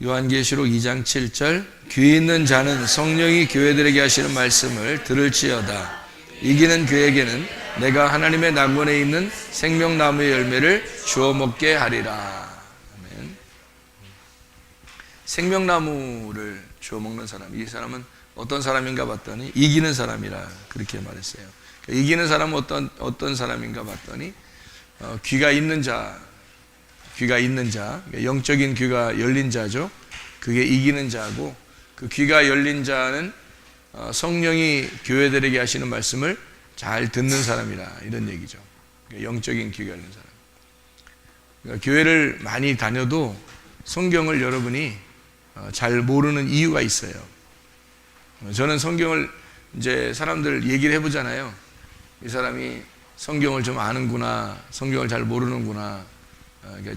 요한계시록 2장 7절 귀 있는 자는 성령이 교회들에게 하시는 말씀을 들을지어다. 이기는 그에게는 내가 하나님의 낙원에 있는 생명나무의 열매를 주워 먹게 하리라. 아멘. 생명나무를 주워 먹는 사람, 이 사람은 어떤 사람인가 봤더니 이기는 사람이라 그렇게 말했어요. 이기는 사람은 어떤 사람인가 봤더니 귀가 있는 자, 영적인 귀가 열린 자죠. 그게 이기는 자고, 그 귀가 열린 자는 성령이 교회들에게 하시는 말씀을 잘 듣는 사람이라, 이런 얘기죠. 영적인 귀가 열린 사람. 그러니까 교회를 많이 다녀도 성경을 여러분이 잘 모르는 이유가 있어요. 저는 성경을 이제 사람들 얘기를 해보잖아요. 이 사람이 성경을 좀 아는구나, 성경을 잘 모르는구나.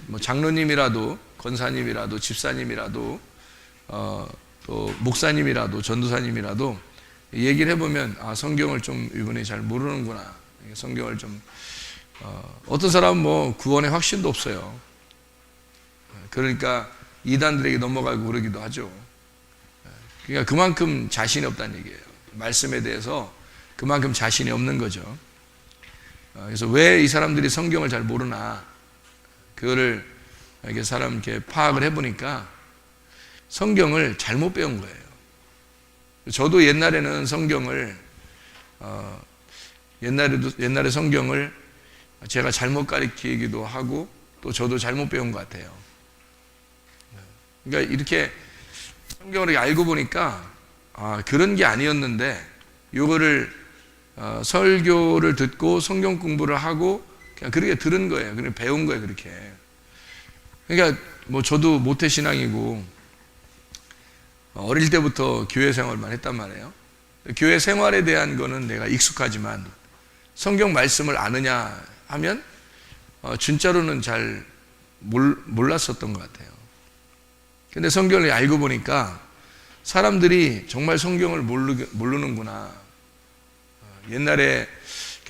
뭐 장로님이라도, 권사님이라도, 집사님이라도, 또 목사님이라도, 전도사님이라도 얘기를 해보면, 아, 성경을 좀 이분이 잘 모르는구나. 성경을 좀, 어떤 사람은 뭐 구원의 확신도 없어요. 그러니까 이단들에게 넘어가고 그러기도 하죠. 그러니까 그만큼 자신이 없다는 얘기예요. 말씀에 대해서 그만큼 자신이 없는 거죠. 그래서 왜 이 사람들이 성경을 잘 모르나, 그거를 이렇게 사람 이렇게 파악을 해보니까 성경을 잘못 배운 거예요. 저도 옛날에는 성경을 옛날에 성경을 제가 잘못 가르치기도 하고, 또 저도 잘못 배운 것 같아요. 그러니까 이렇게 성경을 알고 보니까 그런 게 아니었는데, 요거를 설교를 듣고 성경 공부를 하고 그냥 그렇게 들은 거예요. 그냥 배운 거예요, 그렇게. 그러니까 뭐 저도 모태신앙이고 어릴 때부터 교회 생활만 했단 말이에요. 교회 생활에 대한 거는 내가 익숙하지만 성경 말씀을 아느냐 하면 진짜로는 잘 몰랐었던 것 같아요. 근데 성경을 알고 보니까 사람들이 정말 성경을 모르는구나. 옛날에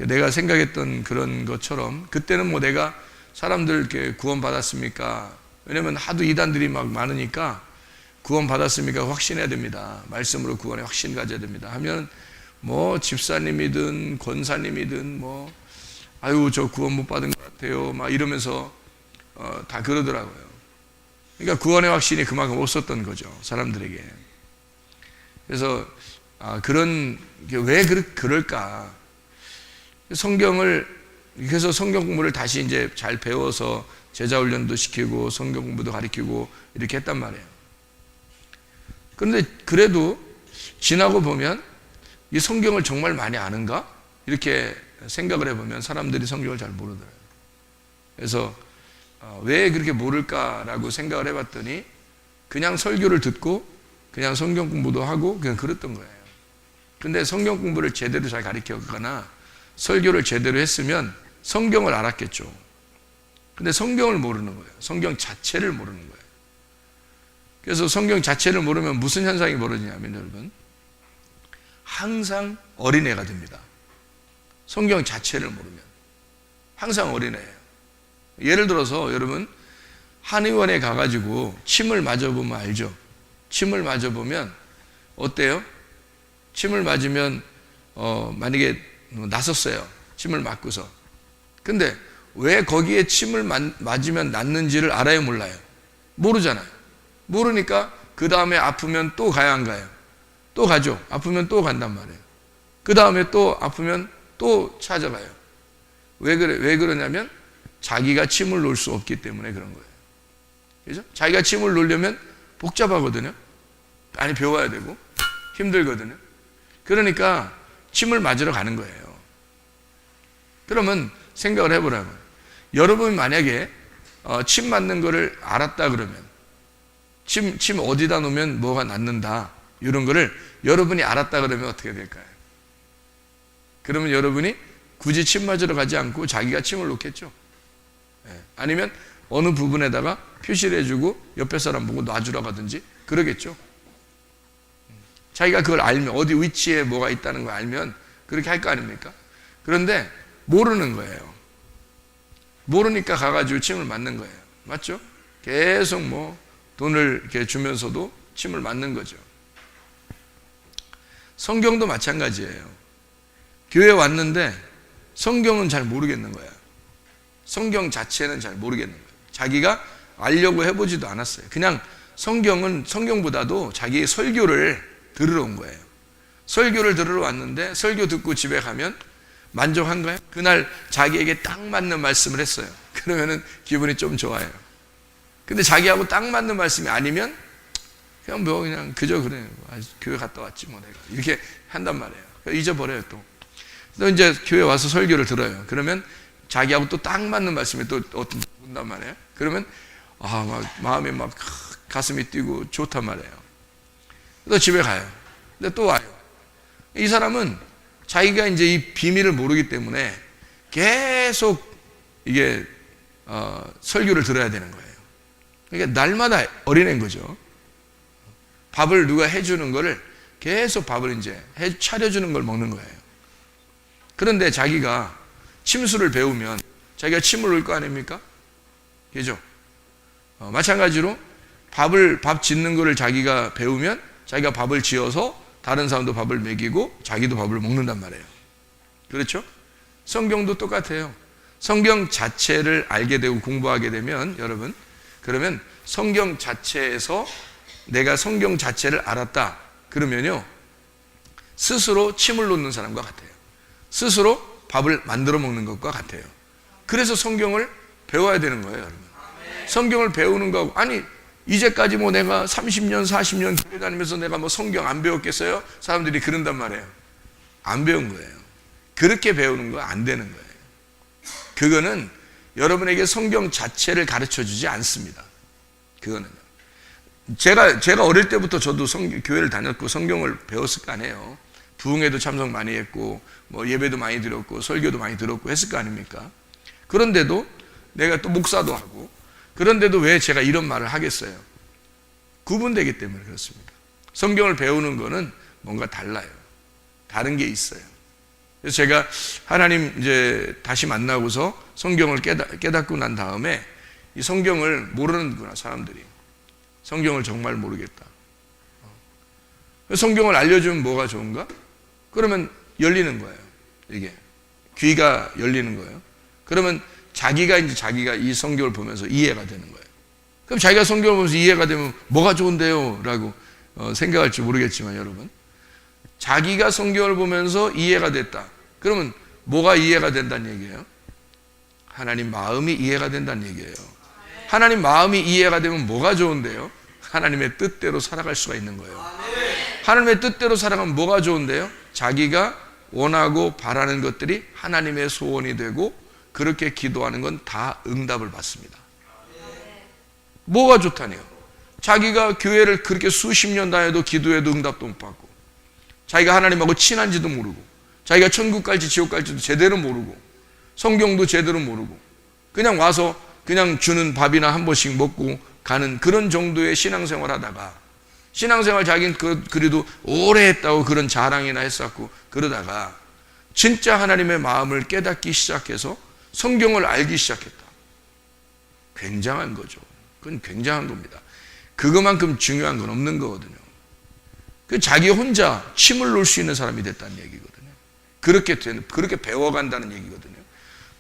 내가 생각했던 그런 것처럼, 그때는 뭐 내가 사람들 이렇게 구원 받았습니까? 왜냐면 하도 이단들이 막 많으니까 구원 받았습니까? 확신해야 됩니다. 말씀으로 구원에 확신 가져야 됩니다. 하면 뭐 집사님이든 권사님이든 뭐 아유 저 구원 못 받은 것 같아요. 막 이러면서 다 그러더라고요. 그러니까 구원의 확신이 그만큼 없었던 거죠, 사람들에게. 그래서 왜 그럴까? 그래서 성경 공부를 다시 이제 잘 배워서 제자 훈련도 시키고 성경 공부도 가르치고 이렇게 했단 말이에요. 그런데 그래도 지나고 보면 이 성경을 정말 많이 아는가? 이렇게 생각을 해보면 사람들이 성경을 잘 모르더라고요. 그래서 왜 그렇게 모를까라고 생각을 해봤더니 그냥 설교를 듣고 그냥 성경 공부도 하고 그냥 그랬던 거예요. 근데 성경 공부를 제대로 잘 가르쳤거나 설교를 제대로 했으면 성경을 알았겠죠. 근데 성경을 모르는 거예요. 성경 자체를 모르는 거예요. 그래서 성경 자체를 모르면 무슨 현상이 벌어지냐면, 여러분, 항상 어린애가 됩니다. 성경 자체를 모르면 항상 어린애예요. 예를 들어서 여러분, 한의원에 가가지고 침을 맞아보면 알죠? 침을 맞아보면 어때요? 침을 맞으면 만약에 났었어요. 침을 맞고서. 근데 왜 거기에 침을 맞으면 낫는지를 알아요, 몰라요? 모르잖아요. 모르니까 그 다음에 아프면 또 가야 안 가요? 또 가죠. 아프면 또 간단 말이에요. 그 다음에 또 아프면 또 찾아가요. 왜 그러냐면 자기가 침을 놓을 수 없기 때문에 그런 거예요. 그죠? 자기가 침을 놓으려면 복잡하거든요. 많이 배워야 되고 힘들거든요. 그러니까 침을 맞으러 가는 거예요. 그러면 생각을 해보라고요. 여러분이 만약에 침 맞는 거를 알았다 그러면, 침 어디다 놓으면 뭐가 낫는다, 이런 거를 여러분이 알았다 그러면 어떻게 될까요? 그러면 여러분이 굳이 침 맞으러 가지 않고 자기가 침을 놓겠죠. 아니면 어느 부분에다가 표시를 해주고 옆에 사람 보고 놔주라고 하든지 그러겠죠. 자기가 그걸 알면, 어디 위치에 뭐가 있다는 걸 알면 그렇게 할 거 아닙니까? 그런데 모르는 거예요. 모르니까 가가지고 침을 맞는 거예요. 맞죠? 계속 뭐 돈을 이렇게 주면서도 침을 맞는 거죠. 성경도 마찬가지예요. 교회 왔는데 성경은 잘 모르겠는 거야. 성경 자체는 잘 모르겠는 거야. 자기가 알려고 해보지도 않았어요. 그냥 성경보다도 자기의 설교를 들으러 온 거예요. 설교를 들으러 왔는데 설교 듣고 집에 가면 만족한가요? 그날 자기에게 딱 맞는 말씀을 했어요. 그러면은 기분이 좀 좋아요. 근데 자기하고 딱 맞는 말씀이 아니면 그냥 그저 그래. 교회 갔다 왔지 뭐 내가. 이렇게 한단 말이에요. 잊어버려요 또. 또 이제 교회 와서 설교를 들어요. 그러면 자기하고 또 딱 맞는 말씀이 또 어떤 본단 말이에요. 그러면 막 마음에 막 가슴이 뛰고 좋단 말이에요. 또 집에 가요. 근데 또 와요. 이 사람은 자기가 이제 이 비밀을 모르기 때문에 계속 이게 설교를 들어야 되는 거예요. 그러니까 날마다 어린애인 거죠. 밥을 누가 해주는 거를 계속 밥을 이제 차려주는 걸 먹는 거예요. 그런데 자기가 침수를 배우면 자기가 침을 놓을 거 아닙니까? 그죠? 마찬가지로 밥 짓는 거를 자기가 배우면 자기가 밥을 지어서 다른 사람도 밥을 먹이고 자기도 밥을 먹는단 말이에요. 그렇죠? 성경도 똑같아요. 성경 자체를 알게 되고 공부하게 되면 여러분, 그러면 성경 자체에서 내가 성경 자체를 알았다 그러면요 스스로 침을 놓는 사람과 같아요. 스스로 밥을 만들어 먹는 것과 같아요. 그래서 성경을 배워야 되는 거예요, 여러분. 성경을 배우는 거하고, 아니 이제까지 뭐 내가 30년 40년 교회 다니면서 내가 뭐 성경 안 배웠겠어요? 사람들이 그런단 말이에요. 안 배운 거예요. 그렇게 배우는 거 안 되는 거예요. 그거는 여러분에게 성경 자체를 가르쳐 주지 않습니다. 그거는 제가 어릴 때부터 저도 교회를 다녔고 성경을 배웠을 거 아니에요. 부흥회도 참석 많이 했고 뭐 예배도 많이 드렸고 설교도 많이 들었고 했을 거 아닙니까? 그런데도 내가 또 목사도 하고 그런데도 왜 제가 이런 말을 하겠어요? 구분되기 때문에 그렇습니다. 성경을 배우는 거는 뭔가 달라요. 다른 게 있어요. 그래서 제가 하나님 이제 다시 만나고서 성경을 깨닫고 난 다음에 이 성경을 모르는구나 사람들이. 성경을 정말 모르겠다. 성경을 알려주면 뭐가 좋은가? 그러면 열리는 거예요. 이게 귀가 열리는 거예요. 그러면 자기가 이 성경을 보면서 이해가 되는 거예요. 그럼 자기가 성경을 보면서 이해가 되면 뭐가 좋은데요? 라고 생각할지 모르겠지만 여러분, 자기가 성경을 보면서 이해가 됐다. 그러면 뭐가 이해가 된다는 얘기예요? 하나님 마음이 이해가 된다는 얘기예요. 하나님 마음이 이해가 되면 뭐가 좋은데요? 하나님의 뜻대로 살아갈 수가 있는 거예요. 하나님의 뜻대로 살아가면 뭐가 좋은데요? 자기가 원하고 바라는 것들이 하나님의 소원이 되고 그렇게 기도하는 건 다 응답을 받습니다. 뭐가 좋다니요? 자기가 교회를 그렇게 수십 년 다녀도 기도해도 응답도 못 받고, 자기가 하나님하고 친한지도 모르고, 자기가 천국 갈지 지옥 갈지도 제대로 모르고, 성경도 제대로 모르고, 그냥 와서 그냥 주는 밥이나 한 번씩 먹고 가는 그런 정도의 신앙생활 하다가, 신앙생활 자기는 그래도 오래 했다고 그런 자랑이나 했었고, 그러다가 진짜 하나님의 마음을 깨닫기 시작해서 성경을 알기 시작했다. 굉장한 거죠. 그건 굉장한 겁니다. 그것만큼 중요한 건 없는 거거든요. 그 자기 혼자 침을 놓을 수 있는 사람이 됐다는 얘기거든요. 그렇게 배워간다는 얘기거든요.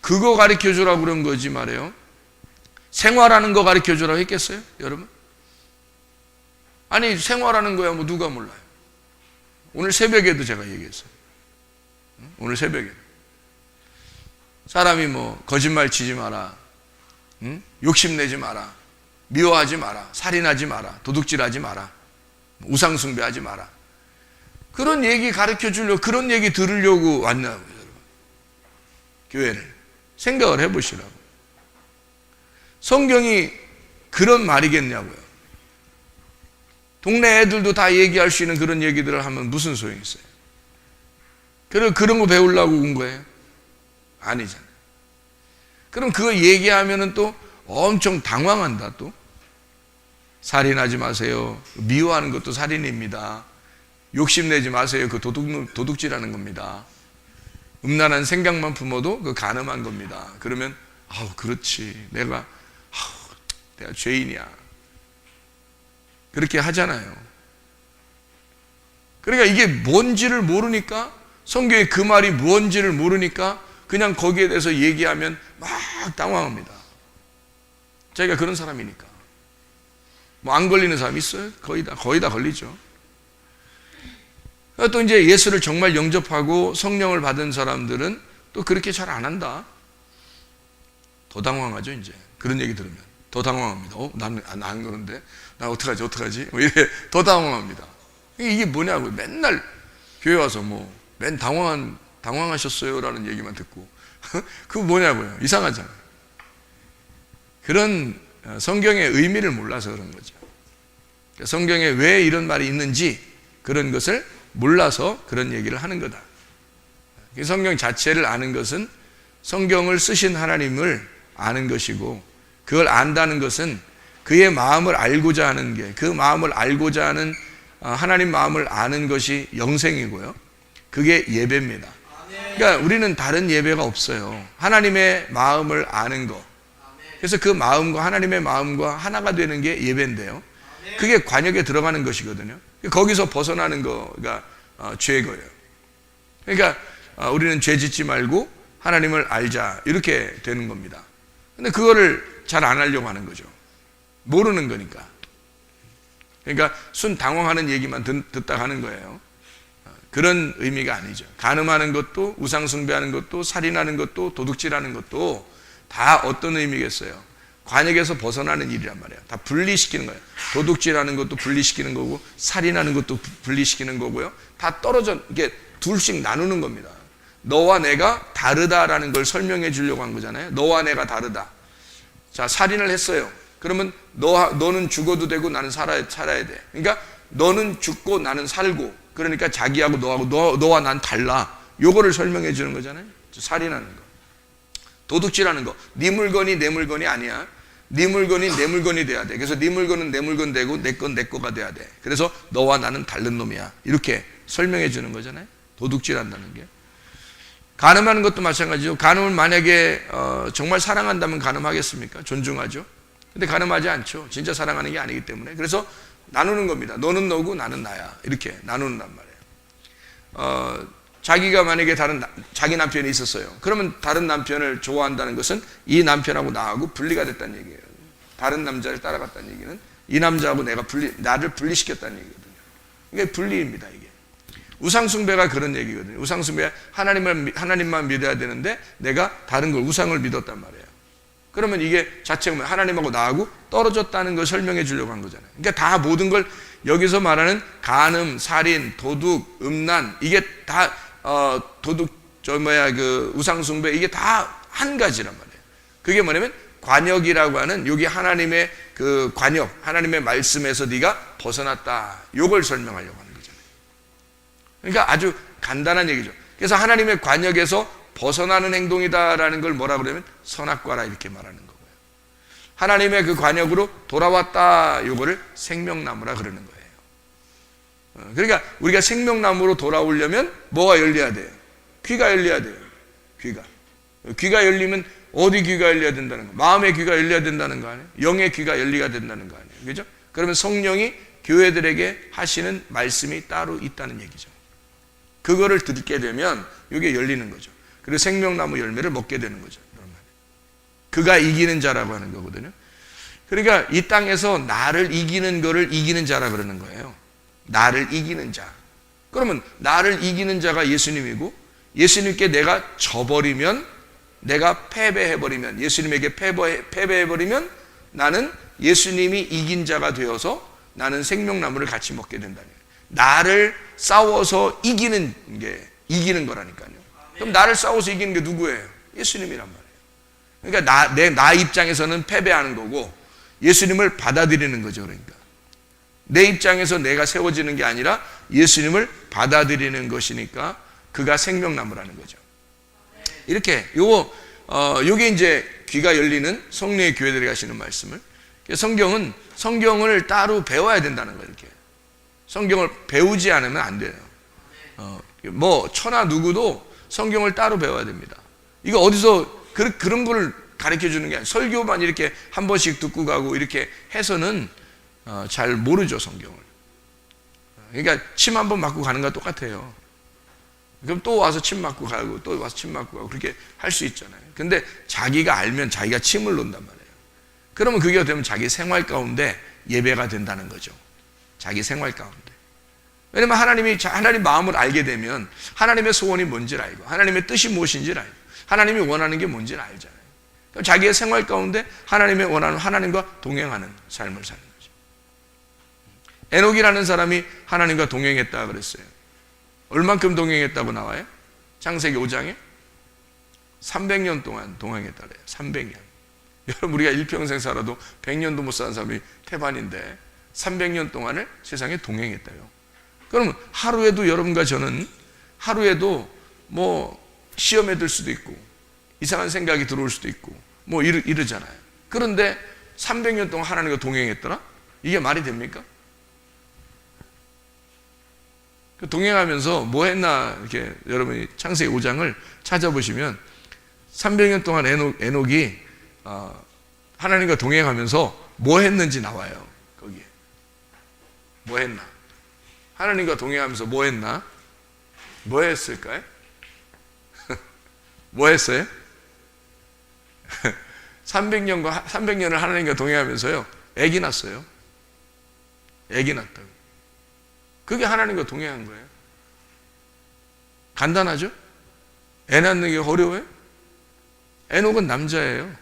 그거 가르쳐 주라고 그런 거지 말이에요. 생활하는 거 가르쳐 주라고 했겠어요? 여러분? 아니 생활하는 거야 뭐 누가 몰라요. 오늘 새벽에도 제가 얘기했어요. 오늘 새벽에 사람이 뭐 거짓말 치지 마라, 욕심내지 마라, 미워하지 마라, 살인하지 마라, 도둑질하지 마라, 우상숭배하지 마라, 그런 얘기 가르쳐 주려고, 그런 얘기 들으려고 왔냐고요, 여러분. 교회를 생각을 해보시라고. 성경이 그런 말이겠냐고요. 동네 애들도 다 얘기할 수 있는 그런 얘기들을 하면 무슨 소용이 있어요? 그런 거 배우려고 온 거예요? 아니잖아요. 그럼 그거 얘기하면은 또 엄청 당황한다. 또 살인하지 마세요. 미워하는 것도 살인입니다. 욕심내지 마세요. 그 도둑질하는 겁니다. 음란한 생각만 품어도 그 간음한 겁니다. 그러면 그렇지, 내가 죄인이야. 그렇게 하잖아요. 그러니까 이게 뭔지를 모르니까, 성경의 그 말이 뭔지를 모르니까 그냥 거기에 대해서 얘기하면 막 당황합니다. 자기가 그런 사람이니까. 뭐 안 걸리는 사람 있어요? 거의 다 걸리죠. 또 이제 예수를 정말 영접하고 성령을 받은 사람들은 또 그렇게 잘 안 한다. 더 당황하죠, 이제. 그런 얘기 들으면. 더 당황합니다. 나는 안 그런데. 나 어떡하지? 뭐 이렇게 더 당황합니다. 이게 뭐냐고. 맨날 교회 와서 맨 당황하셨어요? 라는 얘기만 듣고. 그거 뭐냐고요. 이상하잖아요. 그런 성경의 의미를 몰라서 그런 거죠. 성경에 왜 이런 말이 있는지 그런 것을 몰라서 그런 얘기를 하는 거다. 성경 자체를 아는 것은 성경을 쓰신 하나님을 아는 것이고, 그걸 안다는 것은 그의 마음을 알고자 하는 게, 그 마음을 알고자 하는 하나님 마음을 아는 것이 영생이고요. 그게 예배입니다. 그러니까 우리는 다른 예배가 없어요. 하나님의 마음을 아는 것. 그래서 그 마음과 하나님의 마음과 하나가 되는 게 예배인데요. 그게 관역에 들어가는 것이거든요. 거기서 벗어나는 거가 죄고요. 그러니까 우리는 죄 짓지 말고 하나님을 알자, 이렇게 되는 겁니다. 근데 그거를 잘 안 하려고 하는 거죠. 모르는 거니까. 그러니까 순 당황하는 얘기만 듣다 하는 거예요. 그런 의미가 아니죠. 간음하는 것도, 우상숭배하는 것도, 살인하는 것도, 도둑질하는 것도 다 어떤 의미겠어요? 관역에서 벗어나는 일이란 말이에요. 다 분리시키는 거예요. 도둑질하는 것도 분리시키는 거고, 살인하는 것도 분리시키는 거고요. 다 떨어져, 이게 둘씩 나누는 겁니다. 너와 내가 다르다라는 걸 설명해 주려고 한 거잖아요. 너와 내가 다르다. 자, 살인을 했어요. 그러면 너는 죽어도 되고 나는 살아야 돼. 그러니까 너는 죽고 나는 살고, 그러니까 자기하고 너와 난 달라. 요거를 설명해 주는 거잖아요. 살인하는 거. 도둑질하는 거. 네 물건이 내 물건이 아니야. 네 물건이 내 물건이 돼야 돼. 그래서 네 물건은 내 물건 되고 내 건 내 거가 돼야 돼. 그래서 너와 나는 다른 놈이야. 이렇게 설명해 주는 거잖아요. 도둑질한다는 게. 간음하는 것도 마찬가지죠. 간음을 만약에 정말 사랑한다면 간음하겠습니까? 존중하죠. 근데 간음하지 않죠. 진짜 사랑하는 게 아니기 때문에. 그래서 나누는 겁니다. 너는 너고 나는 나야. 이렇게 나누는단 말이에요. 자기가 만약에 자기 남편이 있었어요. 그러면 다른 남편을 좋아한다는 것은 이 남편하고 나하고 분리가 됐다는 얘기예요. 다른 남자를 따라갔다는 얘기는 이 남자하고 나를 분리시켰다는 얘기거든요. 이게 분리입니다, 이게. 우상숭배가 그런 얘기거든요. 우상숭배가 하나님만 믿어야 되는데 내가 다른 걸, 우상을 믿었단 말이에요. 그러면 이게 자체가 하나님하고 나하고 떨어졌다는 걸 설명해 주려고 한 거잖아요. 그러니까 다 모든 걸 여기서 말하는 간음, 살인, 도둑, 음란, 이게 다 우상숭배, 이게 다 한 가지란 말이에요. 그게 뭐냐면 관역이라고 하는, 여기 하나님의 그 관역, 하나님의 말씀에서 네가 벗어났다, 요걸 설명하려고 하는 거잖아요. 그러니까 아주 간단한 얘기죠. 그래서 하나님의 관역에서 벗어나는 행동이다라는 걸 뭐라 그러면 선악과라, 이렇게 말하는 거고요. 하나님의 그 관역으로 돌아왔다, 요거를 생명나무라 그러는 거예요. 그러니까 우리가 생명나무로 돌아오려면 뭐가 열려야 돼요? 귀가 열려야 돼요. 귀가 열리면 어디 귀가 열려야 된다는 거? 마음의 귀가 열려야 된다는 거 아니에요? 영의 귀가 열리가 된다는 거 아니에요? 그죠? 그러면 성령이 교회들에게 하시는 말씀이 따로 있다는 얘기죠. 그거를 듣게 되면 이게 열리는 거죠. 그리고 생명나무 열매를 먹게 되는 거죠. 그가 이기는 자라고 하는 거거든요. 그러니까 이 땅에서 나를 이기는 거를 이기는 자라 그러는 거예요. 나를 이기는 자. 그러면 나를 이기는 자가 예수님이고, 예수님께 내가 져버리면, 내가 패배해버리면, 예수님에게 패배해버리면 나는 예수님이 이긴 자가 되어서 나는 생명나무를 같이 먹게 된다는 거예요. 나를 싸워서 이기는 거라니까요. 그럼 나를 싸워서 이기는 게 누구예요? 예수님이란 말이에요. 그러니까 나 입장에서는 패배하는 거고, 예수님을 받아들이는 거죠. 그러니까 내 입장에서 내가 세워지는 게 아니라 예수님을 받아들이는 것이니까 그가 생명나무라는 거죠. 이렇게 요게 이제 귀가 열리는 성령의 교회들이 가시는 말씀을, 성경을 따로 배워야 된다는 거예요. 이렇게 성경을 배우지 않으면 안 돼요. 천하 누구도 성경을 따로 배워야 됩니다. 이거 어디서 그런 거를 가르쳐 주는 게 아니라, 설교만 이렇게 한 번씩 듣고 가고 이렇게 해서는 잘 모르죠, 성경을. 그러니까 침 한 번 맞고 가는 거 똑같아요. 그럼 또 와서 침 맞고 가고 또 와서 침 맞고 가고 그렇게 할 수 있잖아요. 근데 자기가 알면 자기가 침을 놓는단 말이에요. 그러면 그게 되면 자기 생활 가운데 예배가 된다는 거죠. 자기 생활 가운데. 왜냐면 하나님 마음을 알게 되면 하나님의 소원이 뭔지를 알고 하나님의 뜻이 무엇인지를 알고 하나님이 원하는 게 뭔지를 알잖아요. 그럼 자기의 생활 가운데 하나님의 원하는 하나님과 동행하는 삶을 사는 거죠. 에녹이라는 사람이 하나님과 동행했다 그랬어요. 얼만큼 동행했다고 나와요? 창세기 5장에 300년 동안 동행했다 그래요. 300년. 여러분 우리가 일평생 살아도 100년도 못 사는 사람이 태반인데 300년 동안을 세상에 동행했다요. 그러면 하루에도 여러분과 저는 하루에도 뭐 시험에 들 수도 있고 이상한 생각이 들어올 수도 있고 뭐 이러잖아요. 그런데 300년 동안 하나님과 동행했더라? 이게 말이 됩니까? 동행하면서 뭐 했나 이렇게 여러분이 창세기 5장을 찾아보시면 300년 동안 에녹이 하나님과 동행하면서 뭐 했는지 나와요. 거기에 뭐 했나? 하나님과 동행하면서 뭐 했나? 뭐 했을까요? 뭐 했어요? 300년을 하나님과 동행하면서요 애기 낳았어요. 애기 낳았다고. 그게 하나님과 동행한 거예요. 간단하죠? 애 낳는 게 어려워요? 에녹은 남자예요.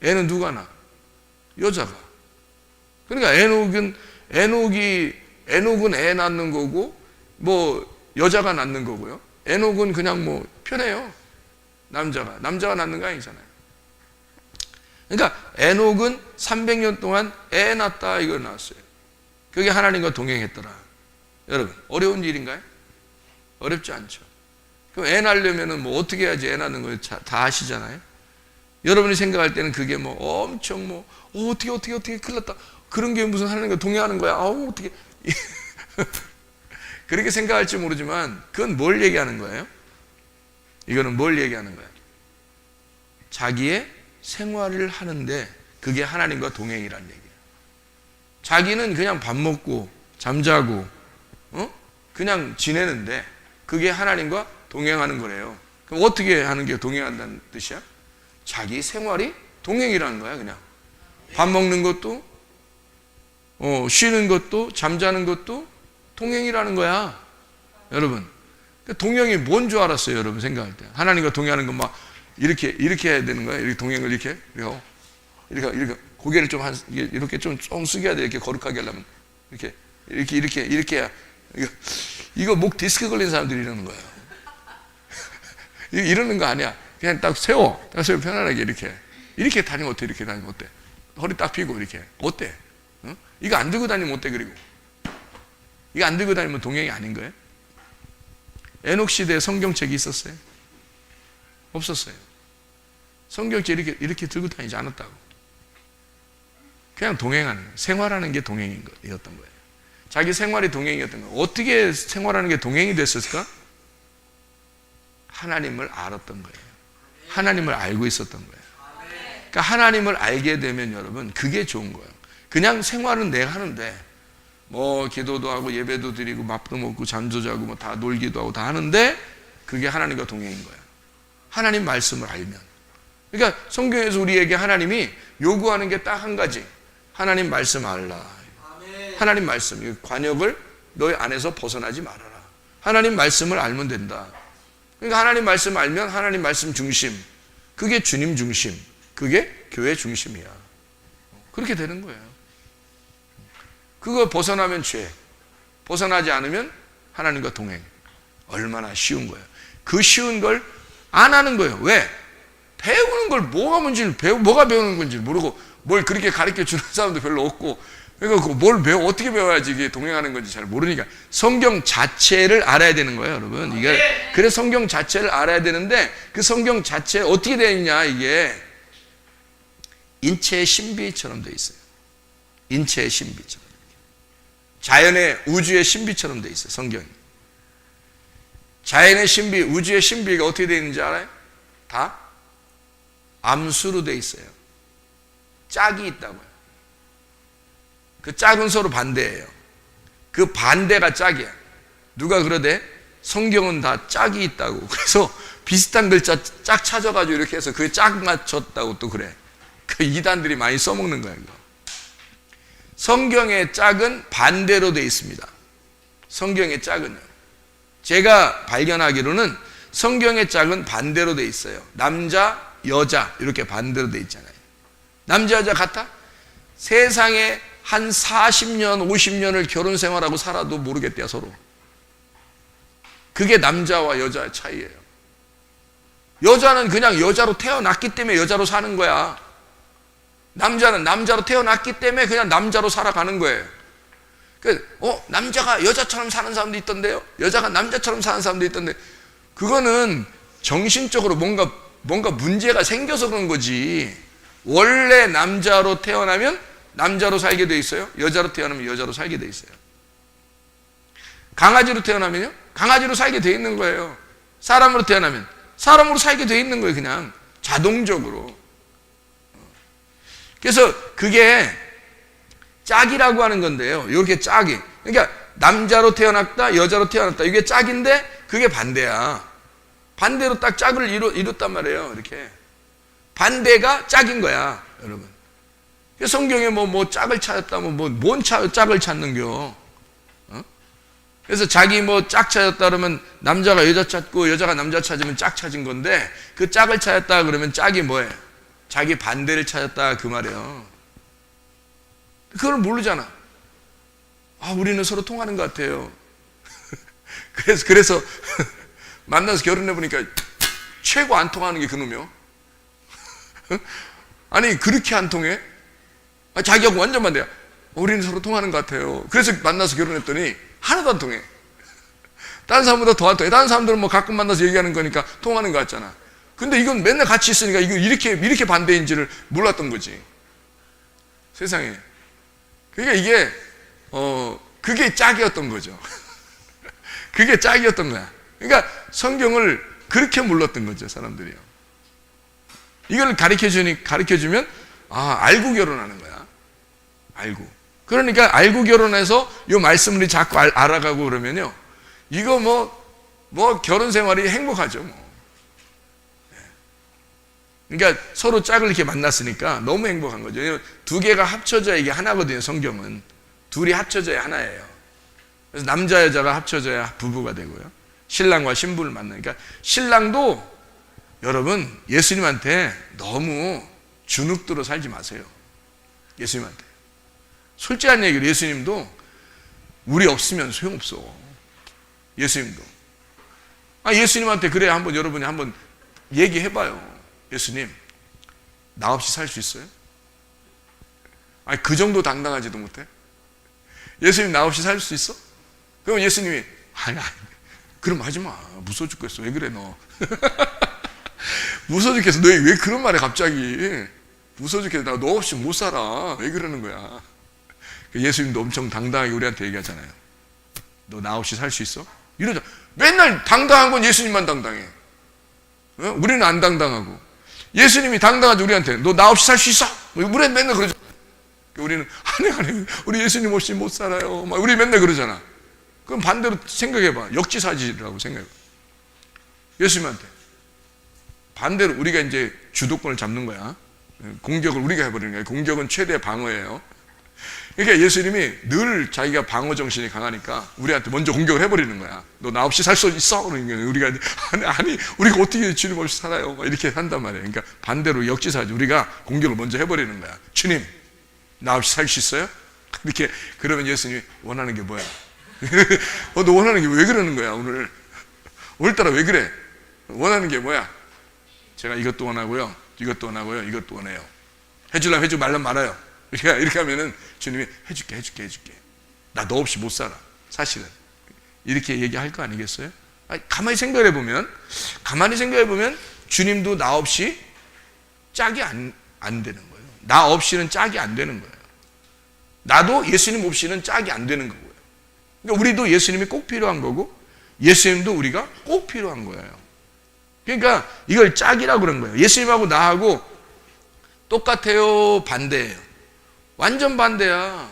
애는 누가 낳아? 여자가. 그러니까 에녹은 애 낳는 거고 뭐 여자가 낳는 거고요. 에녹은 그냥 뭐 편해요. 남자가 낳는 거 아니잖아요. 그러니까 에녹은 300년 동안 애 낳았다 이걸 낳았어요. 그게 하나님과 동행했더라. 여러분 어려운 일인가요? 어렵지 않죠. 그럼 애 낳으려면 뭐 어떻게 해야지 애 낳는 걸 다 아시잖아요. 여러분이 생각할 때는 그게 뭐 엄청 뭐 어떻게 큰일 났다 그런 게 무슨 하나님과 동행하는 거야. 어떻게 그렇게 생각할지 모르지만 그건 뭘 얘기하는 거예요? 이거는 뭘 얘기하는 거예요? 자기의 생활을 하는데 그게 하나님과 동행이라는 얘기예요. 자기는 그냥 밥 먹고 잠자고 그냥 지내는데 그게 하나님과 동행하는 거래요. 그럼 어떻게 하는 게 동행한다는 뜻이야? 자기 생활이 동행이라는 거야. 그냥 밥 먹는 것도 쉬는 것도 잠자는 것도 동행이라는 거야. 여러분 동행이 뭔 줄 알았어요? 여러분 생각할 때 하나님과 동행하는 건 막 이렇게 해야 되는 거야. 이렇게 동행을 이렇게 고개를 좀 이렇게 좀 숙여야 돼. 이렇게 거룩하게 하려면 이렇게 해야 이거 목 디스크 걸린 사람들이 이러는 거예요. 이러는 거 아니야. 그냥 딱 세워 편안하게 이렇게 다니면 어때? 이렇게 다니면 어때? 허리 딱 펴고 이렇게 어때? 이거 안 들고 다니면 어때? 그리고 이거 안 들고 다니면 동행이 아닌 거예요? 에녹 시대에 성경책이 있었어요? 없었어요. 성경책 이렇게 들고 다니지 않았다고. 그냥 동행하는 거예요. 생활하는 게 동행이었던 거예요. 자기 생활이 동행이었던 거예요. 어떻게 생활하는 게 동행이 됐을까? 하나님을 알았던 거예요. 하나님을 알고 있었던 거예요. 그러니까 하나님을 알게 되면 여러분 그게 좋은 거예요. 그냥 생활은 내가 하는데 뭐 기도도 하고 예배도 드리고 밥도 먹고 잠도 자고 뭐 다 놀기도 하고 다 하는데 그게 하나님과 동행인 거예요. 하나님 말씀을 알면. 그러니까 성경에서 우리에게 하나님이 요구하는 게 딱 한 가지. 하나님 말씀 알라. 하나님 말씀, 관역을 너희 안에서 벗어나지 말아라. 하나님 말씀을 알면 된다. 그러니까 하나님 말씀 알면 하나님 말씀 중심, 그게 주님 중심, 그게 교회 중심이야. 그렇게 되는 거예요. 그거 벗어나면 죄, 벗어나지 않으면 하나님과 동행. 얼마나 쉬운 거예요. 그 쉬운 걸 안 하는 거예요. 왜? 배우는 걸 뭐가 배우는 건지 모르고 뭘 그렇게 가르쳐 주는 사람도 별로 없고, 그러니까 뭘 어떻게 배워야지 이게 동행하는 건지 잘 모르니까 성경 자체를 알아야 되는 거예요, 여러분. 그래 성경 자체를 알아야 되는데 그 성경 자체 어떻게 되어 있냐, 이게 인체의 신비처럼 되어 있어요. 인체의 신비처럼. 자연의 우주의 신비처럼 되어 있어요, 성경이. 자연의 신비, 우주의 신비가 어떻게 되어 있는지 알아요? 다 암수로 되어 있어요. 짝이 있다고요. 그 짝은 서로 반대예요. 그 반대가 짝이야. 누가 그러대? 성경은 다 짝이 있다고. 그래서 비슷한 글자 짝 찾아가지고 이렇게 해서 그게 짝 맞췄다고 또 그래. 그 이단들이 많이 써먹는 거야, 이거. 성경의 짝은 반대로 되어 있습니다. 성경의 짝은요. 제가 발견하기로는 성경의 짝은 반대로 되어 있어요. 남자, 여자 이렇게 반대로 되어 있잖아요. 남자, 여자 같아? 세상에 한 40년, 50년을 결혼 생활하고 살아도 모르겠대요, 서로. 그게 남자와 여자의 차이예요. 여자는 그냥 여자로 태어났기 때문에 여자로 사는 거야. 남자는 남자로 태어났기 때문에 그냥 남자로 살아가는 거예요. 남자가 여자처럼 사는 사람도 있던데요? 여자가 남자처럼 사는 사람도 있던데, 그거는 정신적으로 뭔가 문제가 생겨서 그런 거지. 원래 남자로 태어나면 남자로 살게 돼 있어요. 여자로 태어나면 여자로 살게 돼 있어요. 강아지로 태어나면요, 강아지로 살게 돼 있는 거예요. 사람으로 태어나면 사람으로 살게 돼 있는 거예요. 그냥 자동적으로. 그래서 그게 짝이라고 하는 건데요. 이렇게 짝이. 그러니까 남자로 태어났다, 여자로 태어났다. 이게 짝인데 그게 반대야. 반대로 딱 짝을 이뤘단 말이에요. 이렇게. 반대가 짝인 거야, 여러분. 성경에 뭐 짝을 찾았다, 뭔 짝을 찾는겨? 그래서 자기 짝 찾았다 그러면 남자가 여자 찾고 여자가 남자 찾으면 짝 찾은 건데, 그 짝을 찾았다 그러면 짝이 뭐예요? 자기 반대를 찾았다 그 말이에요. 그걸 모르잖아. 우리는 서로 통하는 것 같아요. 그래서 만나서 결혼해 보니까 최고 안 통하는 게 그놈이요. 아니 그렇게 안 통해? 자기하고 완전 반대야. 우리는 서로 통하는 것 같아요. 그래서 만나서 결혼했더니 하나도 안 통해. 다른 사람보다 더 안 통해. 다른 사람들은 가끔 만나서 얘기하는 거니까 통하는 것 같잖아. 근데 이건 맨날 같이 있으니까 이거 이렇게 반대인지를 몰랐던 거지. 세상에. 그러니까 이게 그게 짝이었던 거죠. 그게 짝이었던 거야. 그러니까 성경을 그렇게 몰랐던 거죠, 사람들이요. 이걸 가르쳐주면 알고 결혼하는 거야. 알고. 그러니까 알고 결혼해서 이 말씀을 자꾸 알아가고 그러면요, 이거 뭐 결혼 생활이 행복하죠, 뭐. 그러니까 서로 짝을 이렇게 만났으니까 너무 행복한 거죠. 두 개가 합쳐져야 이게 하나거든요, 성경은. 둘이 합쳐져야 하나예요. 그래서 남자, 여자가 합쳐져야 부부가 되고요. 신랑과 신부를 만나니까, 신랑도 여러분 예수님한테 너무 주눅들어 살지 마세요. 예수님한테. 솔직한 얘기로 예수님도 우리 없으면 소용없어. 예수님도. 예수님한테 그래 여러분이 한번 얘기해봐요. 예수님, 나 없이 살 수 있어요? 그 정도 당당하지도 못해? 예수님, 나 없이 살 수 있어? 그럼 예수님이 아니 그럼 하지 마. 무서워 죽겠어. 왜 그래 너? 무서워 죽겠어. 너 왜 그런 말해 갑자기? 무서워 죽겠어. 나 너 없이 못 살아. 왜 그러는 거야? 예수님도 엄청 당당하게 우리한테 얘기하잖아요. 너 나 없이 살 수 있어? 이러죠. 맨날 당당한 건 예수님만 당당해. 우리는 안 당당하고. 예수님이 당당하지 우리한테. 너 나 없이 살 수 있어? 우리는 맨날 그러죠. 우리는 아니 우리 예수님 없이 못 살아요. 우리 맨날 그러잖아. 그럼 반대로 생각해봐. 역지사지라고 생각해봐. 예수님한테 반대로 우리가 이제 주도권을 잡는 거야. 공격을 우리가 해버리는 거야. 공격은 최대 방어예요. 그러니까 예수님이 늘 자기가 방어 정신이 강하니까 우리한테 먼저 공격을 해버리는 거야. 너 나 없이 살 수 있어? 그러니까 우리가 아니 우리가 어떻게 주님 없이 살아요? 이렇게 한단 말이에요. 그러니까 반대로 역지사지 우리가 공격을 먼저 해버리는 거야. 주님, 나 없이 살 수 있어요? 이렇게. 그러면 예수님이 원하는 게 뭐야? 너 원하는 게 왜 그러는 거야 오늘? 오늘따라 왜 그래? 원하는 게 뭐야? 제가 이것도 원하고요, 이것도 원하고요, 이것도 원해요. 해주려면 해주고 말라면 말아요. 이렇게 하면은 주님이 해줄게. 나 너 없이 못 살아. 사실은 이렇게 얘기할 거 아니겠어요? 가만히 생각해 보면 주님도 나 없이 짝이 안 되는 거예요. 나 없이는 짝이 안 되는 거예요. 나도 예수님 없이는 짝이 안 되는 거고요. 그러니까 우리도 예수님이 꼭 필요한 거고 예수님도 우리가 꼭 필요한 거예요. 그러니까 이걸 짝이라고 그런 거예요. 예수님하고 나하고 똑같아요, 반대예요? 완전 반대야.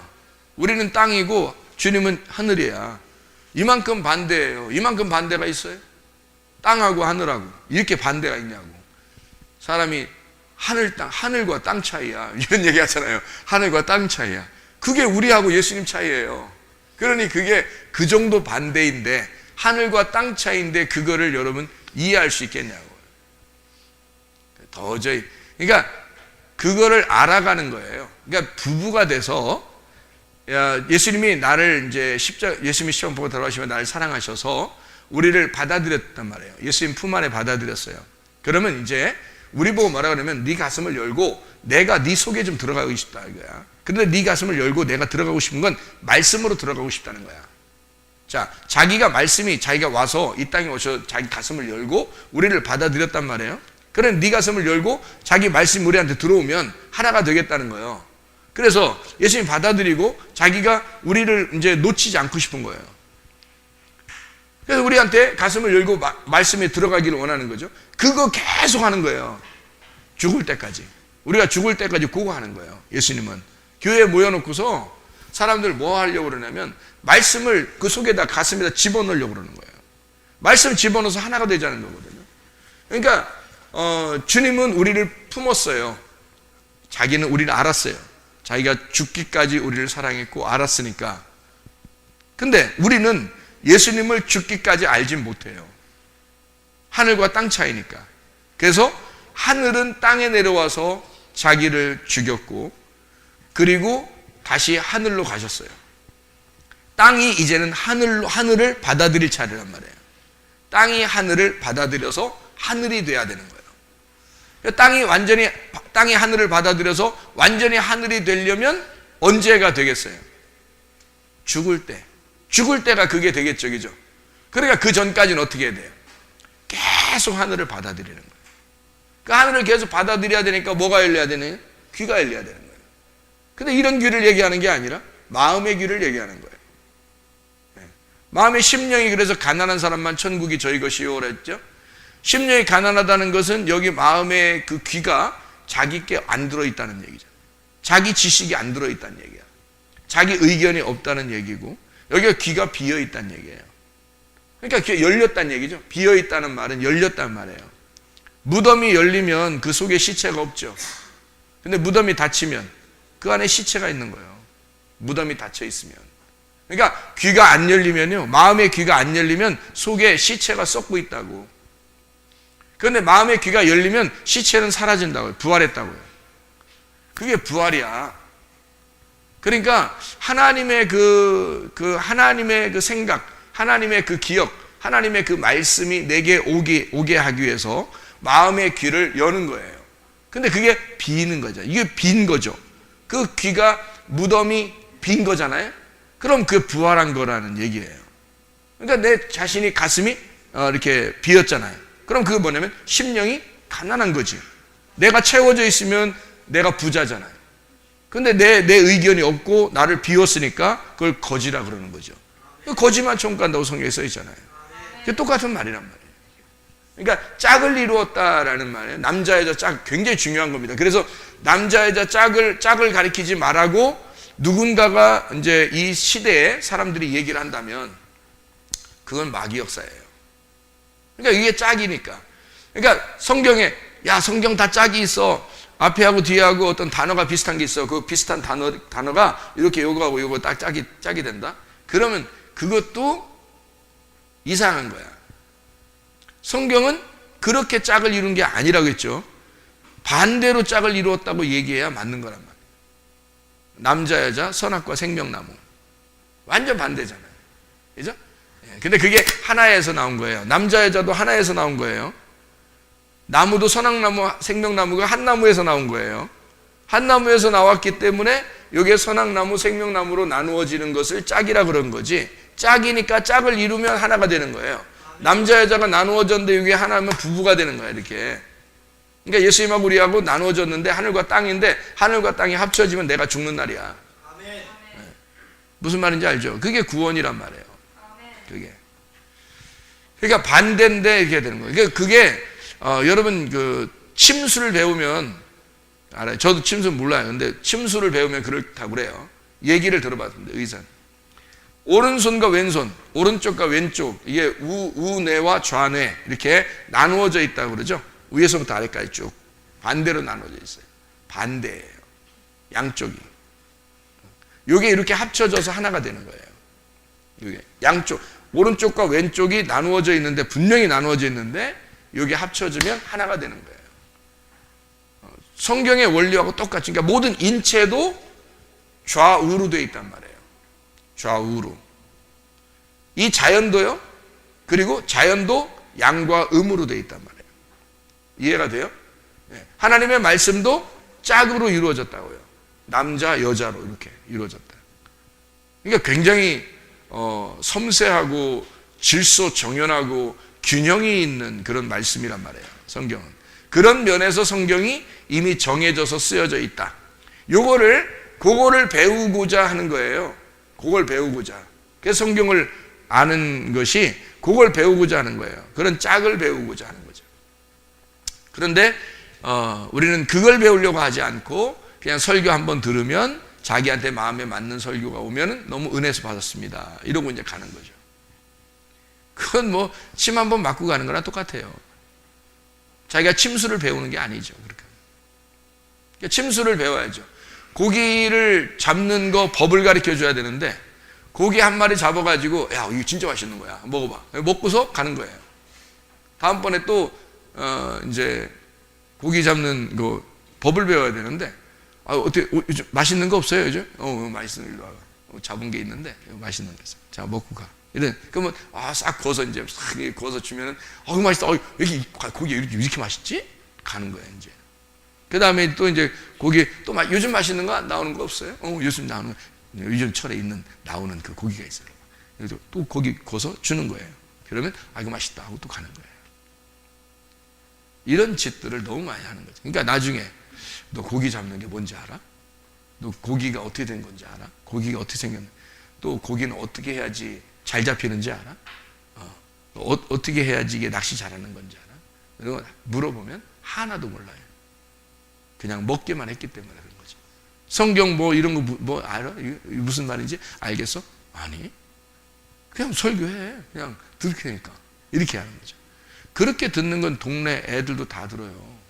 우리는 땅이고 주님은 하늘이야. 이만큼 반대예요. 이만큼 반대가 있어요? 땅하고 하늘하고 이렇게 반대가 있냐고. 사람이 하늘과 땅 차이야 이런 얘기 하잖아요. 하늘과 땅 차이야. 그게 우리하고 예수님 차이예요. 그러니 그게 그 정도 반대인데, 하늘과 땅 차이인데 그거를 여러분 이해할 수 있겠냐고. 도저히. 그러니까 그거를 알아가는 거예요. 그러니까 부부가 돼서, 예수님이 나를 이제 예수님이 시험 보고 돌아가시면 나를 사랑하셔서 우리를 받아들였단 말이에요. 예수님 품 안에 받아들였어요. 그러면 이제 우리 보고 뭐라 그러면 네 가슴을 열고 내가 네 속에 좀 들어가고 싶다 이거야. 근데 네 가슴을 열고 내가 들어가고 싶은 건 말씀으로 들어가고 싶다는 거야. 자, 자기가 와서 이 땅에 오셔서 자기 가슴을 열고 우리를 받아들였단 말이에요. 그래, 네 가슴을 열고 자기 말씀 우리한테 들어오면 하나가 되겠다는 거예요. 그래서 예수님 받아들이고 자기가 우리를 이제 놓치지 않고 싶은 거예요. 그래서 우리한테 가슴을 열고 말씀에 들어가기를 원하는 거죠. 그거 계속 하는 거예요. 죽을 때까지. 우리가 죽을 때까지 그거 하는 거예요. 예수님은 교회에 모여놓고서 사람들 뭐 하려고 그러냐면 말씀을 그 속에다 가슴에다 집어넣으려고 그러는 거예요. 말씀 집어넣어서 하나가 되자는 거거든요. 그러니까 주님은 우리를 품었어요. 자기는 우리를 알았어요. 자기가 죽기까지 우리를 사랑했고 알았으니까. 근데 우리는 예수님을 죽기까지 알진 못해요. 하늘과 땅 차이니까. 그래서 하늘은 땅에 내려와서 자기를 죽였고, 그리고 다시 하늘로 가셨어요. 땅이 이제는 하늘을 받아들일 차례란 말이에요. 땅이 하늘을 받아들여서 하늘이 돼야 되는 거예요. 땅이 하늘을 받아들여서 완전히 하늘이 되려면 언제가 되겠어요? 죽을 때. 죽을 때가 그게 되겠죠, 그죠? 그러니까 그 전까지는 어떻게 해야 돼요? 계속 하늘을 받아들이는 거예요. 그 하늘을 계속 받아들여야 되니까 뭐가 열려야 되나요? 귀가 열려야 되는 거예요. 근데 이런 귀를 얘기하는 게 아니라 마음의 귀를 얘기하는 거예요. 네. 마음의 심령이, 그래서 가난한 사람만 천국이 저희 것이요 그랬죠. 심령이 가난하다는 것은 여기 마음의 그 귀가 자기께 안 들어있다는 얘기죠. 자기 지식이 안 들어있다는 얘기야. 자기 의견이 없다는 얘기고, 여기가 귀가 비어있다는 얘기예요. 그러니까 귀가 열렸다는 얘기죠. 비어있다는 말은 열렸다는 말이에요. 무덤이 열리면 그 속에 시체가 없죠. 근데 무덤이 닫히면 그 안에 시체가 있는 거예요. 무덤이 닫혀 있으면. 그러니까 귀가 안 열리면요, 마음의 귀가 안 열리면 속에 시체가 썩고 있다고. 그런데 마음의 귀가 열리면 시체는 사라진다고요. 부활했다고요. 그게 부활이야. 그러니까 하나님의 하나님의 그 생각, 하나님의 그 기억, 하나님의 그 말씀이 내게 오게 하기 위해서 마음의 귀를 여는 거예요. 근데 그게 비는 거죠. 이게 빈 거죠. 그 귀가, 무덤이 빈 거잖아요. 그럼 그 부활한 거라는 얘기예요. 그러니까 내 자신이 가슴이 이렇게 비었잖아요. 그럼 그게 뭐냐면 심령이 가난한 거지. 내가 채워져 있으면 내가 부자잖아요. 근데 내 의견이 없고 나를 비웠으니까 그걸 거지라 그러는 거죠. 거지만 천국 간다고 성경에 써 있잖아요. 그게 똑같은 말이란 말이에요. 그러니까 짝을 이루었다라는 말이에요. 남자 여자 짝 굉장히 중요한 겁니다. 그래서 남자 여자 짝을 가리키지 말라고 누군가가 이제 이 시대에 사람들이 얘기를 한다면 그건 마귀 역사예요. 그러니까 이게 짝이니까. 그러니까 성경에 성경 다 짝이 있어. 앞에하고 뒤에하고 어떤 단어가 비슷한 게 있어. 그 비슷한 단어가 이렇게 요거하고 요거 딱 짝이 된다. 그러면 그것도 이상한 거야. 성경은 그렇게 짝을 이룬 게 아니라고 했죠. 반대로 짝을 이루었다고 얘기해야 맞는 거란 말이에요. 남자 여자 선악과 생명나무 완전 반대잖아요. 그죠? 근데 그게 하나에서 나온 거예요. 남자 여자도 하나에서 나온 거예요. 나무도 선악나무 생명나무가 한 나무에서 나온 거예요. 한 나무에서 나왔기 때문에 이게 선악나무 생명나무로 나누어지는 것을 짝이라 그런 거지, 짝이니까 짝을 이루면 하나가 되는 거예요. 남자 여자가 나누어졌는데 이게 하나면 부부가 되는 거야, 이렇게. 그러니까 예수님하고 우리하고 나누어졌는데 하늘과 땅인데 하늘과 땅이 합쳐지면 내가 죽는 날이야. 네. 무슨 말인지 알죠? 그게 구원이란 말이에요. 그게. 그러니까 반대인데 이렇게 되는 거예요. 그러니까 그게 여러분 그 침수를 배우면 알아요. 저도 침수 몰라요. 근데 침수를 배우면 그렇다고 그래요. 얘기를 들어봤습니다. 의사는. 오른손과 왼손, 오른쪽과 왼쪽, 이게 우뇌와 좌뇌 이렇게 나누어져 있다고 그러죠. 위에서부터 아래까지 쭉 반대로 나누어져 있어요. 반대예요. 양쪽이. 이게 이렇게 합쳐져서 하나가 되는 거예요. 이게 양쪽, 오른쪽과 왼쪽이 나누어져 있는데, 분명히 나누어져 있는데 이게 합쳐지면 하나가 되는 거예요. 성경의 원리하고 똑같이, 그러니까 모든 인체도 좌우로 되어 있단 말이에요. 좌우로. 이 자연도요. 그리고 자연도 양과 음으로 되어 있단 말이에요. 이해가 돼요? 하나님의 말씀도 짝으로 이루어졌다고요. 남자, 여자로 이렇게 이루어졌다. 그러니까 굉장히 섬세하고 질서정연하고 균형이 있는 그런 말씀이란 말이에요. 성경은. 그런 면에서 성경이 이미 정해져서 쓰여져 있다. 그거를 배우고자 하는 거예요. 그걸 배우고자. 그래서 성경을 아는 것이 그걸 배우고자 하는 거예요. 그런 짝을 배우고자 하는 거죠. 그런데 우리는 그걸 배우려고 하지 않고 그냥 설교 한번 들으면 자기한테 마음에 맞는 설교가 오면 너무 은혜서 받았습니다. 이러고 이제 가는 거죠. 그건 뭐 침 한번 맞고 가는 거랑 똑같아요. 자기가 침수를 배우는 게 아니죠. 그러니까 침수를 배워야죠. 고기를 잡는 거 법을 가르쳐 줘야 되는데, 고기 한 마리 잡아가지고 야 이거 진짜 맛있는 거야, 먹어봐. 먹고서 가는 거예요. 다음번에 또 이제 고기 잡는 거 법을 배워야 되는데, 어떻게 요즘 맛있는 거 없어요 요즘? 맛있는 일로 와가. 잡은 게 있는데 맛있는 거 있어. 자 먹고 가. 이런 그러면 싹 구워서 이제 싹 구워서 주면은 맛있다. 여기 고기 이렇게 맛있지? 가는 거야 이제. 그 다음에 또 이제 고기 또 요즘 맛있는 거 나오는 거 없어요? 요즘 나오는 요즘 철에 나오는 그 고기가 있어요. 그래서 또 고기 구워서 주는 거예요. 그러면 이거 맛있다 하고 또 가는 거예요. 이런 짓들을 너무 많이 하는 거죠. 그러니까 나중에 너 고기 잡는 게 뭔지 알아? 너 고기가 어떻게 된 건지 알아? 고기가 어떻게 생겼는지, 또 고기는 어떻게 해야지 잘 잡히는지 알아? 어떻게 해야지 이게 낚시 잘하는 건지 알아? 이런 거 물어보면 하나도 몰라요. 그냥 먹기만 했기 때문에 그런 거죠. 성경 뭐 이런 거 뭐 알아? 이게 무슨 말인지 알겠어? 아니, 그냥 설교해. 그냥 들으니까 이렇게 하는 거죠. 그렇게 듣는 건 동네 애들도 다 들어요.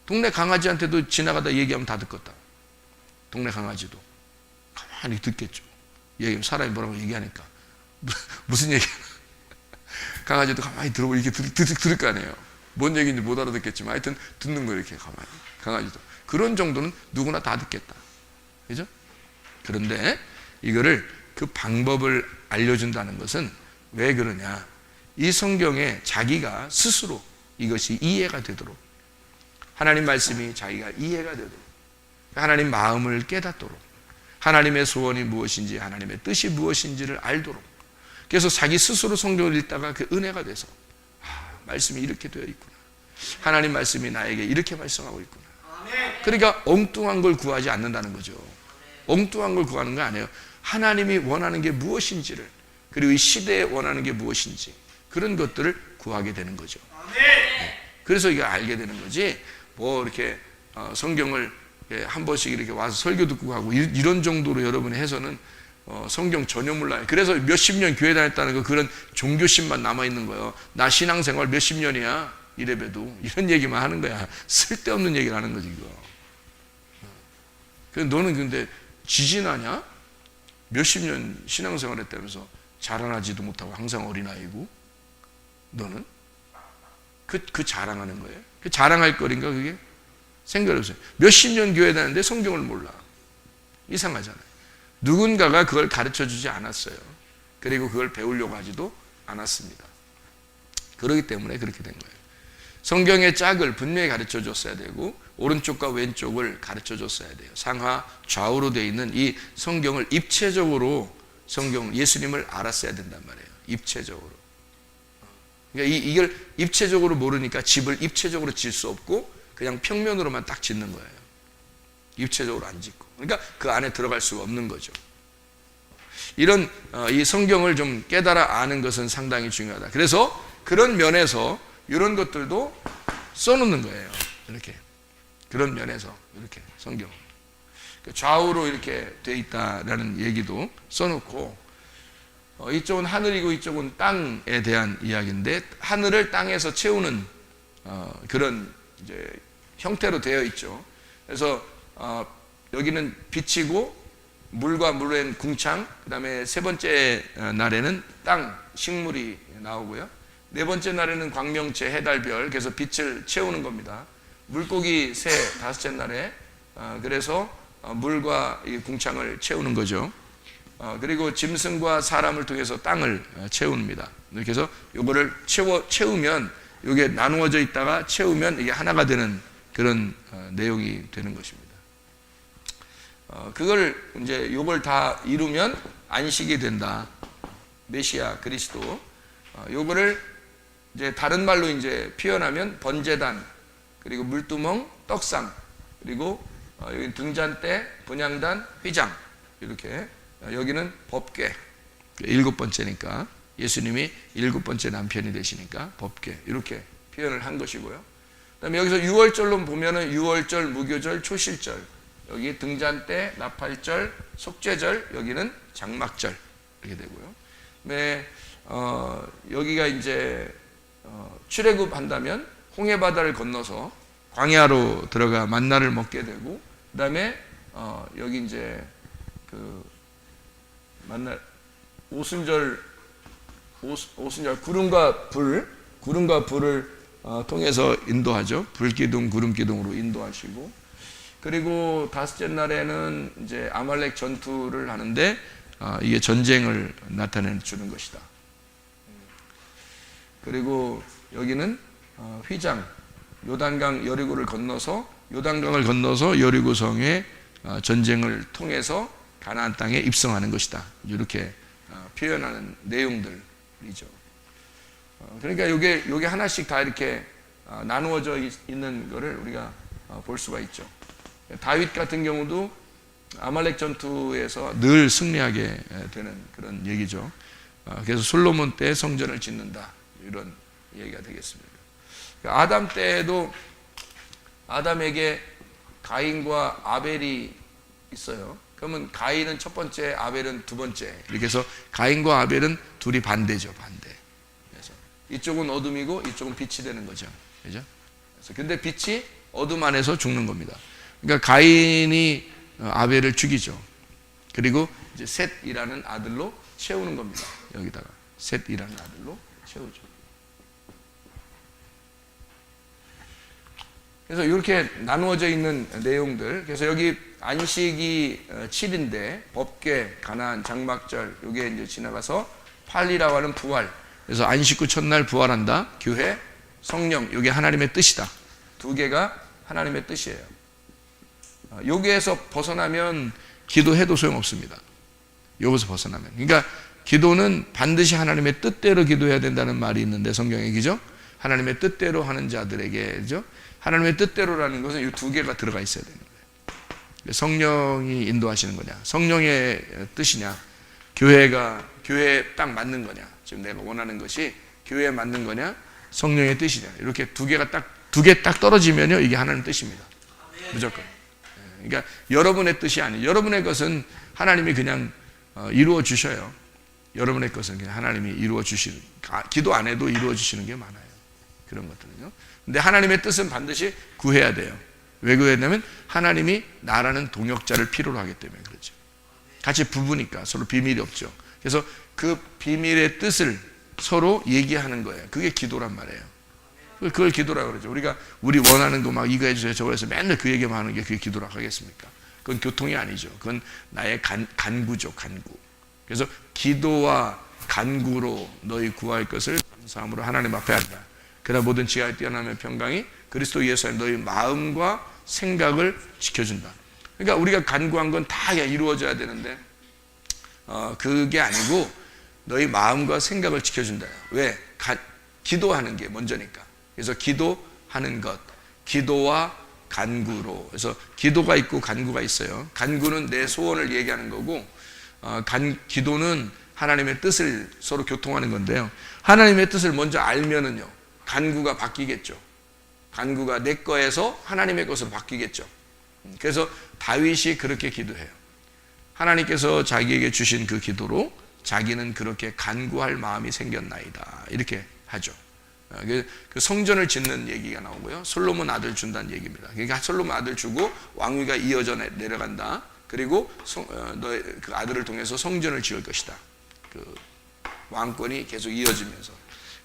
동네 강아지한테도 지나가다 얘기하면 다 듣겠다. 동네 강아지도 가만히 듣겠죠. 얘기하면 사람이 뭐라고 얘기하니까 무슨 얘기야? 강아지도 가만히 들어보고 이렇게 들을 거 아니에요. 뭔 얘기인지 못 알아듣겠지만 하여튼 듣는 거 이렇게 가만히. 강아지도 그런 정도는 누구나 다 듣겠다. 그죠? 그런데 이거를 그 방법을 알려준다는 것은 왜 그러냐? 이 성경에 자기가 스스로 이것이 이해가 되도록, 하나님 말씀이 자기가 이해가 되도록, 하나님 마음을 깨닫도록, 하나님의 소원이 무엇인지, 하나님의 뜻이 무엇인지를 알도록, 그래서 자기 스스로 성경을 읽다가 그 은혜가 돼서 말씀이 이렇게 되어 있구나, 하나님 말씀이 나에게 이렇게 말씀하고 있구나. 그러니까 엉뚱한 걸 구하지 않는다는 거죠. 엉뚱한 걸 구하는 거 아니에요. 하나님이 원하는 게 무엇인지를, 그리고 이 시대에 원하는 게 무엇인지, 그런 것들을 구하게 되는 거죠. 그래서 이거 알게 되는 거지, 뭐 이렇게 성경을 한 번씩 이렇게 와서 설교 듣고 가고 이런 정도로 여러분이 해서는 성경 전혀 몰라요. 그래서 몇십 년 교회 다녔다는 거, 그런 종교심만 남아있는 거예요. 나 신앙생활 몇십 년이야, 이래봬도 이런 얘기만 하는 거야. 쓸데없는 얘기를 하는 거지 이거. 너는 근데 지진하냐? 몇십 년 신앙생활 했다면서 자라나지도 못하고 항상 어린아이고, 너는? 그 자랑하는 거예요. 그 자랑할 거리인가 그게? 생각해보세요. 몇십 년 교회 다녔는데 성경을 몰라. 이상하잖아요. 누군가가 그걸 가르쳐 주지 않았어요. 그리고 그걸 배우려고 하지도 않았습니다. 그렇기 때문에 그렇게 된 거예요. 성경의 짝을 분명히 가르쳐 줬어야 되고, 오른쪽과 왼쪽을 가르쳐 줬어야 돼요. 상하 좌우로 되어 있는 이 성경을 입체적으로, 예수님을 알았어야 된단 말이에요. 입체적으로. 그러니까 이걸 입체적으로 모르니까 집을 입체적으로 질 수 없고 그냥 평면으로만 딱 짓는 거예요. 입체적으로 안 짓고. 그러니까 그 안에 들어갈 수가 없는 거죠. 이런 이 성경을 좀 깨달아 아는 것은 상당히 중요하다. 그래서 그런 면에서 이런 것들도 써놓는 거예요. 이렇게. 그런 면에서 이렇게 성경. 좌우로 이렇게 돼 있다라는 얘기도 써놓고, 이쪽은 하늘이고 이쪽은 땅에 대한 이야기인데, 하늘을 땅에서 채우는 그런 이제 형태로 되어 있죠. 그래서 여기는 빛이고 물과 물엔 궁창, 그 다음에 세 번째 날에는 땅, 식물이 나오고요. 네 번째 날에는 광명체, 해달, 별, 그래서 빛을 채우는 겁니다. 물고기 새, 다섯째 날에 그래서 물과 이 궁창을 채우는 거죠. 그리고 짐승과 사람을 통해서 땅을 채웁니다. 이렇게 해서 요거를 채우면, 요게 나누어져 있다가 채우면 이게 하나가 되는 그런 내용이 되는 것입니다. 그걸 이제 요걸 다 이루면 안식이 된다. 메시아 그리스도. 요거를 이제 다른 말로 이제 표현하면 번제단, 그리고 물두멍, 떡상, 그리고 여기 등잔대, 분향단, 휘장, 이렇게. 여기는 법궤, 일곱 번째니까 예수님이 일곱 번째 남편이 되시니까 법궤, 이렇게 표현을 한 것이고요. 그다음에 여기서 유월절로 보면은 유월절, 무교절, 초실절, 여기 등잔대, 나팔절, 속죄절, 여기는 장막절 이렇게 되고요. 그다음에 여기가 이제 출애굽 한다면 홍해 바다를 건너서 광야로 들어가 만나를 먹게 되고, 그다음에 여기 이제 그 만나 오순절 구름과 불을 통해서 인도하죠. 불기둥, 구름기둥으로 인도하시고, 그리고 다섯째 날에는 이제 아말렉 전투를 하는데 이게 전쟁을 나타내 주는 것이다. 그리고 여기는 휘장, 요단강 여리고를 건너서 요단강을 건너서 여리고성에 전쟁을 통해서 가나안 땅에 입성하는 것이다. 이렇게 표현하는 내용들이죠. 그러니까 요게 하나씩 다 이렇게 나누어져 있는 것을 우리가 볼 수가 있죠. 다윗 같은 경우도 아말렉 전투에서 늘 승리하게 되는 그런 얘기죠. 그래서 솔로몬 때 성전을 짓는다, 이런 얘기가 되겠습니다. 아담 때에도 아담에게 가인과 아벨이 있어요. 그러면 가인은 첫 번째, 아벨은 두 번째. 이렇게 해서 가인과 아벨은 둘이 반대죠, 반대. 그래서 이쪽은 어둠이고 이쪽은 빛이 되는 거죠. 그죠? 그래서 근데 빛이 어둠 안에서 죽는 겁니다. 그러니까 가인이 아벨을 죽이죠. 그리고 이제 셋이라는 아들로 채우는 겁니다. 여기다가 셋이라는 아들로 채우죠. 그래서 이렇게 나누어져 있는 내용들. 그래서 여기 안식이 7인데 법궤, 가나안, 장막절, 이게 이제 지나가서 8이라고 하는 부활. 그래서 안식 후 첫날 부활한다. 교회, 성령, 이게 하나님의 뜻이다. 두 개가 하나님의 뜻이에요. 여기에서 벗어나면 기도해도 소용없습니다. 여기서 벗어나면. 그러니까 기도는 반드시 하나님의 뜻대로 기도해야 된다는 말이 있는데, 성경에, 그죠? 하나님의 뜻대로 하는 자들에게, 그죠? 하나님의 뜻대로라는 것은 이 두 개가 들어가 있어야 되는 거예요. 성령이 인도하시는 거냐, 성령의 뜻이냐, 교회에 딱 맞는 거냐, 지금 내가 원하는 것이 교회에 맞는 거냐, 성령의 뜻이냐, 이렇게 두 개 딱 떨어지면요, 이게 하나님 뜻입니다. 무조건. 그러니까 여러분의 뜻이 아니에요. 여러분의 것은 하나님이 그냥 이루어 주셔요. 여러분의 것은 그냥 하나님이 이루어 주시는, 기도 안 해도 이루어 주시는 게 많아요. 그런 것들은요. 근데 하나님의 뜻은 반드시 구해야 돼요. 왜 구했냐면 하나님이 나라는 동역자를 필요로 하기 때문에 그렇죠. 같이 부부니까 서로 비밀이 없죠. 그래서 그 비밀의 뜻을 서로 얘기하는 거예요. 그게 기도란 말이에요. 그걸 기도라고 그러죠. 우리 원하는 거 막 이거 해주세요, 저거 해서 맨날 그 얘기만 하는 게 그게 기도라고 하겠습니까? 그건 교통이 아니죠. 그건 나의 간구죠, 간구. 그래서 기도와 간구로 너희 구할 것을 감사함으로 하나님 앞에 한다. 그러나 모든 지하에 뛰어나며 평강이 그리스도 예수 안에 너희 마음과 생각을 지켜준다. 그러니까 우리가 간구한 건 다 이루어져야 되는데 그게 아니고 너희 마음과 생각을 지켜준다. 왜? 기도하는 게 먼저니까. 그래서 기도하는 것, 기도와 간구로. 그래서 기도가 있고 간구가 있어요. 간구는 내 소원을 얘기하는 거고, 기도는 하나님의 뜻을 서로 교통하는 건데요. 하나님의 뜻을 먼저 알면은요, 간구가 바뀌겠죠. 간구가 내 거에서 하나님의 것으로 바뀌겠죠. 그래서 다윗이 그렇게 기도해요. 하나님께서 자기에게 주신 그 기도로 자기는 그렇게 간구할 마음이 생겼나이다. 이렇게 하죠. 그 성전을 짓는 얘기가 나오고요. 솔로몬 아들 준다는 얘기입니다. 그러니까 솔로몬 아들 주고 왕위가 이어져 내려간다. 그리고 너의 그 아들을 통해서 성전을 지을 것이다. 그 왕권이 계속 이어지면서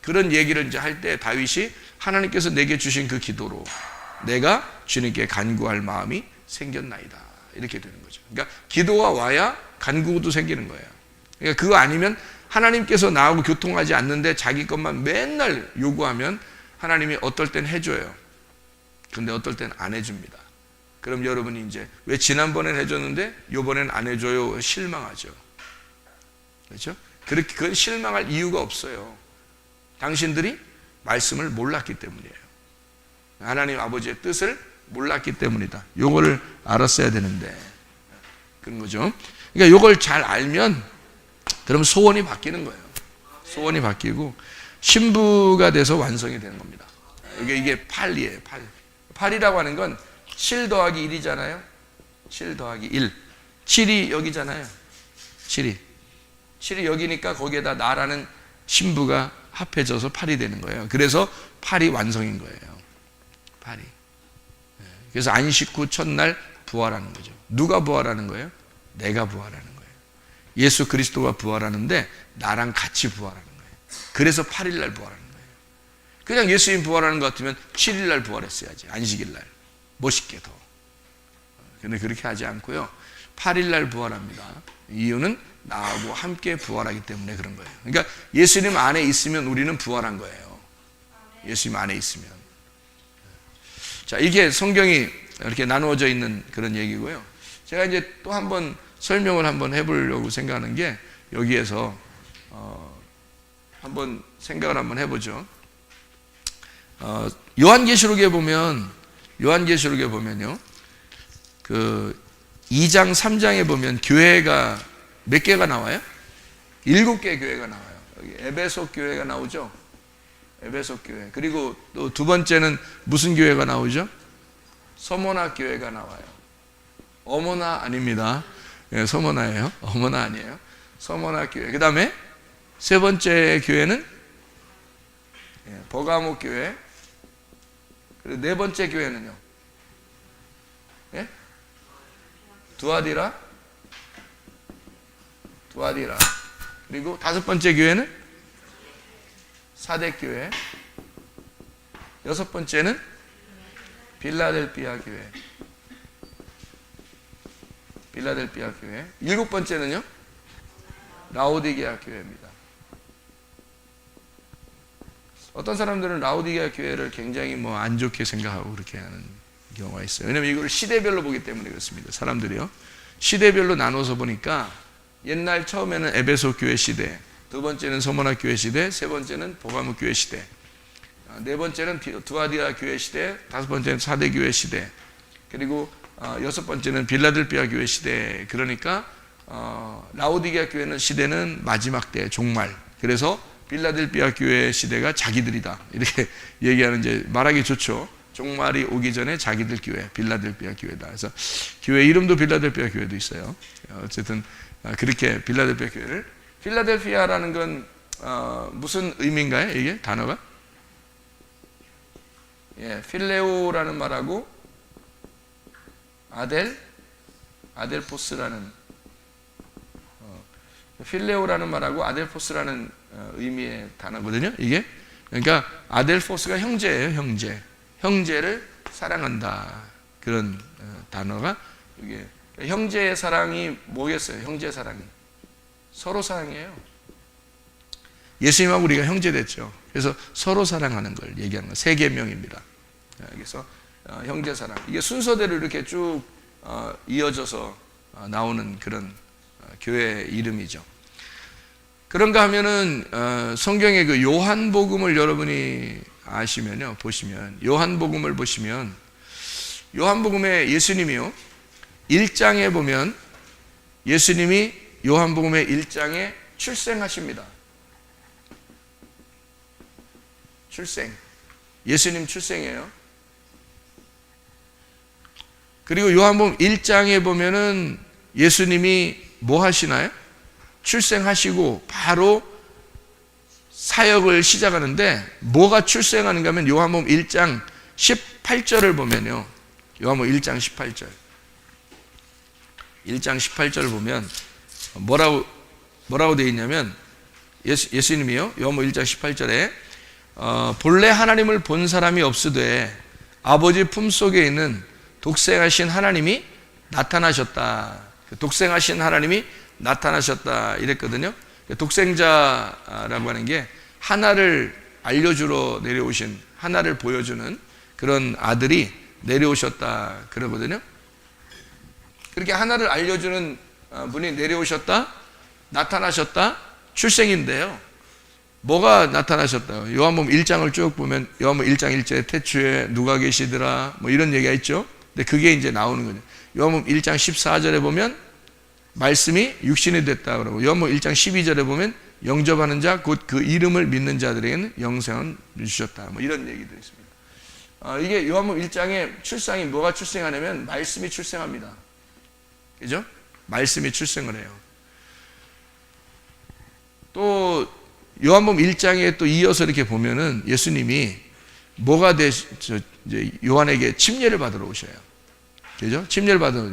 그런 얘기를 이제 할 때 다윗이 하나님께서 내게 주신 그 기도로 내가 주님께 간구할 마음이 생겼나이다. 이렇게 되는 거죠. 그러니까 기도가 와야 간구도 생기는 거예요. 그러니까 그거 아니면 하나님께서 나하고 교통하지 않는데 자기 것만 맨날 요구하면 하나님이 어떨 땐 해줘요. 근데 어떨 땐 안 해줍니다. 그럼 여러분이 이제 왜 지난번엔 해줬는데 요번엔 안 해줘요? 실망하죠. 그렇죠? 그렇게 그건 실망할 이유가 없어요. 당신들이 말씀을 몰랐기 때문이에요. 하나님 아버지의 뜻을 몰랐기 때문이다. 요거를 알았어야 되는데 그런 거죠. 그러니까 요걸 잘 알면 그럼 소원이 바뀌는 거예요. 소원이 바뀌고 신부가 돼서 완성이 되는 겁니다. 이게 8이에요. 8. 8이라고 하는 건 7 더하기 1이잖아요. 7 더하기 1. 7이 여기잖아요. 7이 여기니까 거기에다 나라는 신부가 합해져서 8이 되는 거예요. 그래서 8이 완성인 거예요. 8이. 그래서 안식 후 첫날 부활하는 거죠. 누가 부활하는 거예요? 내가 부활하는 거예요. 예수 그리스도가 부활하는데 나랑 같이 부활하는 거예요. 그래서 8일 날 부활하는 거예요. 그냥 예수님 부활하는 것 같으면 7일 날 부활했어야지. 안식일 날. 멋있게 더. 근데 그렇게 하지 않고요. 8일 날 부활합니다. 이유는 나하고 함께 부활하기 때문에 그런 거예요. 그러니까 예수님 안에 있으면 우리는 부활한 거예요. 예수님 안에 있으면. 자, 이게 성경이 이렇게 나누어져 있는 그런 얘기고요. 제가 이제 또 한번 설명을 한번 해보려고 생각하는 게 여기에서 한번 생각을 한번 해보죠. 요한계시록에 보면요, 그 2장 3장에 보면 교회가 몇 개가 나와요? 7개 교회가 나와요. 여기 에베소 교회가 나오죠. 에베소 교회. 그리고 또 두 번째는 무슨 교회가 나오죠? 서모나 교회가 나와요. 어머나 아닙니다. 예, 서모나예요. 어머나 아니에요. 서모나 교회. 그 다음에 세 번째 교회는 버가모 교회. 그리고 네 번째 교회는요. 예? 두아디라. 그리고 다섯 번째 교회는 사대교회. 여섯 번째는 빌라델피아 교회. 일곱 번째는요, 라오디게아 교회입니다. 어떤 사람들은 라오디게아 교회를 굉장히 안 좋게 생각하고 그렇게 하는 경우가 있어요. 왜냐하면 이걸 시대별로 보기 때문에 그렇습니다. 사람들이요. 시대별로 나눠서 보니까 옛날 처음에는 에베소 교회 시대, 두 번째는 서모나 교회 시대, 세 번째는 보가모 교회 시대, 네 번째는 두아디아 교회 시대, 다섯 번째는 사대 교회 시대, 그리고 여섯 번째는 빌라델피아 교회 시대. 그러니까 라오디게아 교회는 시대는 마지막 때 종말. 그래서 빌라델피아 교회 시대가 자기들이다. 이렇게 얘기하는, 이제 말하기 좋죠. 종말이 오기 전에 자기들 교회, 빌라델피아 교회다. 그래서 교회 이름도 빌라델피아 교회도 있어요. 어쨌든 그렇게 빌라델피아 교회를, 필라델피아라는 건 무슨 의미인가요? 이게 단어가? 예, 필레오라는 말하고 아델포스라는 필레오라는 말하고 아델포스라는 의미의 단어거든요. 이게 그러니까 아델포스가 형제예요. 형제를 사랑한다. 그런 단어가 이게 형제의 사랑이 뭐겠어요? 형제 사랑이 서로 사랑해요. 예수님하고 우리가 형제 됐죠. 그래서 서로 사랑하는 걸 얘기하는 거 세 계명입니다. 그래서 형제 사랑, 이게 순서대로 이렇게 쭉 이어져서 나오는 그런 교회 이름이죠. 그런가 하면은 성경의 그 요한복음을 여러분이 아시면요, 보시면 요한복음을 보시면 요한복음에 예수님이요 1장에 보면 예수님이 요한복음의 1장에 출생하십니다. 예수님 출생이에요. 그리고 요한복음 1장에 보면은 예수님이 뭐 하시나요? 출생하시고 바로 사역을 시작하는데 뭐가 출생하는가 하면 요한복음 1장 18절을 보면요. 요한복음 1장 18절. 1장 18절을 보면 뭐라고 되어 있냐면 예수님이요. 요한복음 1장 18절에 본래 하나님을 본 사람이 없으되 아버지 품속에 있는 독생하신 하나님이 나타나셨다. 독생하신 하나님이 나타나셨다 이랬거든요. 독생자라고 하는 게 하나를 알려주러 내려오신, 하나를 보여주는 그런 아들이 내려오셨다 그러거든요. 그렇게 하나를 알려주는 분이 내려오셨다, 나타나셨다, 출생인데요. 뭐가 나타나셨다? 요한복음 1장을 쭉 보면 요한복음 1장 1절에 태초에 누가 계시더라 뭐 이런 얘기가 있죠. 근데 그게 이제 나오는 거죠. 요한복음 1장 14절에 보면 말씀이 육신이 됐다 그러고, 요한복음 1장 12절에 보면 영접하는 자 곧 그 이름을 믿는 자들에게는 영생을 주셨다 뭐 이런 얘기도 있습니다. 이게 요한복음 1장의 출생이 뭐가 출생하냐면 말씀이 출생합니다. 그죠? 말씀이 출생을 해요. 또 요한복음 1장에 또 이어서 이렇게 보면은 예수님이 뭐가 이제 요한에게 침례를 받으러 오셔요. 그죠? 침례를 받으러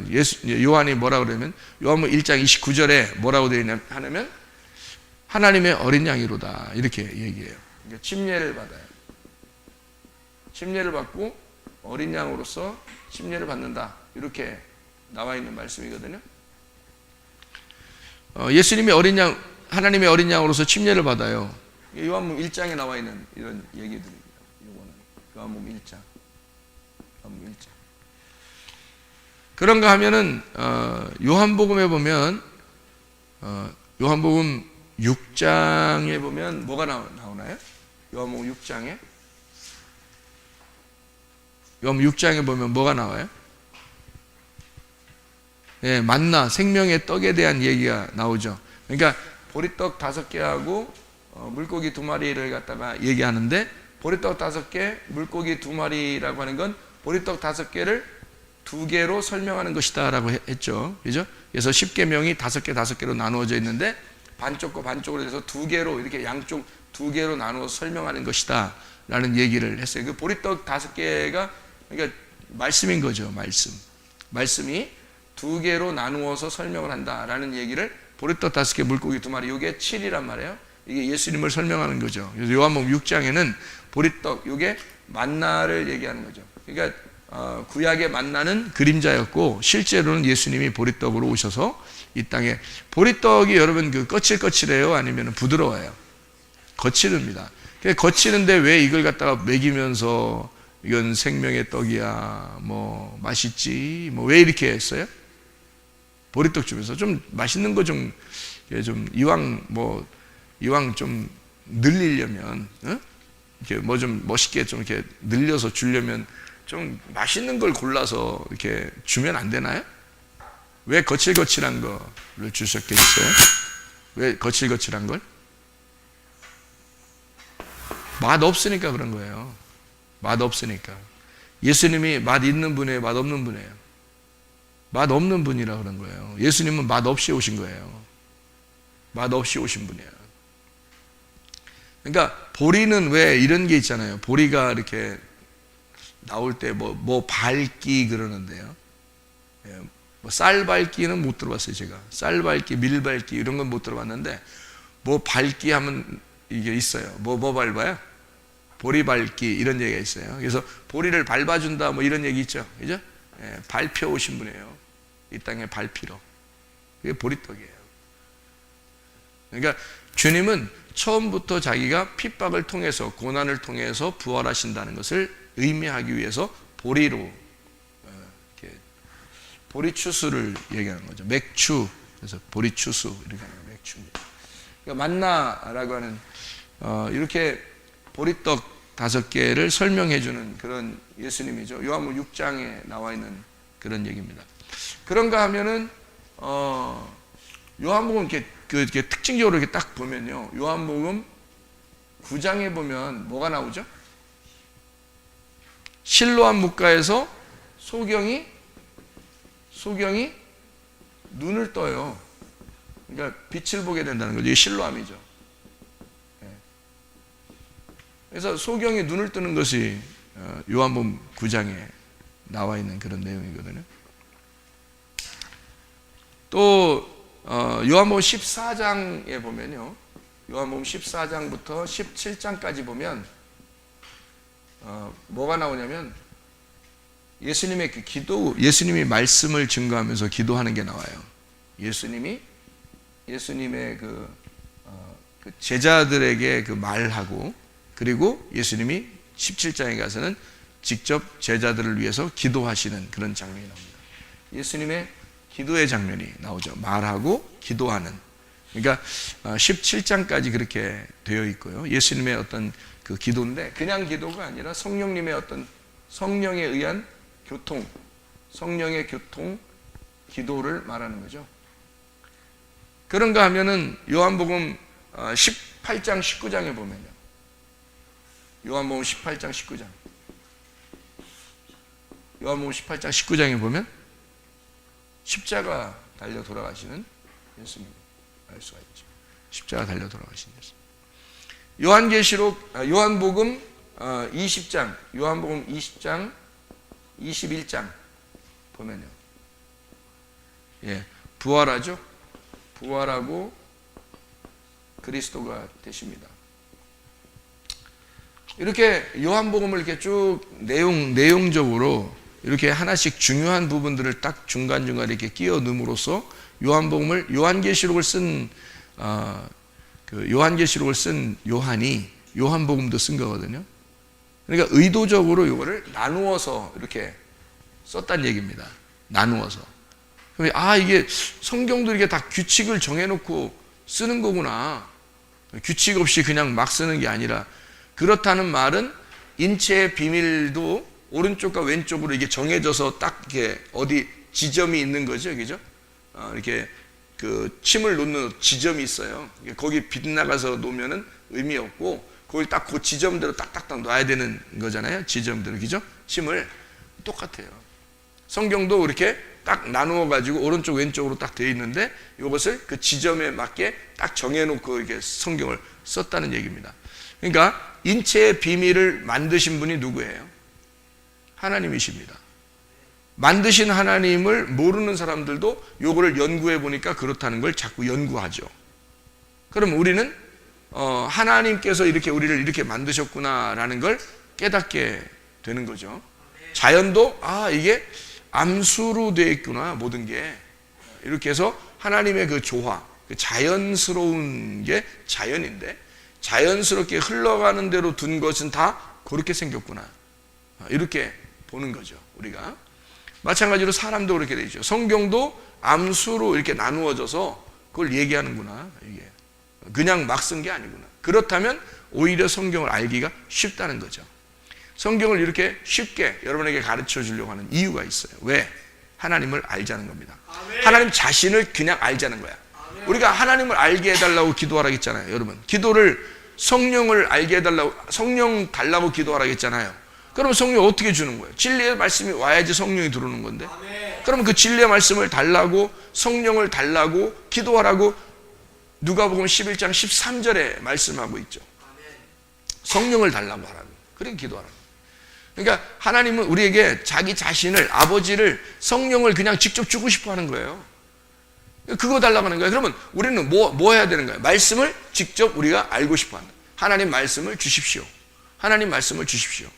요한이 뭐라 그러면 요한복음 1장 29절에 뭐라고 되어 있냐 하냐면 하나님의 어린 양이로다 이렇게 얘기해요. 그러니까 침례를 받아요. 침례를 받고 어린 양으로서 침례를 받는다 이렇게 나와 있는 말씀이거든요. 예수님이 어린 양, 하나님의 어린 양으로서 침례를 받아요. 요한복음 1장에 나와 있는 이런 얘기들입니다. 이거는 요한복음 1장. 요한복음 1장. 그런가 하면은 요한복음에 보면 요한복음 6장에 보면 뭐가 나오나요? 요한복음 6장에 요한복음 6장에 보면 뭐가 나와요? 예, 만나 생명의 떡에 대한 얘기가 나오죠. 그러니까 보리떡 5개하고 물고기 2마리를 갖다가 얘기하는데 보리떡 5개, 물고기 2마리라고 하는 건 보리떡 5개를 2개로 설명하는 것이다 라고 했죠. 그죠? 그래서 10계명이 5개로 나누어져 있는데 반쪽과 반쪽으로 해서 2개로 이렇게 양쪽 2개로 나누어 설명하는 것이다 라는 얘기를 했어요. 그 보리떡 5개가 그러니까 말씀인 거죠. 말씀이 2개로 나누어서 설명을 한다라는 얘기를 보리떡 5개, 물고기 2마리, 이게 7이란 말이에요. 이게 예수님을 설명하는 거죠. 그래서 요한복음 6장에는 보리떡, 이게 만나를 얘기하는 거죠. 그러니까 구약의 만나는 그림자였고 실제로는 예수님이 보리떡으로 오셔서 이 땅에, 보리떡이 여러분 그 거칠거칠해요? 아니면 부드러워요? 거칠습니다. 거치는데 왜 이걸 갖다가 먹이면서 이건 생명의 떡이야, 뭐 맛있지, 뭐 왜 이렇게 했어요? 보리떡 주면서 좀 맛있는 거 좀 이왕 좀 늘리려면, 이렇게 뭐 좀 멋있게 좀 이렇게 늘려서 주려면 좀 맛있는 걸 골라서 이렇게 주면 안 되나요? 왜 거칠거칠한 거를 주셨겠어요? 왜 거칠거칠한 걸? 맛 없으니까 그런 거예요. 맛 없으니까. 예수님이 맛 있는 분이에요? 맛 없는 분이에요? 맛 없는 분이라 그런 거예요. 예수님은 맛 없이 오신 거예요. 맛 없이 오신 분이에요. 그러니까 보리는 왜 이런 게 있잖아요. 보리가 이렇게 나올 때 뭐 밟기 그러는데요. 뭐 쌀 밟기는 못 들어봤어요. 제가 쌀 밟기, 밀 밟기 이런 건 못 들어봤는데 뭐 밟기 하면 이게 있어요. 뭐 밟아요? 보리 밟기 이런 얘기가 있어요. 그래서 보리를 밟아준다 뭐 이런 얘기 있죠. 그죠? 밟혀 오신 분이에요. 이 땅에 밟히러. 그게 보리떡이에요. 그러니까 주님은 처음부터 자기가 핍박을 통해서, 고난을 통해서 부활하신다는 것을 의미하기 위해서 보리로, 보리추수를 얘기하는 거죠. 맥추. 그래서 보리추수 이렇게 하는 거예요. 맥추입니다. 그러니까 만나라고 하는 이렇게 보리떡 5개를 설명해 주는 그런 예수님이죠. 요한복음 6장에 나와 있는 그런 얘기입니다. 그런가 하면은 요한복음 이렇게 특징적으로 이렇게 딱 보면요. 요한복음 9장에 보면 뭐가 나오죠? 실로암 묵가에서 소경이 소경이 눈을 떠요. 그러니까 빛을 보게 된다는 거죠. 이게 실로암이죠. 그래서 소경이 눈을 뜨는 것이 요한복음 9장에 나와 있는 그런 내용이거든요. 또 요한복음 14장에 보면요, 요한복음 14장부터 17장까지 보면 뭐가 나오냐면 예수님의 그 기도, 예수님이 말씀을 증거하면서 기도하는 게 나와요. 예수님의 그 제자들에게 그 말하고, 그리고 예수님이 17장에 가서는 직접 제자들을 위해서 기도하시는 그런 장면이 나옵니다. 예수님의 기도의 장면이 나오죠. 말하고 기도하는. 그러니까 17장까지 그렇게 되어 있고요. 예수님의 어떤 그 기도인데 그냥 기도가 아니라 성령님의 어떤 성령에 의한 교통, 성령의 교통 기도를 말하는 거죠. 그런가 하면은 요한복음 18장 19장에 보면요, 요한복음 18장 19장, 요한복음 18장 19장에 보면 십자가 달려 돌아가시는 예수님 알 수가 있죠. 십자가 달려 돌아가신 예수. 요한복음 20장, 요한복음 20장 21장 보면요, 부활하죠. 부활하고 그리스도가 되십니다. 이렇게 요한복음을 이렇게 쭉 내용적으로 이렇게 하나씩 중요한 부분들을 딱 중간중간 이렇게 끼워 넣음으로써 요한복음을 요한계시록을 쓴 요한이 요한복음도 쓴 거거든요. 그러니까 의도적으로 이거를 나누어서 이렇게 썼다는 얘기입니다. 나누어서. 이게 성경도 이렇게 다 규칙을 정해놓고 쓰는 거구나. 규칙 없이 그냥 막 쓰는 게 아니라, 그렇다는 말은 인체의 비밀도 오른쪽과 왼쪽으로 이게 정해져서 딱 이렇게 어디 지점이 있는 거죠, 그죠? 이렇게 그 침을 놓는 지점이 있어요. 거기 빗나가서 놓으면은 의미 없고, 거기 딱 그 지점대로 딱딱딱 놔야 되는 거잖아요. 지점대로, 그죠? 침을 똑같아요. 성경도 이렇게 딱 나누어 가지고 오른쪽 왼쪽으로 딱 되어 있는데 이것을 그 지점에 맞게 딱 정해놓고 이렇게 성경을 썼다는 얘기입니다. 그러니까 인체의 비밀을 만드신 분이 누구예요? 하나님이십니다. 만드신 하나님을 모르는 사람들도 요거를 연구해 보니까 그렇다는 걸 자꾸 연구하죠. 그럼 우리는 하나님께서 이렇게 우리를 이렇게 만드셨구나라는 걸 깨닫게 되는 거죠. 자연도 이게 암수로 되어 있구나, 모든 게. 이렇게 해서 하나님의 그 조화, 그 자연스러운 게 자연인데 자연스럽게 흘러가는 대로 둔 것은 다 그렇게 생겼구나, 이렇게 보는 거죠. 우리가 마찬가지로 사람도 그렇게 되죠. 성경도 암수로 이렇게 나누어져서 그걸 얘기하는구나, 이게 그냥 막 쓴 게 아니구나. 그렇다면 오히려 성경을 알기가 쉽다는 거죠. 성경을 이렇게 쉽게 여러분에게 가르쳐 주려고 하는 이유가 있어요. 왜? 하나님을 알자는 겁니다. 아멘. 하나님 자신을 그냥 알자는 거야. 아멘. 우리가 하나님을 알게 해달라고 기도하라고 했잖아요. 여러분, 기도를 성령을 알게 해달라고, 성령 달라고 기도하라고 했잖아요. 그럼 성령 어떻게 주는 거예요? 진리의 말씀이 와야지 성령이 들어오는 건데. 아멘. 그러면 그 진리의 말씀을 달라고, 성령을 달라고 기도하라고 누가복음 11장 13절에 말씀하고 있죠. 아멘. 성령을 달라고 하라고, 그렇게 기도하라고. 그러니까 하나님은 우리에게 자기 자신을, 아버지를, 성령을 그냥 직접 주고 싶어 하는 거예요. 그거 달라고 하는 거예요. 그러면 우리는 뭐 해야 되는 거예요? 말씀을 직접 우리가 알고 싶어 한다. 하나님 말씀을 주십시오. 하나님 말씀을 주십시오.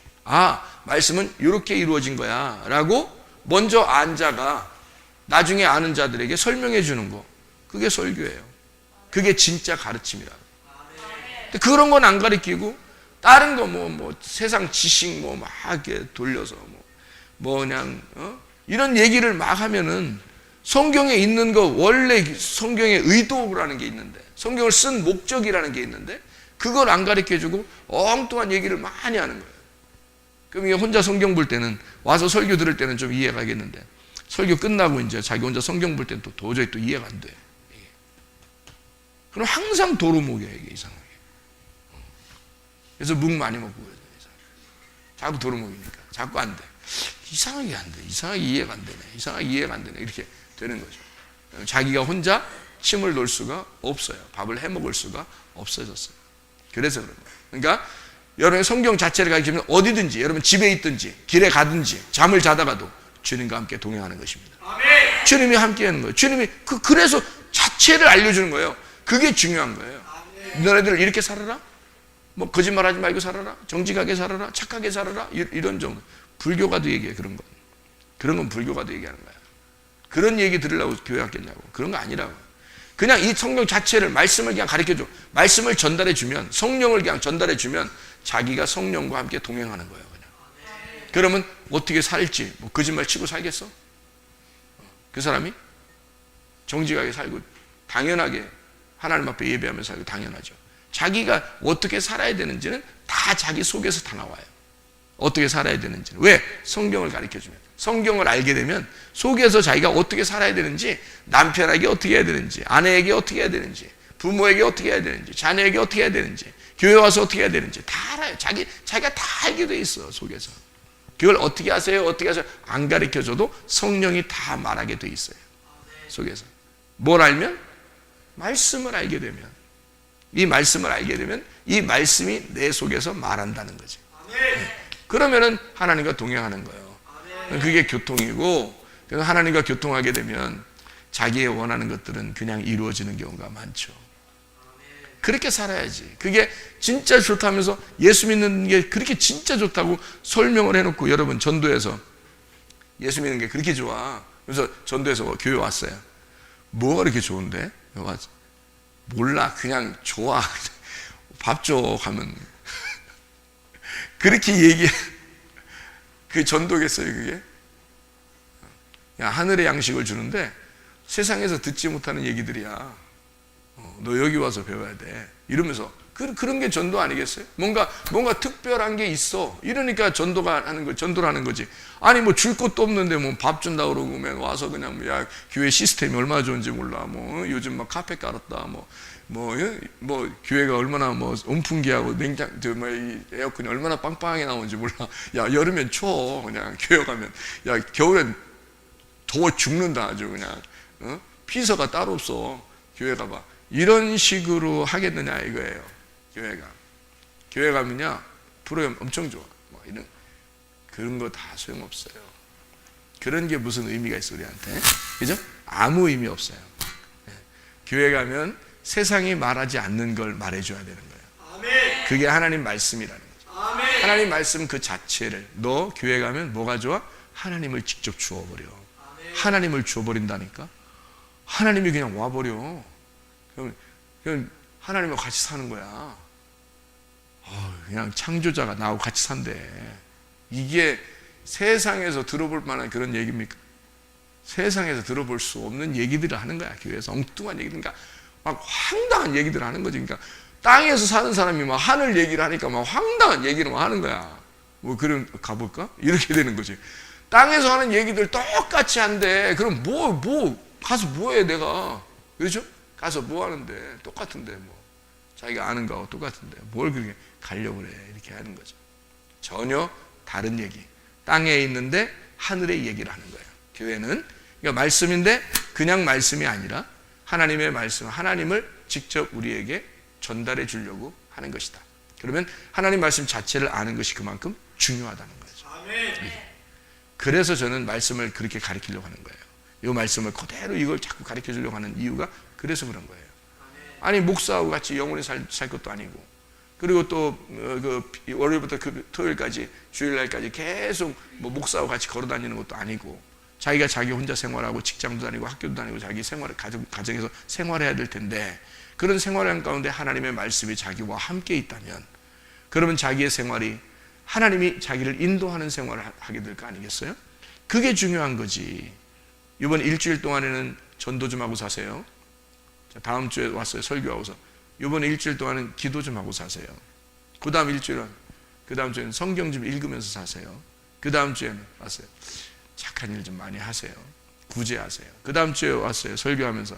말씀은 이렇게 이루어진 거야 라고 먼저 안 자가 나중에 아는 자들에게 설명해 주는 거, 그게 설교예요. 그게 진짜 가르침이라고. 근데 그런 건 안 가르치고 다른 거 세상 지식 막 이렇게 돌려서 그냥 이런 얘기를 막 하면은 성경에 있는 거, 원래 성경의 의도라는 게 있는데, 성경을 쓴 목적이라는 게 있는데 그걸 안 가르쳐주고 엉뚱한 얘기를 많이 하는 거예요. 그럼 이게 혼자 성경 볼 때는, 와서 설교 들을 때는 좀 이해가 가겠는데 설교 끝나고 이제 자기 혼자 성경 볼 때는 또 도저히 또 이해가 안 돼. 그럼 항상 도루묵이에요, 이게 이상하게. 그래서 묵 많이 먹고 그래요. 자꾸 도루묵이니까 자꾸 안 돼. 이상하게 안 돼. 이상하게 이해가 안 되네. 이상하게 이해가 안 되네. 이렇게 되는 거죠. 자기가 혼자 침을 놓을 수가 없어요. 밥을 해 먹을 수가 없어졌어요. 그래서 그런 거예요. 그러니까 여러분 성경 자체를 가르치면 어디든지, 여러분 집에 있든지 길에 가든지 잠을 자다가도 주님과 함께 동행하는 것입니다. 아멘. 주님이 함께 하는 거예요. 주님이 그래서 자체를 알려주는 거예요. 그게 중요한 거예요. 아멘. 너네들 이렇게 살아라, 뭐 거짓말하지 말고 살아라, 정직하게 살아라, 착하게 살아라, 이런 정도. 불교가도 얘기해. 그런 건 불교가도 얘기하는 거야. 그런 얘기 들으려고 교회 왔겠냐고. 그런 거 아니라고. 그냥 이 성경 자체를, 말씀을 그냥 가르쳐줘. 말씀을 전달해주면, 성령을 그냥 전달해주면 자기가 성령과 함께 동행하는 거예요. 그냥. 그러면 어떻게 살지? 뭐 거짓말 치고 살겠어? 그 사람이 정직하게 살고 당연하게 하나님 앞에 예배하며 살고 당연하죠. 자기가 어떻게 살아야 되는지는 다 자기 속에서 다 나와요. 어떻게 살아야 되는지는. 왜? 성경을 가르쳐주면. 성경을 알게 되면 속에서 자기가 어떻게 살아야 되는지, 남편에게 어떻게 해야 되는지, 아내에게 어떻게 해야 되는지, 부모에게 어떻게 해야 되는지, 자녀에게 어떻게 해야 되는지, 교회 와서 어떻게 해야 되는지 다 알아요. 자기가 다 알게 돼 있어, 속에서. 그걸 어떻게 하세요? 어떻게 하세요? 안 가르쳐줘도 성령이 다 말하게 돼 있어요. 속에서. 뭘 알면? 말씀을 알게 되면. 이 말씀을 알게 되면 이 말씀이 내 속에서 말한다는 거지. 그러면은 하나님과 동행하는 거예요. 그게 교통이고, 그래서 하나님과 교통하게 되면 자기의 원하는 것들은 그냥 이루어지는 경우가 많죠. 그렇게 살아야지. 그게 진짜 좋다면서 예수 믿는 게 그렇게 진짜 좋다고 설명을 해놓고, 여러분 전도에서 예수 믿는 게 그렇게 좋아. 그래서 전도에서 교회 왔어요. 뭐가 그렇게 좋은데? 몰라. 그냥 좋아. 밥 줘 가면 그렇게 얘기해. 그 전도겠어요, 그게? 야, 하늘의 양식을 주는데 세상에서 듣지 못하는 얘기들이야. 너 여기 와서 배워야 돼. 이러면서 그런 게 전도 아니겠어요? 뭔가 특별한 게 있어. 이러니까 전도를 하는 거지. 아니 뭐 줄 것도 없는데 뭐 밥 준다 그러고 와서 그냥 야, 교회 시스템이 얼마나 좋은지 몰라. 뭐 요즘 막 카페 깔았다. 뭐 교회가 얼마나 뭐 온풍기하고 이 에어컨이 얼마나 빵빵하게 나오는지 몰라. 야, 여름엔 추워. 그냥 교회 가면. 야, 겨울엔 더워 죽는다 아주 그냥. 피서가 따로 없어. 교회 가봐. 이런 식으로 하겠느냐 이거예요. 교회 가면요 프로그램 엄청 좋아. 뭐 이런 그런 거 다 소용없어요. 그런 게 무슨 의미가 있어 우리한테? 그죠? 아무 의미 없어요. 교회 가면 세상이 말하지 않는 걸 말해줘야 되는 거예요. 아멘. 그게 하나님 말씀이라는 거죠. 아멘. 하나님 말씀 그 자체를, 너 교회 가면 뭐가 좋아? 하나님을 직접 주어버려. 아멘. 하나님을 주어버린다니까. 하나님이 그냥 와버려. 그럼 하나님과 같이 사는 거야. 그냥 창조자가 나하고 같이 산대. 이게 세상에서 들어볼 만한 그런 얘기입니까? 세상에서 들어볼 수 없는 얘기들을 하는 거야. 교회에서 엉뚱한 얘기들. 그러니까 막 황당한 얘기들을 하는 거지. 그러니까 땅에서 사는 사람이 막 하늘 얘기를 하니까 막 황당한 얘기를 막 하는 거야. 뭐 그럼 가볼까? 이렇게 되는 거지. 땅에서 하는 얘기들 똑같이 한대. 그럼 가서 뭐해 내가? 그렇죠? 가서 뭐 하는데? 똑같은데 뭐. 자기가 아는 거하고 똑같은데 뭘 그렇게 가려고 그래. 이렇게 하는 거죠. 전혀 다른 얘기. 땅에 있는데 하늘의 얘기를 하는 거예요. 교회는. 그러니까 말씀인데 그냥 말씀이 아니라 하나님의 말씀, 하나님을 직접 우리에게 전달해 주려고 하는 것이다. 그러면 하나님 말씀 자체를 아는 것이 그만큼 중요하다는 거죠. 아멘. 그래서 저는 말씀을 그렇게 가르치려고 하는 거예요. 이 말씀을 그대로 이걸 자꾸 가르쳐 주려고 하는 이유가 그래서 그런 거예요. 아니 목사하고 같이 영원히 살 것도 아니고, 그리고 또 월요일부터 토요일까지 주일날까지 계속 뭐 목사하고 같이 걸어다니는 것도 아니고, 자기가 자기 혼자 생활하고 직장도 다니고 학교도 다니고 자기 생활을 가정에서 생활해야 될 텐데, 그런 생활하는 가운데 하나님의 말씀이 자기와 함께 있다면 그러면 자기의 생활이 하나님이 자기를 인도하는 생활을 하게 될 거 아니겠어요? 그게 중요한 거지. 이번 일주일 동안에는 전도 좀 하고 사세요. 다음 주에 왔어요. 설교하고서 이번 일주일 동안은 기도 좀 하고 사세요. 그 다음 일주일은, 그 다음 주에는 성경 좀 읽으면서 사세요. 그 다음 주에는 왔어요. 착한 일 좀 많이 하세요. 구제하세요. 그 다음 주에 왔어요. 설교하면서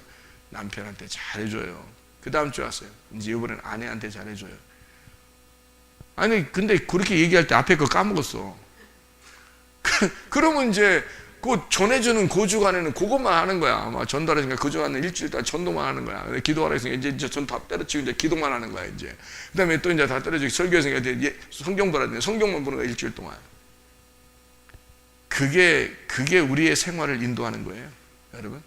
남편한테 잘해줘요. 그 다음 주에 왔어요. 이제 이번에는 아내한테 잘해줘요. 아니 근데 그렇게 얘기할 때 앞에 거 까먹었어. 그러면 이제 그 전해주는 그 주간에는 그것만 하는 거야. 아마 전달하니까 그 주간은 일주일 동안 전도만 하는 거야. 기도하라 했으니까 이제 전 다 때려치고 이제 기도만 하는 거야, 이제. 그 다음에 또 이제 다 때려치고 설교했으니까 이제 성경 보라 했는데 성경만 보는 거야, 일주일 동안. 그게 우리의 생활을 인도하는 거예요, 여러분.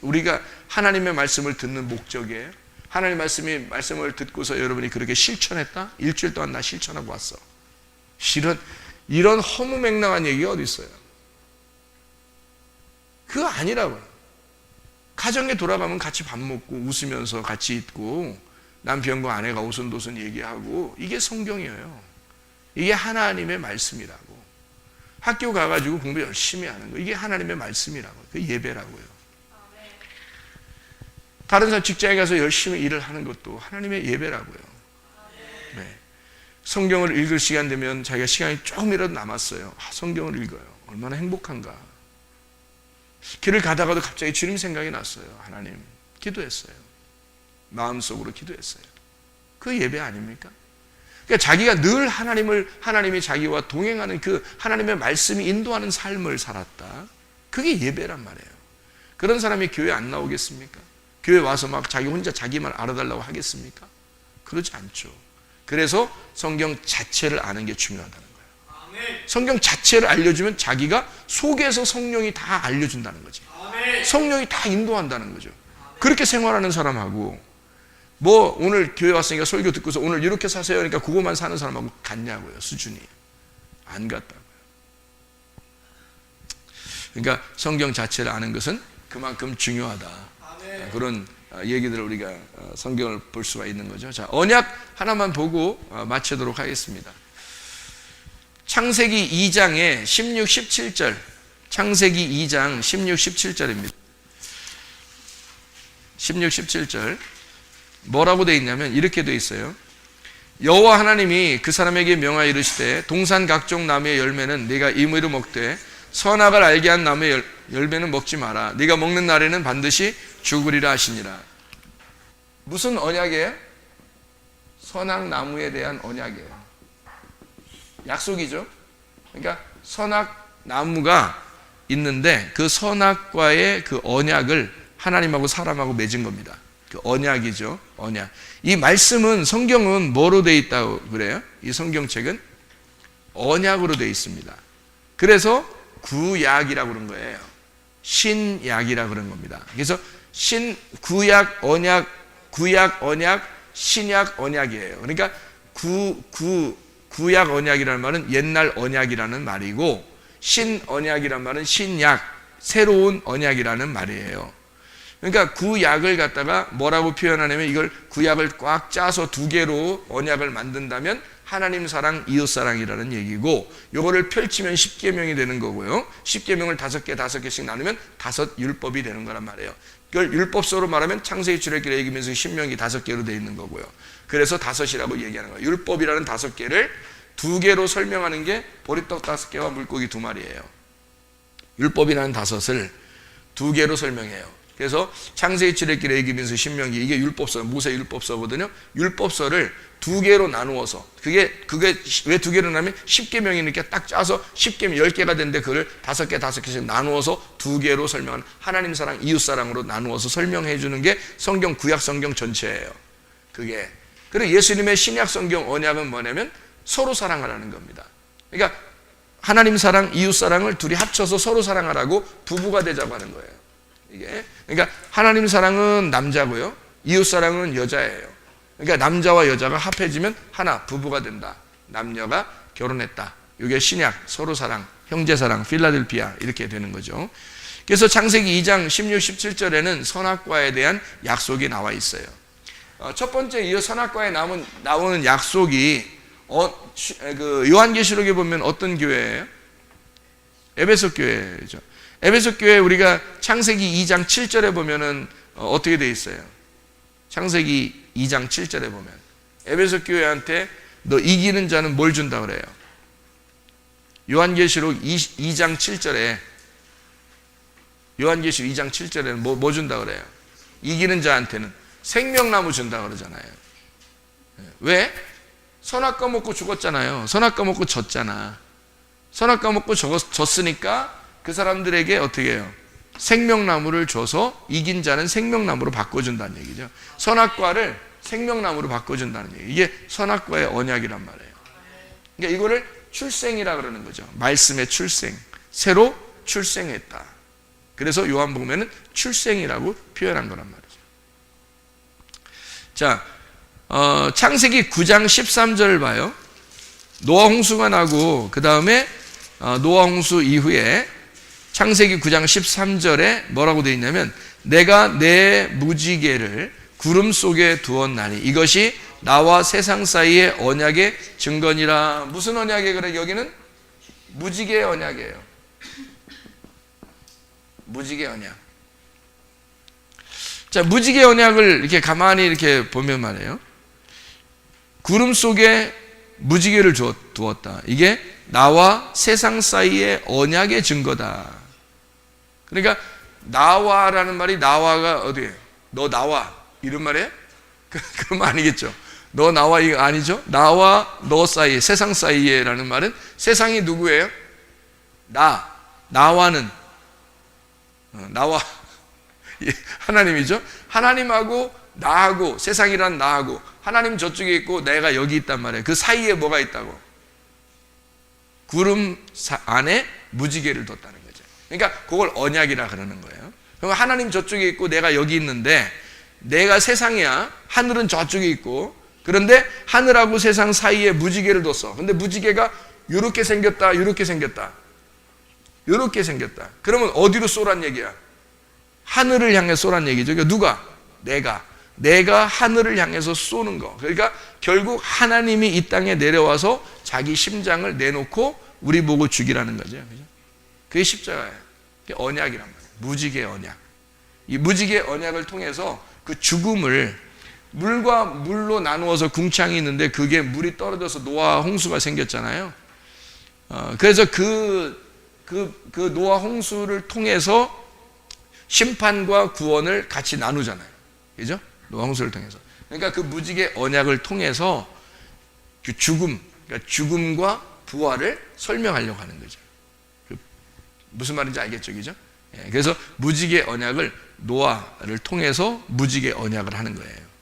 우리가 하나님의 말씀을 듣는 목적이에요. 하나님의 말씀을 듣고서 여러분이 그렇게 실천했다? 일주일 동안 나 실천하고 왔어. 이런 허무맹랑한 얘기가 어디 있어요? 그거 아니라고요. 가정에 돌아가면 같이 밥 먹고 웃으면서 같이 있고 남편과 아내가 오순도순 얘기하고 이게 성경이에요. 이게 하나님의 말씀이라고. 학교 가가지고 공부 열심히 하는 거 이게 하나님의 말씀이라고요. 그게 예배라고요. 다른 사람 직장에 가서 열심히 일을 하는 것도 하나님의 예배라고요. 네. 성경을 읽을 시간 되면 자기가 시간이 조금이라도 남았어요. 성경을 읽어요. 얼마나 행복한가. 길을 가다가도 갑자기 주님 생각이 났어요. 하나님, 기도했어요. 마음속으로 기도했어요. 그 예배 아닙니까? 그러니까 자기가 늘 하나님이 자기와 동행하는 그 하나님의 말씀이 인도하는 삶을 살았다. 그게 예배란 말이에요. 그런 사람이 교회 안 나오겠습니까? 교회 와서 막 자기 혼자 자기만 알아달라고 하겠습니까? 그러지 않죠. 그래서 성경 자체를 아는 게 중요하다는 거예요. 성경 자체를 알려주면 자기가 속에서 성령이 다 알려준다는 거지. 성령이 다 인도한다는 거죠. 그렇게 생활하는 사람하고 뭐 오늘 교회 왔으니까 설교 듣고서 오늘 이렇게 사세요 그러니까 그것만 사는 사람하고 같냐고요. 수준이 안 같다고요. 그러니까 성경 자체를 아는 것은 그만큼 중요하다. 그런 얘기들을 우리가 성경을 볼 수가 있는 거죠. 자, 언약 하나만 보고 마치도록 하겠습니다. 창세기 2장의 16, 17절. 창세기 2장 16, 17절입니다. 16, 17절. 뭐라고 되어 있냐면 이렇게 되어 있어요. 여호와 하나님이 그 사람에게 명하여 이르시되 동산 각종 나무의 열매는 네가 임의로 먹되 선악을 알게 한 나무의 열매는 먹지 마라. 네가 먹는 날에는 반드시 죽으리라 하시니라. 무슨 언약이에요? 선악 나무에 대한 언약이에요. 약속이죠. 그러니까 선악 나무가 있는데 그 선악과의 그 언약을 하나님하고 사람하고 맺은 겁니다. 그 언약이죠. 언약. 이 말씀은 성경은 뭐로 되어 있다고 그래요? 이 성경책은 언약으로 되어 있습니다. 그래서 구약이라고 그런 거예요. 신약이라고 그런 겁니다. 그래서 구약 언약, 신약 언약이에요. 그러니까 구약 언약이라는 말은 옛날 언약이라는 말이고 신 언약이라는 말은 신약, 새로운 언약이라는 말이에요. 그러니까 구약을 갖다가 뭐라고 표현하냐면 이걸 구약을 꽉 짜서 두 개로 언약을 만든다면 하나님 사랑, 이웃 사랑이라는 얘기고 요거를 펼치면 10계명이 되는 거고요. 10계명을 5개씩 나누면 5 율법이 되는 거란 말이에요. 그걸 율법서로 말하면 창세기, 출애굽기, 레위기면서 신명기 5개로 되어 있는 거고요. 그래서 5이라고 얘기하는 거예요. 율법이라는 5개를 2개로 설명하는 게 보리떡 5개와 물고기 2마리예요. 율법이라는 5을 2개로 설명해요. 그래서 창세기, 출애굽기, 레위기면서 신명기 이게 율법서, 모세 율법서거든요. 율법서를 2개로 나누어서 그게 왜 2개로 나누면 10계명이니까 딱 짜서 10계명 10개가 되는데 그걸 5개씩 나누어서 2개로 설명하는 하나님 사랑, 이웃 사랑으로 나누어서 설명해 주는 게 성경, 구약 성경 전체예요. 그게. 그리고 예수님의 신약 성경 언약은 뭐냐면 서로 사랑하라는 겁니다. 그러니까 하나님 사랑, 이웃 사랑을 둘이 합쳐서 서로 사랑하라고 부부가 되자고 하는 거예요. 이게. 그러니까 하나님 사랑은 남자고요. 이웃 사랑은 여자예요. 그러니까 남자와 여자가 합해지면 하나, 부부가 된다. 남녀가 결혼했다. 이게 신약, 서로 사랑, 형제 사랑, 필라델피아 이렇게 되는 거죠. 그래서 창세기 2장 16, 17절에는 선악과에 대한 약속이 나와 있어요. 첫 번째 이 선악과에 나오는 약속이 요한계시록에 보면 어떤 교회예요? 에베소 교회죠. 에베소 교회 우리가 창세기 2장 7절에 보면은 어떻게 돼 있어요? 창세기 2장 7절에 보면 에베소 교회한테 너 이기는 자는 뭘 준다 그래요? 요한계시록 2장 7절에 요한계시록 2장 7절에는 뭐 준다 그래요? 이기는 자한테는 생명나무 준다 그러잖아요. 왜? 선악과 먹고 죽었잖아요. 선악과 먹고 졌잖아. 선악과 먹고 졌으니까 그 사람들에게 어떻게 해요? 생명나무를 줘서 이긴 자는 생명나무로 바꿔준다는 얘기죠. 선악과를 생명나무로 바꿔준다는 얘기. 이게 선악과의 언약이란 말이에요. 그러니까 이거를 출생이라 그러는 거죠. 말씀의 출생. 새로 출생했다. 그래서 요한복음에는 출생이라고 표현한 거란 말이죠. 자, 창세기 9장 13절을 봐요. 노아 홍수가 나고 그 다음에 노아 홍수 이후에 창세기 9장 13절에 뭐라고 되어 있냐면 내가 내 무지개를 구름 속에 두었나니 이것이 나와 세상 사이의 언약의 증거니라. 무슨 언약이에요? 그래 여기는 무지개 언약이에요. 무지개 언약. 자, 무지개 언약을 이렇게 가만히 이렇게 보면 말이에요. 구름 속에 무지개를 두었다. 이게 나와 세상 사이의 언약의 증거다. 그러니까 나와라는 말이 나와가 어디에? 너 나와 이런 말이에요? 그런 말 아니겠죠. 너 나와 이거 아니죠. 나와 너 사이에 세상 사이에라는 말은 세상이 누구예요? 나와는 나와 하나님이죠. 하나님하고 나하고 세상이란 나하고 하나님 저쪽에 있고 내가 여기 있단 말이에요. 그 사이에 뭐가 있다고? 구름 안에 무지개를 뒀다는 거죠. 그러니까 그걸 언약이라 그러는 거예요. 그럼 하나님 저쪽에 있고 내가 여기 있는데 내가 세상이야. 하늘은 저쪽에 있고 그런데 하늘하고 세상 사이에 무지개를 뒀어. 근데 무지개가 이렇게 생겼다, 이렇게 생겼다, 이렇게 생겼다. 그러면 어디로 쏘란 얘기야? 하늘을 향해 쏘란 얘기죠. 그러니까 누가? 내가 하늘을 향해서 쏘는 거. 그러니까 결국 하나님이 이 땅에 내려와서 자기 심장을 내놓고 우리 보고 죽이라는 거죠. 그죠? 그게 십자가예요. 그게 언약이란 말이에요. 무지개 언약. 이 무지개 언약을 통해서 그 죽음을 물과 물로 나누어서 궁창이 있는데 그게 물이 떨어져서 노아 홍수가 생겼잖아요. 그래서 그 노아 홍수를 통해서 심판과 구원을 같이 나누잖아요. 그죠? 노아 홍수를 통해서. 그러니까 그 무지개 언약을 통해서 그 그러니까 죽음과 부활을 설명하려고 하는 거죠. 무슨 말인지 알겠죠? 그죠? 그래서 무지개 언약을 노아를 통해서 무지개 언약을 하는 거예요.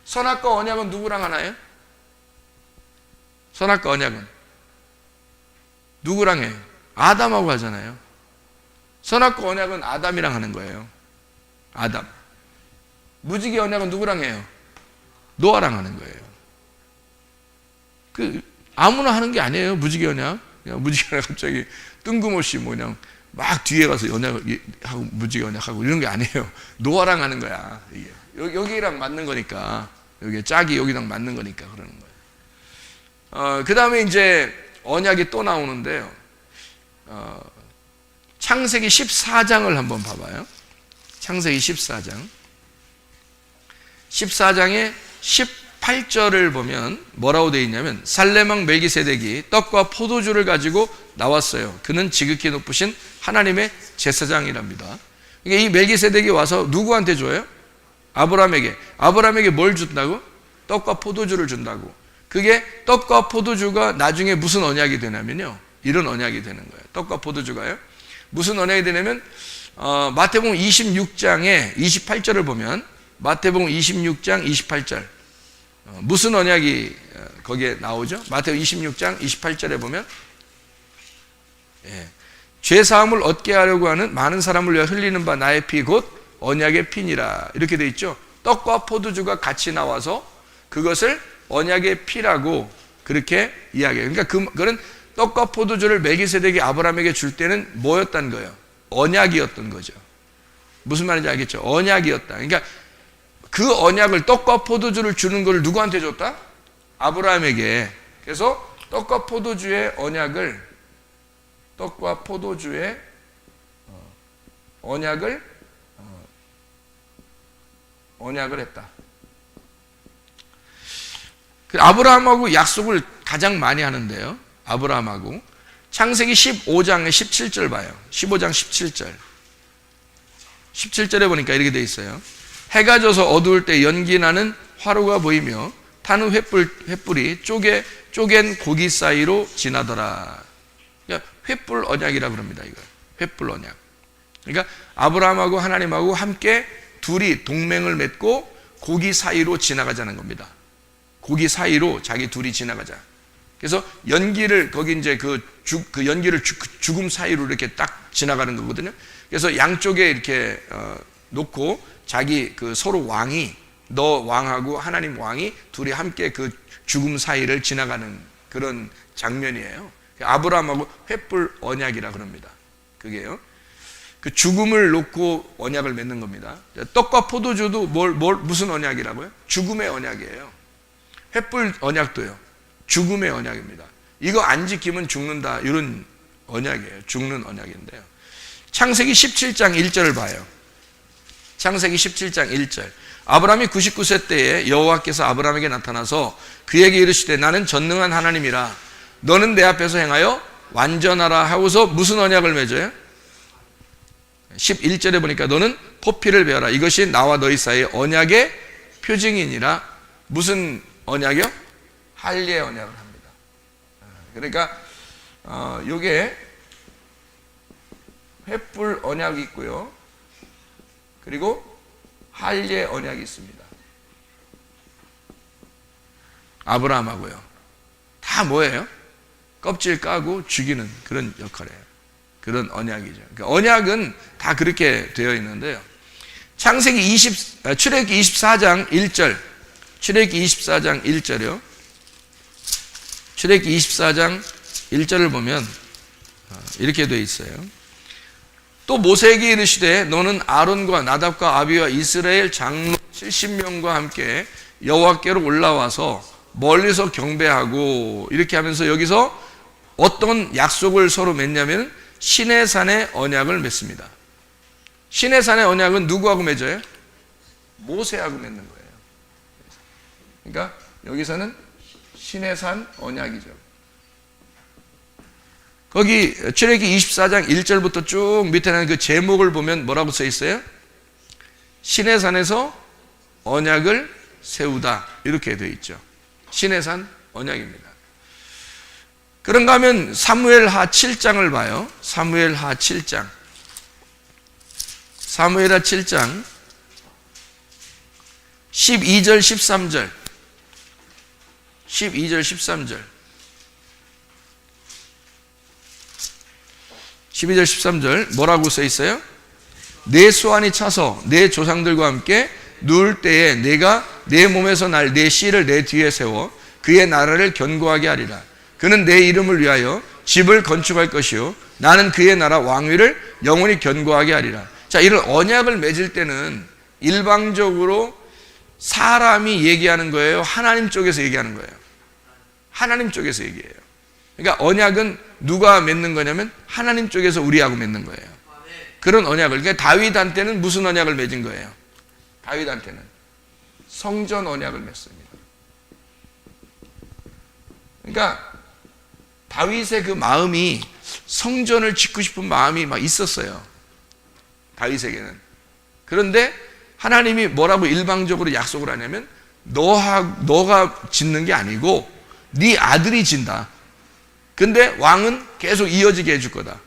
선악과 언약은 누구랑 하나요? 선악과 언약은 누구랑 해요? 아담하고 하잖아요. 선악과 언약은 아담이랑 하는 거예요. 아담. 무지개 언약은 누구랑 해요? 노아랑 하는 거예요. 아무나 하는 게 아니에요. 무지개 언약. 그냥 무지개 언약 갑자기 뜬금없이 그냥 막 뒤에 가서 언약을 하고 무지개 언약하고 이런 게 아니에요. 노아랑 하는 거야. 이게. 여기랑 맞는 거니까. 여기 짝이 여기랑 맞는 거니까 그러는 거예요. 그 다음에 이제 언약이 또 나오는데요. 창세기 14장을 한번 봐봐요. 창세기 14장. 14장의 18절을 보면 뭐라고 되어 있냐면 살레망 멜기세덱이 떡과 포도주를 가지고 나왔어요. 그는 지극히 높으신 하나님의 제사장이랍니다. 그러니까 이 멜기세덱이 와서 누구한테 줘요? 아브라함에게 뭘 준다고? 떡과 포도주를 준다고. 그게 떡과 포도주가 나중에 무슨 언약이 되냐면요. 이런 언약이 되는 거예요. 떡과 포도주가요. 무슨 언약이 되냐면 마태복음 26장에 28절을 보면 마태복음 26장 28절 무슨 언약이 거기에 나오죠? 마태복음 26장 28절에 보면 죄사함을 얻게 하려고 하는 많은 사람을 위하여 흘리는 바 나의 피 곧 언약의 피니라 이렇게 돼 있죠. 떡과 포도주가 같이 나와서 그것을 언약의 피라고 그렇게 이야기해요. 그러니까 그런 떡과 포도주를 멜기세덱이 아브라함에게 줄 때는 뭐였다는 거예요? 언약이었던 거죠. 무슨 말인지 알겠죠? 언약이었다. 그러니까 그 언약을 떡과 포도주를 주는 걸 누구한테 줬다? 아브라함에게. 그래서 떡과 포도주의 언약을 언약을 했다. 아브라함하고 약속을 가장 많이 하는데요. 아브라함하고 창세기 15장의 17절 봐요. 15장 17절. 17절에 보니까 이렇게 돼 있어요. 해가 져서 어두울 때 연기 나는 화로가 보이며 타는 횃불이 쪼갠 고기 사이로 지나더라. 그러니까 횃불 언약이라 그럽니다. 이거 횃불 언약. 그러니까 아브라함하고 하나님하고 함께 둘이 동맹을 맺고 고기 사이로 지나가자는 겁니다. 고기 사이로 자기 둘이 지나가자. 그래서 연기를 거기 이제 그 연기를 죽음 사이로 이렇게 딱 지나가는 거거든요. 그래서 양쪽에 이렇게 놓고 자기 그 서로 왕이 너 왕하고 하나님 왕이 둘이 함께 그 죽음 사이를 지나가는 그런 장면이에요. 아브라함하고 횃불 언약이라 그럽니다. 그게요. 그 죽음을 놓고 언약을 맺는 겁니다. 떡과 포도주도 무슨 언약이라고요? 죽음의 언약이에요. 횃불 언약도요. 죽음의 언약입니다. 이거 안 지키면 죽는다. 이런 언약이에요. 죽는 언약인데요. 창세기 17장 1절을 봐요. 창세기 17장 1절. 아브라함이 99세 때에 여호와께서 아브라함에게 나타나서 그에게 이르시되 나는 전능한 하나님이라 너는 내 앞에서 행하여 완전하라 하고서 무슨 언약을 맺어요? 11절에 보니까 너는 포피를 베어라. 이것이 나와 너희 사이의 언약의 표징이니라. 무슨 언약이요? 할례 언약을 합니다. 그러니까 요게 횃불 언약이 있고요. 그리고 할례 언약이 있습니다. 아브라함하고요. 다 뭐예요? 껍질 까고 죽이는 그런 역할이에요. 그런 언약이죠. 그러니까 언약은 다 그렇게 되어 있는데요. 창세기 출애굽기 24장 1절. 출애굽기 24장 1절이요. 출애굽기 24장 1절을 보면 이렇게 되어 있어요. 또 모세에게 이르시되 너는 아론과 나답과 아비와 이스라엘 장로 70명과 함께 여호와께로 올라와서 멀리서 경배하고 이렇게 하면서 여기서 어떤 약속을 서로 맺냐면 시내산의 언약을 맺습니다. 시내산의 언약은 누구하고 맺어요? 모세하고 맺는 거예요. 그러니까 여기서는 시내산 언약이죠. 거기 출애굽기 24장 1절부터 쭉 밑에는 그 제목을 보면 뭐라고 써 있어요? 시내산에서 언약을 세우다 이렇게 되어 있죠. 시내산 언약입니다. 그런가 하면 사무엘하 7장을 봐요. 사무엘하 7장. 사무엘하 7장 12절 13절 12절 13절 12절 13절 뭐라고 써 있어요? 내 수완이 차서 내 조상들과 함께 누울 때에 내가 내 몸에서 날 내 씨를 내 뒤에 세워 그의 나라를 견고하게 하리라. 그는 내 이름을 위하여 집을 건축할 것이요 나는 그의 나라 왕위를 영원히 견고하게 하리라. 자, 이런 언약을 맺을 때는 일방적으로 사람이 얘기하는 거예요? 하나님 쪽에서 얘기하는 거예요? 하나님 쪽에서 얘기해요. 그러니까 언약은 누가 맺는 거냐면 하나님 쪽에서 우리하고 맺는 거예요. 그런 언약을. 그러니까 다윗한테는 무슨 언약을 맺은 거예요? 다윗한테는 성전 언약을 맺습니다. 그러니까 다윗의 그 마음이 성전을 짓고 싶은 마음이 막 있었어요. 다윗에게는. 그런데 하나님이 뭐라고 일방적으로 약속을 하냐면 너가 짓는 게 아니고 네 아들이 진다. 근데 왕은 계속 이어지게 해줄 거다.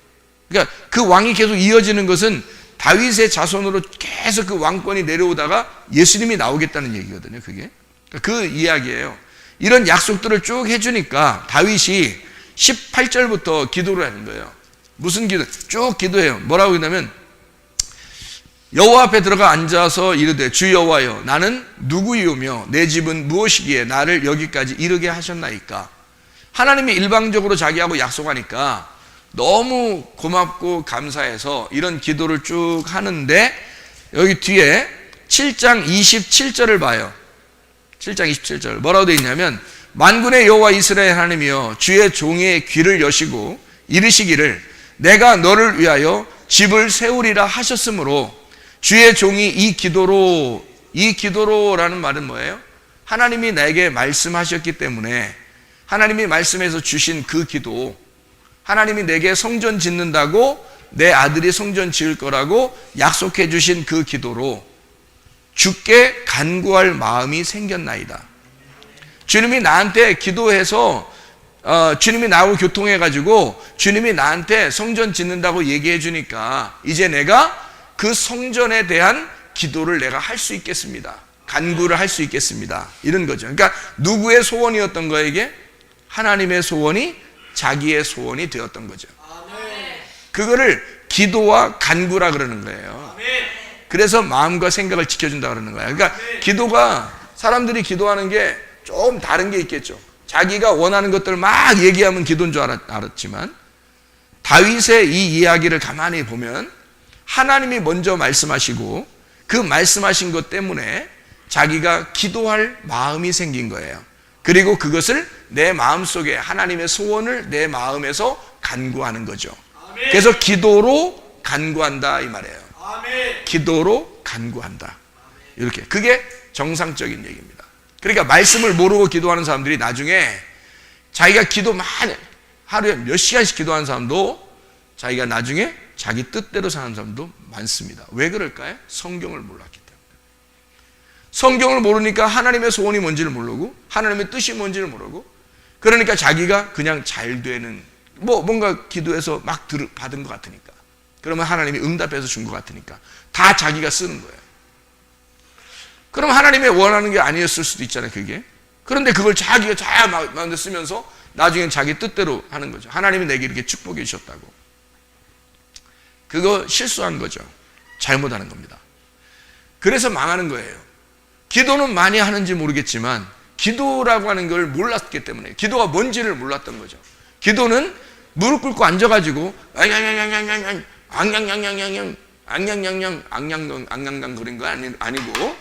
그러니까 그 왕이 계속 이어지는 것은 다윗의 자손으로 계속 그 왕권이 내려오다가 예수님이 나오겠다는 얘기거든요. 그게 그 이야기예요. 이런 약속들을 쭉 해주니까 다윗이 18절부터 기도를 하는 거예요. 무슨 기도? 쭉 기도해요. 뭐라고 했냐면 여호와 앞에 들어가 앉아서 이르되 주 여호와여 나는 누구이오며 내 집은 무엇이기에 나를 여기까지 이르게 하셨나이까. 하나님이 일방적으로 자기하고 약속하니까 너무 고맙고 감사해서 이런 기도를 쭉 하는데 여기 뒤에 7장 27절을 봐요. 7장 27절 뭐라고 되어 있냐면 만군의 여호와 이스라엘 하나님이여 주의 종의 귀를 여시고 이르시기를 내가 너를 위하여 집을 세우리라 하셨으므로 주의 종이 이 기도로라는 말은 뭐예요? 하나님이 나에게 말씀하셨기 때문에 하나님이 말씀해서 주신 그 기도, 하나님이 내게 성전 짓는다고 내 아들이 성전 지을 거라고 약속해 주신 그 기도로 주께 간구할 마음이 생겼나이다. 주님이 나한테 기도해서 주님이 나하고 교통해가지고 주님이 나한테 성전 짓는다고 얘기해 주니까 이제 내가 그 성전에 대한 기도를 내가 할 수 있겠습니다. 간구를 할 수 있겠습니다. 이런 거죠. 그러니까 누구의 소원이었던 거에게 하나님의 소원이 자기의 소원이 되었던 거죠. 그거를 기도와 간구라 그러는 거예요. 그래서 마음과 생각을 지켜준다 그러는 거예요. 그러니까 기도가, 사람들이 기도하는 게 좀 다른 게 있겠죠. 자기가 원하는 것들을 막 얘기하면 기도인 줄 알았지만 다윗의 이 이야기를 가만히 보면 하나님이 먼저 말씀하시고 그 말씀하신 것 때문에 자기가 기도할 마음이 생긴 거예요. 그리고 그것을 내 마음속에 하나님의 소원을 내 마음에서 간구하는 거죠. 그래서 기도로 간구한다 이 말이에요. 기도로 간구한다. 이렇게 그게 정상적인 얘기입니다. 그러니까 말씀을 모르고 기도하는 사람들이 나중에 자기가 기도 많이 하루에 몇 시간씩 기도하는 사람도 자기가 나중에 자기 뜻대로 사는 사람도 많습니다. 왜 그럴까요? 성경을 몰랐기 때문에. 성경을 모르니까 하나님의 소원이 뭔지를 모르고 하나님의 뜻이 뭔지를 모르고, 그러니까 자기가 그냥 잘 되는, 뭔가 기도해서 막 받은 것 같으니까, 그러면 하나님이 응답해서 준 것 같으니까 다 자기가 쓰는 거예요. 그럼 하나님의 원하는 게 아니었을 수도 있잖아요, 그게. 그런데 그걸 자기가 잘 마음대로 쓰면서 나중엔 자기 뜻대로 하는 거죠. 하나님이 내게 이렇게 축복해 주셨다고. 그거 실수한 거죠. 잘못하는 겁니다. 그래서 망하는 거예요. 기도는 많이 하는지 모르겠지만 기도라고 하는 걸 몰랐기 때문에, 기도가 뭔지를 몰랐던 거죠. 기도는 무릎 꿇고 앉아가지고 앙냥냥 그런 거 아니고,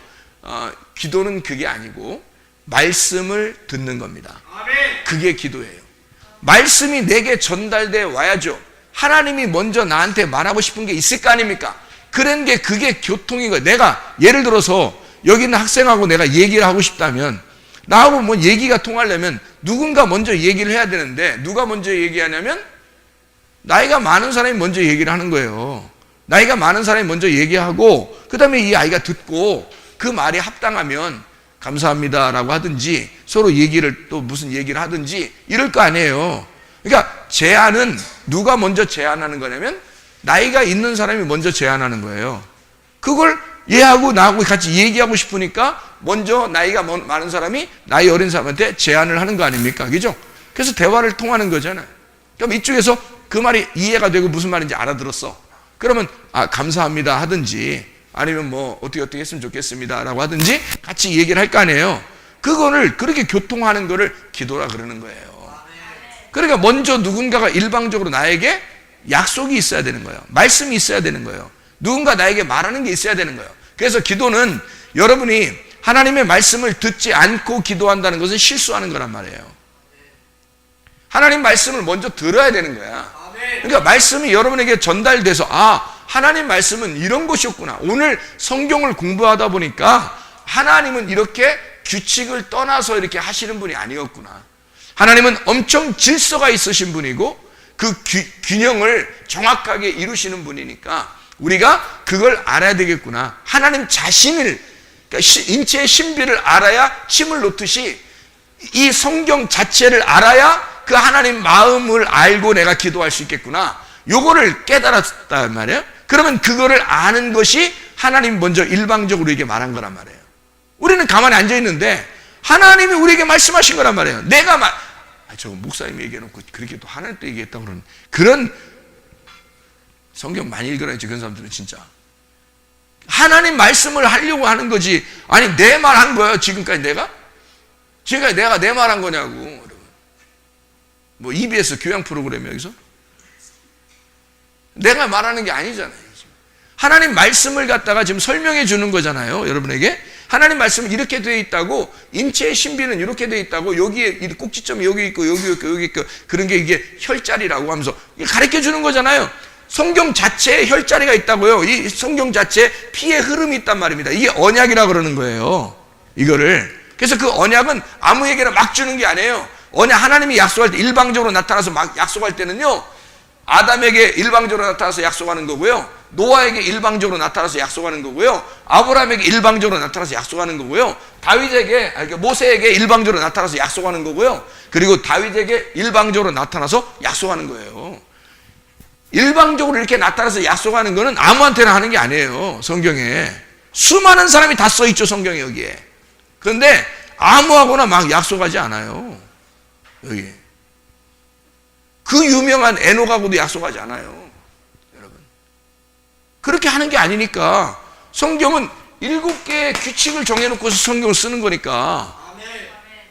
기도는 그게 아니고 말씀을 듣는 겁니다. 그게 기도예요. 말씀이 내게 전달돼 와야죠. 하나님이 먼저 나한테 말하고 싶은 게 있을 거 아닙니까? 그런 게 그게 교통인 거예요. 내가 예를 들어서 여기 있는 학생하고 내가 얘기를 하고 싶다면, 나하고 뭐 얘기가 통하려면 누군가 먼저 얘기를 해야 되는데, 누가 먼저 얘기하냐면 나이가 많은 사람이 먼저 얘기를 하는 거예요. 나이가 많은 사람이 먼저 얘기하고 그 다음에 이 아이가 듣고 그 말이 합당하면 감사합니다라고 하든지 서로 얘기를 또 무슨 얘기를 하든지 이럴 거 아니에요. 그러니까 제안은 누가 먼저 제안하는 거냐면 나이가 있는 사람이 먼저 제안하는 거예요. 그걸 얘하고 나하고 같이 얘기하고 싶으니까 먼저 나이가 많은 사람이 나이 어린 사람한테 제안을 하는 거 아닙니까? 그죠? 그래서 대화를 통하는 거잖아요. 그럼 이쪽에서 그 말이 이해가 되고 무슨 말인지 알아들었어. 그러면 감사합니다 하든지 아니면 어떻게 했으면 좋겠습니다 라고 하든지 같이 얘기를 할 거 아니에요. 그거를 그렇게 교통하는 거를 기도라 그러는 거예요. 그러니까 먼저 누군가가 일방적으로 나에게 약속이 있어야 되는 거예요. 말씀이 있어야 되는 거예요. 누군가 나에게 말하는 게 있어야 되는 거예요. 그래서 기도는 여러분이 하나님의 말씀을 듣지 않고 기도한다는 것은 실수하는 거란 말이에요. 하나님 말씀을 먼저 들어야 되는 거야. 그러니까 말씀이 여러분에게 전달돼서 하나님 말씀은 이런 것이었구나. 오늘 성경을 공부하다 보니까 하나님은 이렇게 규칙을 떠나서 이렇게 하시는 분이 아니었구나. 하나님은 엄청 질서가 있으신 분이고 그 균형을 정확하게 이루시는 분이니까 우리가 그걸 알아야 되겠구나. 하나님 자신을, 그러니까 인체의 신비를 알아야 침을 놓듯이 이 성경 자체를 알아야 그 하나님 마음을 알고 내가 기도할 수 있겠구나. 요거를 깨달았단 말이에요. 그러면 그거를 아는 것이 하나님 먼저 일방적으로 이게 말한 거란 말이에요. 우리는 가만히 앉아 있는데 하나님이 우리에게 말씀하신 거란 말이에요. 내가 저 목사님이 얘기해놓고 그렇게 또 하나님 또 얘기했다고 그런 성경 많이 읽어야지. 그런 사람들은 진짜 하나님 말씀을 하려고 하는 거지. 아니 내 말 한 거예요. 지금까지 내가 내 말 한 거냐고. EBS 교양 프로그램이 여기서 내가 말하는 게 아니잖아요. 하나님 말씀을 갖다가 지금 설명해 주는 거잖아요. 여러분에게 하나님 말씀은 이렇게 되어 있다고, 인체의 신비는 이렇게 되어 있다고, 여기에 꼭지점이 여기 있고 여기 있고 그런 게 이게 혈자리라고 하면서 가르쳐 주는 거잖아요. 성경 자체에 혈자리가 있다고요. 이 성경 자체에 피의 흐름이 있단 말입니다. 이게 언약이라 그러는 거예요. 이거를. 그래서 그 언약은 아무에게나 막 주는 게 아니에요. 언약, 하나님이 약속할 때 일방적으로 나타나서 막 약속할 때는요, 아담에게 일방적으로 나타나서 약속하는 거고요. 노아에게 일방적으로 나타나서 약속하는 거고요. 아브라함에게 일방적으로 나타나서 약속하는 거고요. 모세에게 일방적으로 나타나서 약속하는 거고요. 그리고 다윗에게 일방적으로 나타나서 약속하는 거예요. 일방적으로 이렇게 나타나서 약속하는 거는 아무한테나 하는 게 아니에요. 성경에 수많은 사람이 다 써 있죠, 성경에. 여기에. 그런데 아무하고나 막 약속하지 않아요. 여기 그 유명한 에녹하고도 약속하지 않아요, 여러분. 그렇게 하는 게 아니니까. 성경은 7개의 규칙을 정해놓고서 성경을 쓰는 거니까.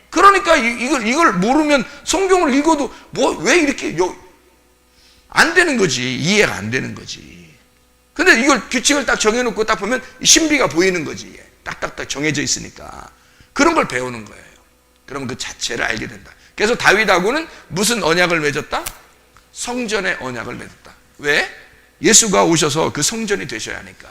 그러니까 이걸 모르면 성경을 읽어도 왜 이렇게 안 되는 거지. 이해가 안 되는 거지. 근데 이걸 규칙을 딱 정해놓고 딱 보면 신비가 보이는 거지. 딱딱딱 정해져 있으니까. 그런 걸 배우는 거예요. 그러면 그 자체를 알게 된다. 그래서 다윗하고는 무슨 언약을 맺었다? 성전의 언약을 맺었다. 왜? 예수가 오셔서 그 성전이 되셔야 하니까.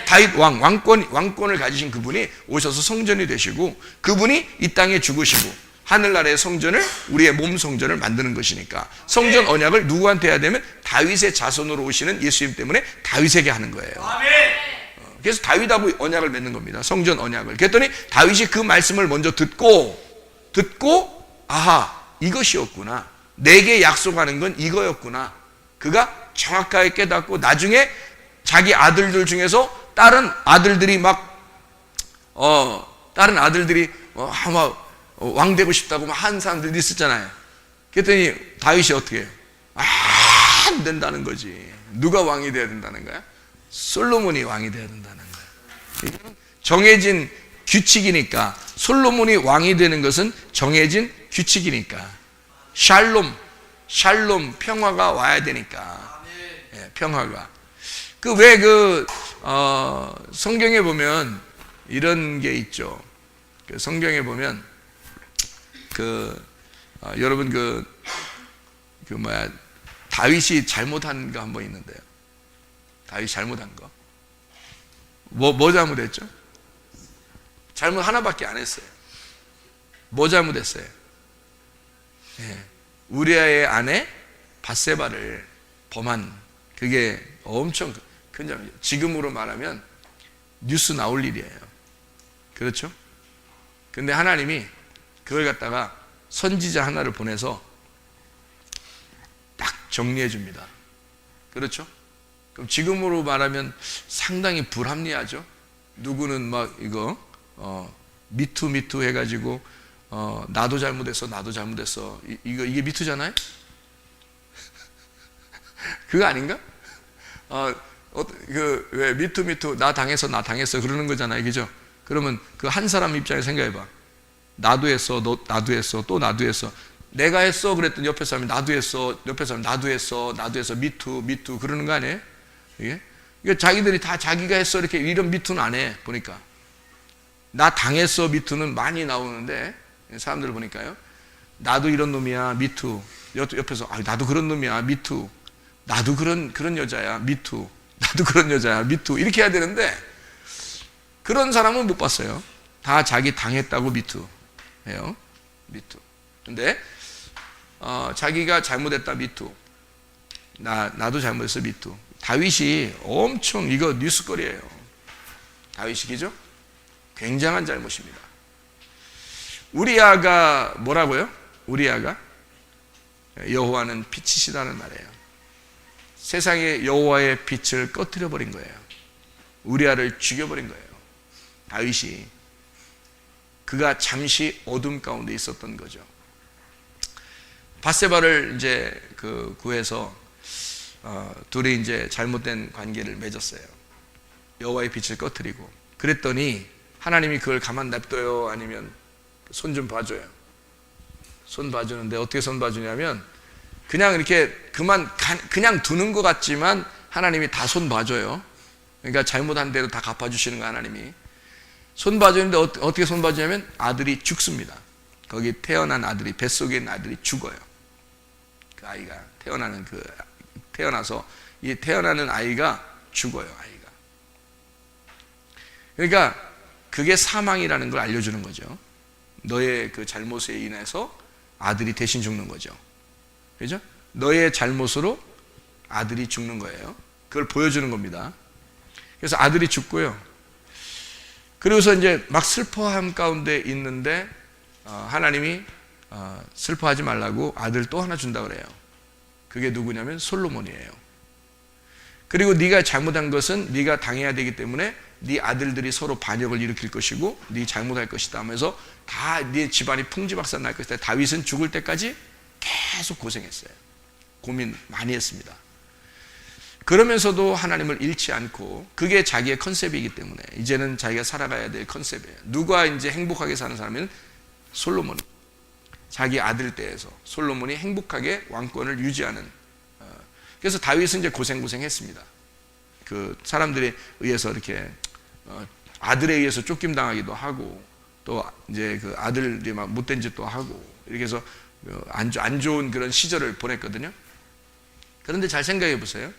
다윗 왕권을 가지신 그분이 오셔서 성전이 되시고, 그분이 이 땅에 죽으시고 하늘나라의 성전을, 우리의 몸 성전을 만드는 것이니까 성전 언약을 누구한테 해야 되면 다윗의 자손으로 오시는 예수님 때문에 다윗에게 하는 거예요. 그래서 다윗하고 언약을 맺는 겁니다. 성전 언약을. 그랬더니 다윗이 그 말씀을 먼저 듣고 아하, 이것이었구나. 내게 약속하는 건 이거였구나. 그가 정확하게 깨닫고 나중에 자기 아들들 중에서 다른 아들들이 왕 되고 싶다고 막 한 사람들이 있었잖아요. 그랬더니 다윗이 어떻게 해요? 안 된다는 거지. 누가 왕이 돼야 된다는 거야? 솔로몬이 왕이 돼야 된다는 거야. 정해진 규칙이니까. 솔로몬이 왕이 되는 것은 정해진 규칙이니까. 샬롬, 평화가 와야 되니까. 평화가. 성경에 보면 이런 게 있죠. 성경에 보면 여러분 다윗이 잘못한 거 한 번 있는데요. 다윗이 잘못한 거. 뭐 잘못했죠? 잘못 하나밖에 안 했어요. 뭐 잘못했어요? 우리아의 아내 밧세바를 범한, 그게 엄청 큰 점이죠. 지금으로 말하면 뉴스 나올 일이에요. 그렇죠? 근데 하나님이 그걸 갖다가 선지자 하나를 보내서 딱 정리해 줍니다. 그렇죠? 그럼 지금으로 말하면 상당히 불합리하죠. 누구는 미투 해가지고 나도 잘못했어. 이게 미투잖아요? 그거 아닌가? 왜 미투 나 당했어 그러는 거잖아요. 그죠? 그러면 그 한 사람 입장에서 생각해봐. 나도 했어, 나도 했어, 또 나도 했어. 내가 했어 그랬더니 옆에 사람이 나도 했어, 옆에 사람이 나도 했어, 미투 그러는 거 아니에요? 이게 자기들이 다 자기가 했어 이렇게, 이런 미투는 안 해. 보니까 나 당했어 미투는 많이 나오는데, 사람들 보니까요, 나도 이런 놈이야 미투, 옆에서 나도 그런 놈이야 미투, 나도 그런 여자야 미투, 나도 그런 여자야 미투, 이렇게 해야 되는데 그런 사람은 못 봤어요. 다 자기 당했다고 미투해요. 미투. 근데 자기가 잘못했다 미투, 나도 잘못했어 미투. 다윗이 엄청 이거 뉴스거리예요. 다윗이, 그죠? 굉장한 잘못입니다. 우리아가 뭐라고요? 우리아가 여호와는 빛이시다는 말이에요. 세상에 여호와의 빛을 꺼뜨려 버린 거예요. 우리아를 죽여버린 거예요. 다윗이. 그가 잠시 어둠 가운데 있었던 거죠. 밧세바를 이제 구해서 둘이 이제 잘못된 관계를 맺었어요. 여호와의 빛을 꺼뜨리고. 그랬더니 하나님이 그걸 가만 냅둬요? 아니면 손 좀 봐줘요? 손 봐주는데 어떻게 손 봐주냐면, 그냥 이렇게 그냥 두는 것 같지만 하나님이 다 손 봐줘요. 그러니까 잘못한 대로 다 갚아주시는 거. 하나님이 손 봐주는데 어떻게 손 봐주냐면 아들이 죽습니다. 거기 태어난 아들이, 뱃속에 있는 아들이 죽어요. 그 아이가 태어나서 이 태어나는 아이가 죽어요. 아이가. 그러니까 그게 사망이라는 걸 알려주는 거죠. 너의 그 잘못에 인해서 아들이 대신 죽는 거죠. 그죠? 너의 잘못으로 아들이 죽는 거예요. 그걸 보여주는 겁니다. 그래서 아들이 죽고요. 그리고서 이제 막 슬퍼함 가운데 있는데 하나님이 슬퍼하지 말라고 아들 또 하나 준다 그래요. 그게 누구냐면 솔로몬이에요. 그리고 네가 잘못한 것은 네가 당해야 되기 때문에 네 아들들이 서로 반역을 일으킬 것이고 네 잘못할 것이다 하면서 다 네 집안이 풍지박산 날 것이다. 다윗은 죽을 때까지 계속 고생했어요. 고민 많이 했습니다. 그러면서도 하나님을 잃지 않고, 그게 자기의 컨셉이기 때문에 이제는 자기가 살아가야 될 컨셉이에요. 누가 이제 행복하게 사는 사람은 솔로몬, 자기 아들 때에서 솔로몬이 행복하게 왕권을 유지하는. 그래서 다윗은 이제 고생했습니다. 그 사람들에 의해서 이렇게 아들에 의해서 쫓김 당하기도 하고, 또 이제 그 아들이 막 못된 짓도 하고, 이렇게 해서 안 좋은 그런 시절을 보냈거든요. 그런데 잘 생각해 보세요.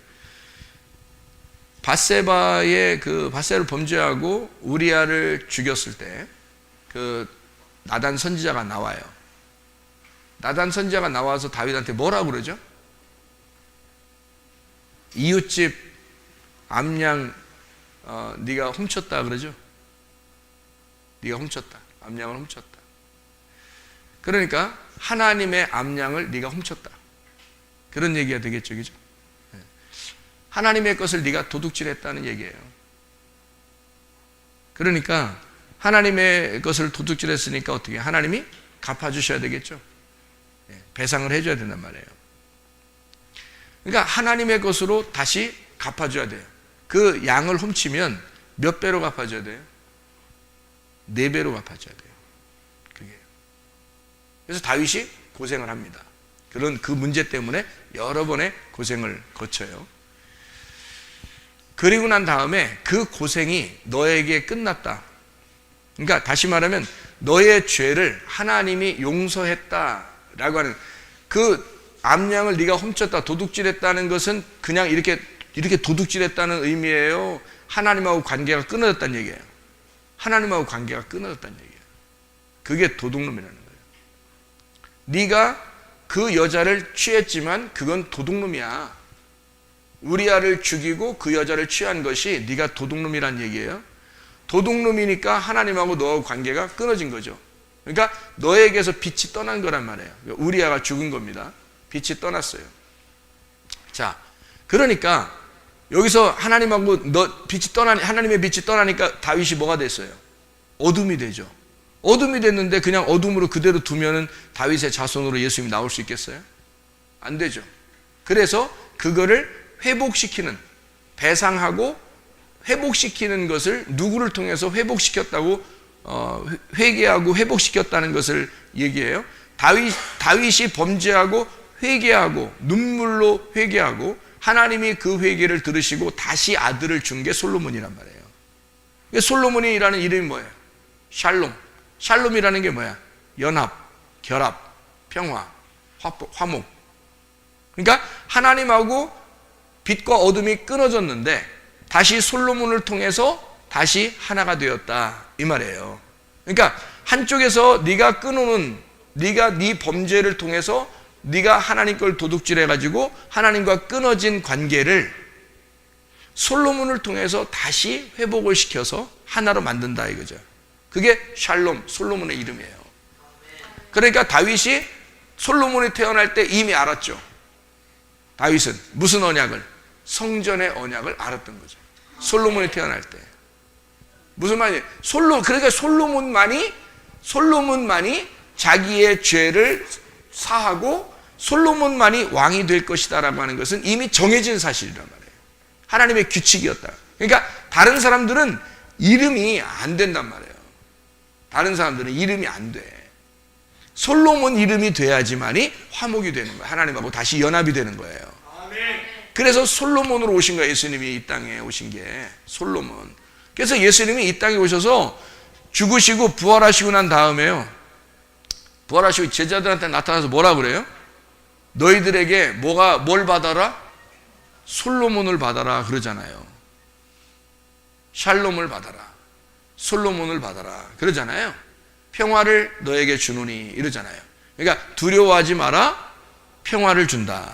바세바를 범죄하고 우리아를 죽였을 때 그 나단 선지자가 나와요. 나단 선지자가 나와서 다윗한테 뭐라고 그러죠? 이웃집 암양 네가 훔쳤다 그러죠. 네가 훔쳤다. 암양을 훔쳤다. 그러니까 하나님의 암양을 네가 훔쳤다. 그런 얘기가 되겠죠, 그죠? 하나님의 것을 네가 도둑질했다는 얘기예요. 그러니까 하나님의 것을 도둑질했으니까 어떻게 하나님이 갚아주셔야 되겠죠. 배상을 해줘야 된단 말이에요. 그러니까 하나님의 것으로 다시 갚아줘야 돼요. 그 양을 훔치면 몇 배로 갚아줘야 돼요? 4배로 갚아줘야 돼요. 그게. 그래서 다윗이 고생을 합니다. 그 문제 때문에 여러 번의 고생을 거쳐요. 그리고 난 다음에 그 고생이 너에게 끝났다. 그러니까 다시 말하면 너의 죄를 하나님이 용서했다라고 하는, 그 암양을 네가 훔쳤다, 도둑질했다는 것은 그냥 이렇게 도둑질했다는 의미예요? 하나님하고 관계가 끊어졌다는 얘기예요. 하나님하고 관계가 끊어졌다는 얘기예요. 그게 도둑놈이라는 거예요. 네가 그 여자를 취했지만 그건 도둑놈이야. 우리아를 죽이고 그 여자를 취한 것이 네가 도둑놈이란 얘기예요. 도둑놈이니까 하나님하고 너하고 관계가 끊어진 거죠. 그러니까 너에게서 빛이 떠난 거란 말이에요. 우리아가 죽은 겁니다. 빛이 떠났어요. 자, 그러니까 여기서 하나님하고 하나님의 빛이 떠나니까 다윗이 뭐가 됐어요? 어둠이 되죠. 어둠이 됐는데 그냥 어둠으로 그대로 두면은 다윗의 자손으로 예수님이 나올 수 있겠어요? 안 되죠. 그래서 그거를 회복시키는, 배상하고 회복시키는 것을 누구를 통해서 회복시켰다고, 회개하고 회복시켰다는 것을 얘기해요. 다윗이 범죄하고 회개하고 눈물로 회개하고 하나님이 그 회개를 들으시고 다시 아들을 준 게 솔로몬이란 말이에요. 솔로몬이라는 이름이 뭐예요? 샬롬. 샬롬이라는 게 뭐야? 연합, 결합, 평화, 화목. 그러니까 하나님하고 빛과 어둠이 끊어졌는데 다시 솔로몬을 통해서 다시 하나가 되었다, 이 말이에요. 그러니까 한쪽에서 네가 끊어놓은, 네가 네 범죄를 통해서 네가 하나님 걸 도둑질해 가지고 하나님과 끊어진 관계를 솔로몬을 통해서 다시 회복을 시켜서 하나로 만든다 이거죠. 그게 샬롬, 솔로몬의 이름이에요. 그러니까 다윗이 솔로몬이 태어날 때 이미 알았죠. 다윗은 무슨 언약을? 성전의 언약을 알았던 거죠. 솔로몬이 태어날 때. 무슨 말이에요? 그러니까 솔로몬만이 자기의 죄를 사하고 솔로몬만이 왕이 될 것이다라고 하는 것은 이미 정해진 사실이란 말이에요. 하나님의 규칙이었다. 그러니까 다른 사람들은 이름이 안 된단 말이에요. 다른 사람들은 이름이 안 돼. 솔로몬 이름이 돼야지만이 화목이 되는 거예요. 하나님하고 다시 연합이 되는 거예요. 그래서 솔로몬으로 오신 거예요. 예수님이 이 땅에 오신 게 솔로몬. 그래서 예수님이 이 땅에 오셔서 죽으시고 부활하시고 난 다음에요, 부활하시고 제자들한테 나타나서 뭐라 그래요? 너희들에게 뭘 받아라? 솔로몬을 받아라 그러잖아요. 샬롬을 받아라, 솔로몬을 받아라 그러잖아요. 평화를 너에게 주노니 이러잖아요. 그러니까 두려워하지 마라, 평화를 준다.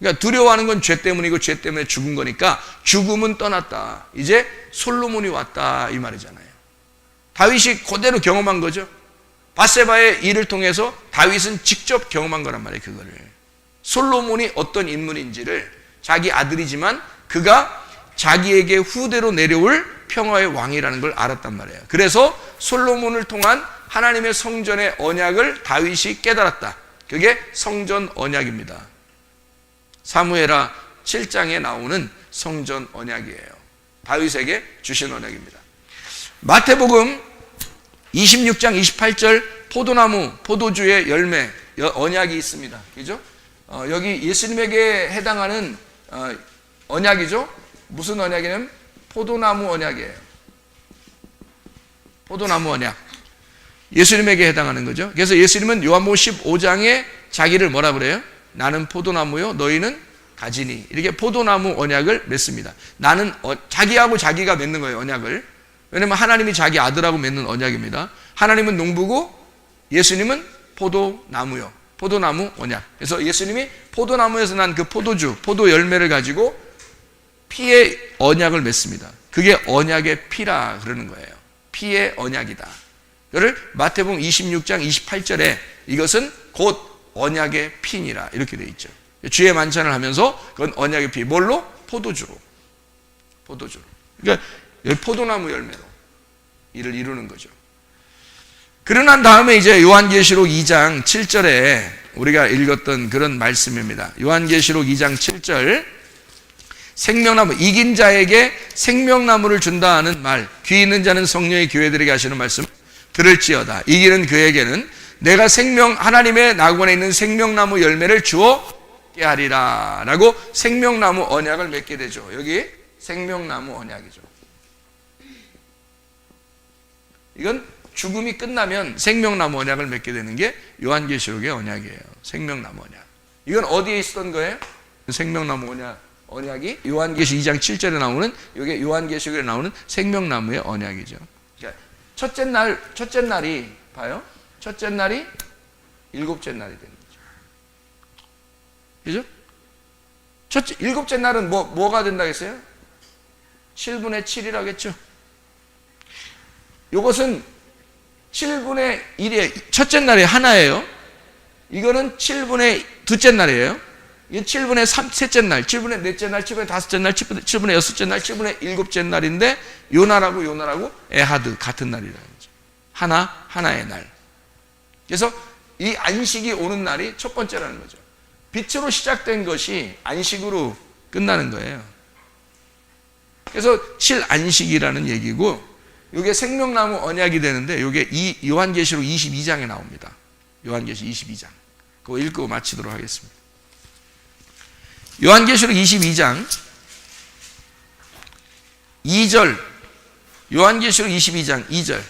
그러니까 두려워하는 건 죄 때문이고 죄 때문에 죽은 거니까 죽음은 떠났다. 이제 솔로몬이 왔다 이 말이잖아요. 다윗이 그대로 경험한 거죠. 밧세바의 일을 통해서 다윗은 직접 경험한 거란 말이에요. 그거를 솔로몬이 어떤 인물인지를 자기 아들이지만 그가 자기에게 후대로 내려올 평화의 왕이라는 걸 알았단 말이에요. 그래서 솔로몬을 통한 하나님의 성전의 언약을 다윗이 깨달았다. 그게 성전 언약입니다. 사무엘하 7장에 나오는 성전 언약이에요. 다윗에게 주신 언약입니다. 마태복음 26장 28절 포도나무, 포도주의 열매 언약이 있습니다. 그죠? 여기 예수님에게 해당하는 언약이죠. 무슨 언약이냐면 포도나무 언약이에요. 포도나무 언약. 예수님에게 해당하는 거죠. 그래서 예수님은 요한복음 15장에 자기를 뭐라 그래요? 나는 포도나무요 너희는 가지니. 이렇게 포도나무 언약을 맺습니다. 나는 자기하고 자기가 맺는 거예요. 언약을. 왜냐하면 하나님이 자기 아들하고 맺는 언약입니다. 하나님은 농부고 예수님은 포도나무요. 포도나무 언약. 그래서 예수님이 포도나무에서 난 그 포도주, 포도 열매를 가지고 피의 언약을 맺습니다. 그게 언약의 피라 그러는 거예요. 피의 언약이다. 그를 마태복음 26장 28절에 이것은 곧 언약의 피니라 이렇게 되어 있죠. 주의 만찬을 하면서 그건 언약의 피. 뭘로? 포도주로. 포도주로. 그러니까 포도나무 열매로 이를 이루는 거죠. 그러난 다음에 이제 요한계시록 2장 7절에 우리가 읽었던 그런 말씀입니다. 요한계시록 2장 7절 생명나무, 이긴 자에게 생명나무를 준다 하는 말, 귀 있는 자는 성령의 교회들에게 하시는 말씀 들을지어다. 이기는 그에게는 내가 하나님의 낙원에 있는 생명나무 열매를 주었게 하리라 라고 생명나무 언약을 맺게 되죠. 여기 생명나무 언약이죠. 이건 죽음이 끝나면 생명나무 언약을 맺게 되는 게 요한계시록의 언약이에요. 생명나무 언약. 이건 어디에 있었던 거예요? 생명나무 언약이 요한계시 2장 7절에 나오는, 이게 요한계시록에 나오는 생명나무의 언약이죠. 그러니까 첫째 날이 봐요. 첫째 날이 일곱째 날이 되는 거죠. 그죠? 일곱째 날은 뭐가 된다고 했어요? 7분의 7이라겠죠. 이것은 7분의 1이에요. 첫째 날이 하나예요. 이거는 7분의 둘째 날이에요. 이게 7분의 셋째 날, 7분의 넷째 날, 7분의 다섯째 날, 7분의 여섯째 날, 7분의 일곱째 날인데 요 날하고 에하드 같은 날이라는 거죠. 하나의 날. 그래서 이 안식이 오는 날이 첫 번째라는 거죠. 빛으로 시작된 것이 안식으로 끝나는 거예요. 그래서 7안식이라는 얘기고, 이게 생명나무 언약이 되는데 이게 요한계시록 22장에 나옵니다. 요한계시록 22장. 그거 읽고 마치도록 하겠습니다. 요한계시록 22장 2절. 요한계시록 22장 2절.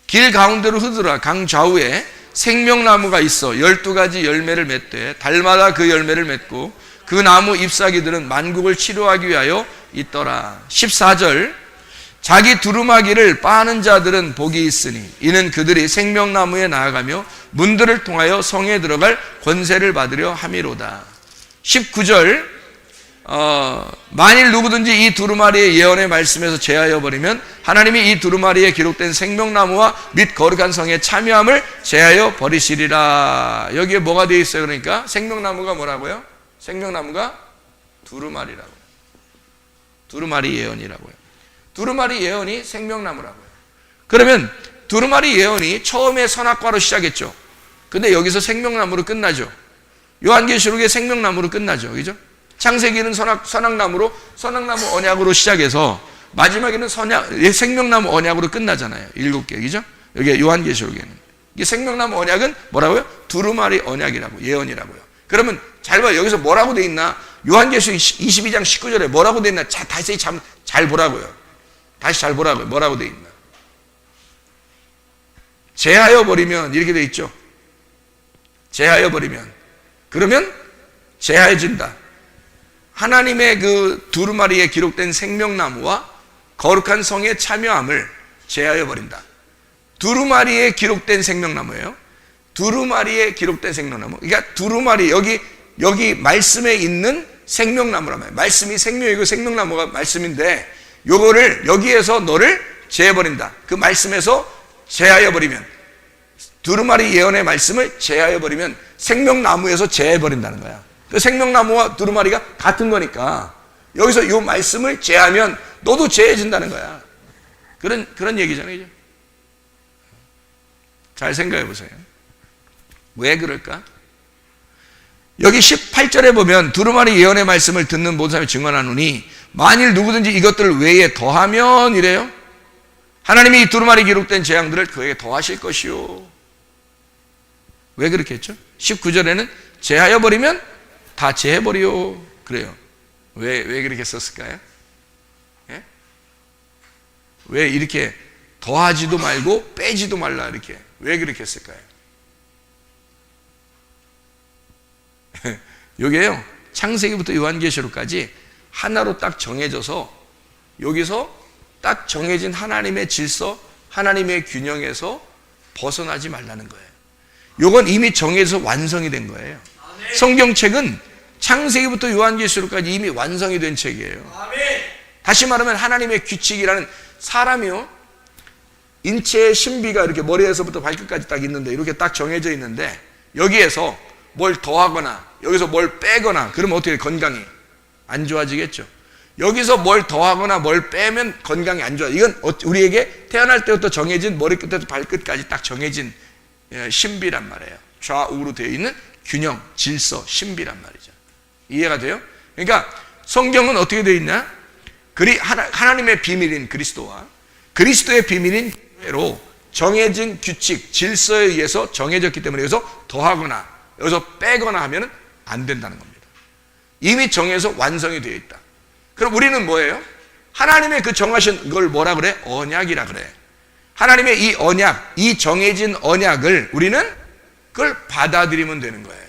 길 가운데로 흐르라. 강 좌우에 생명나무가 있어 12가지 열매를 맺되 달마다 그 열매를 맺고 그 나무 잎사귀들은 만국을 치료하기 위하여 있더라. 14절. 자기 두루마기를 빠는 자들은 복이 있으니 이는 그들이 생명나무에 나아가며 문들을 통하여 성에 들어갈 권세를 받으려 함이로다. 19절. 만일 누구든지 이 두루마리의 예언의 말씀에서 제하여 버리면 하나님이 이 두루마리에 기록된 생명나무와 및 거룩한 성에 참여함을 제하여 버리시리라. 여기에 뭐가 되어 있어요? 그러니까 생명나무가 뭐라고요? 생명나무가 두루마리라고요. 두루마리 예언이라고요. 두루마리 예언이 생명나무라고요. 그러면 두루마리 예언이 처음에 선악과로 시작했죠. 근데 여기서 생명나무로 끝나죠. 요한계시록의 생명나무로 끝나죠. 그죠? 창세기는 선악나무 언약으로 시작해서 마지막에는 생명나무 언약으로 끝나잖아요. 7개. 그죠? 여기 요한계시록에는. 이게 생명나무 언약은 뭐라고요? 두루마리 언약이라고, 예언이라고요. 그러면 잘 봐요. 여기서 뭐라고 돼 있나? 요한계시록 22장 19절에 뭐라고 돼 있나? 다시 잘 보라고요. 다시 잘 보라고요. 뭐라고 돼 있나? 제하여 버리면 이렇게 돼 있죠. 제하여 버리면. 그러면 제하여진다. 하나님의 그 두루마리에 기록된 생명나무와 거룩한 성에 참여함을 제하여 버린다. 두루마리에 기록된 생명나무예요. 두루마리에 기록된 생명나무. 그러니까 두루마리, 여기 여기 말씀에 있는 생명나무란 말이에요. 말씀이 생명이고 생명나무가 말씀인데 요거를 여기에서 너를 제해버린다. 그 말씀에서 제하여 버리면, 두루마리 예언의 말씀을 제하여 버리면 생명나무에서 제해버린다는 거야. 그 생명나무와 두루마리가 같은 거니까 여기서 요 말씀을 제하면 너도 제해진다는 거야. 그런 얘기잖아요. 잘 생각해 보세요. 왜 그럴까? 여기 18절에 보면 두루마리 예언의 말씀을 듣는 모든 사람이 증언하노니 만일 누구든지 이것들 외에 더하면 이래요. 하나님이 이 두루마리 기록된 재앙들을 그에게 더하실 것이요. 왜 그렇게 했죠? 19절에는 제하여 버리면 다 제해버려 그래요. 왜 그렇게 썼을까요? 예? 왜 이렇게 더하지도 말고 빼지도 말라 이렇게 왜 그렇게 했을까요? 요게요, 창세기부터 요한계시록까지 하나로 딱 정해져서 여기서 딱 정해진 하나님의 질서, 하나님의 균형에서 벗어나지 말라는 거예요. 요건 이미 정해져서 완성이 된 거예요. 성경책은 창세기부터 요한계시록까지 이미 완성이 된 책이에요. 다시 말하면 하나님의 규칙이라는, 사람이요, 인체의 신비가 이렇게 머리에서부터 발끝까지 딱 있는데 이렇게 딱 정해져 있는데 여기에서 뭘 더하거나 여기서 뭘 빼거나 그러면 어떻게 건강이 안 좋아지겠죠. 여기서 뭘 더하거나 뭘 빼면 건강이 안 좋아. 이건 우리에게 태어날 때부터 정해진, 머리끝에서 발끝까지 딱 정해진 신비란 말이에요. 좌우로 되어 있는 균형, 질서, 신비란 말이죠. 이해가 돼요? 그러니까 성경은 어떻게 되어 있냐? 하나님의 비밀인 그리스도와 그리스도의 비밀인 교회로 정해진 규칙, 질서에 의해서 정해졌기 때문에 여기서 더하거나 여기서 빼거나 하면 안 된다는 겁니다. 이미 정해서 완성이 되어 있다. 그럼 우리는 뭐예요? 하나님의 그 정하신 걸 뭐라 그래? 언약이라 그래. 하나님의 이 언약, 이 정해진 언약을 우리는 그걸 받아들이면 되는 거예요.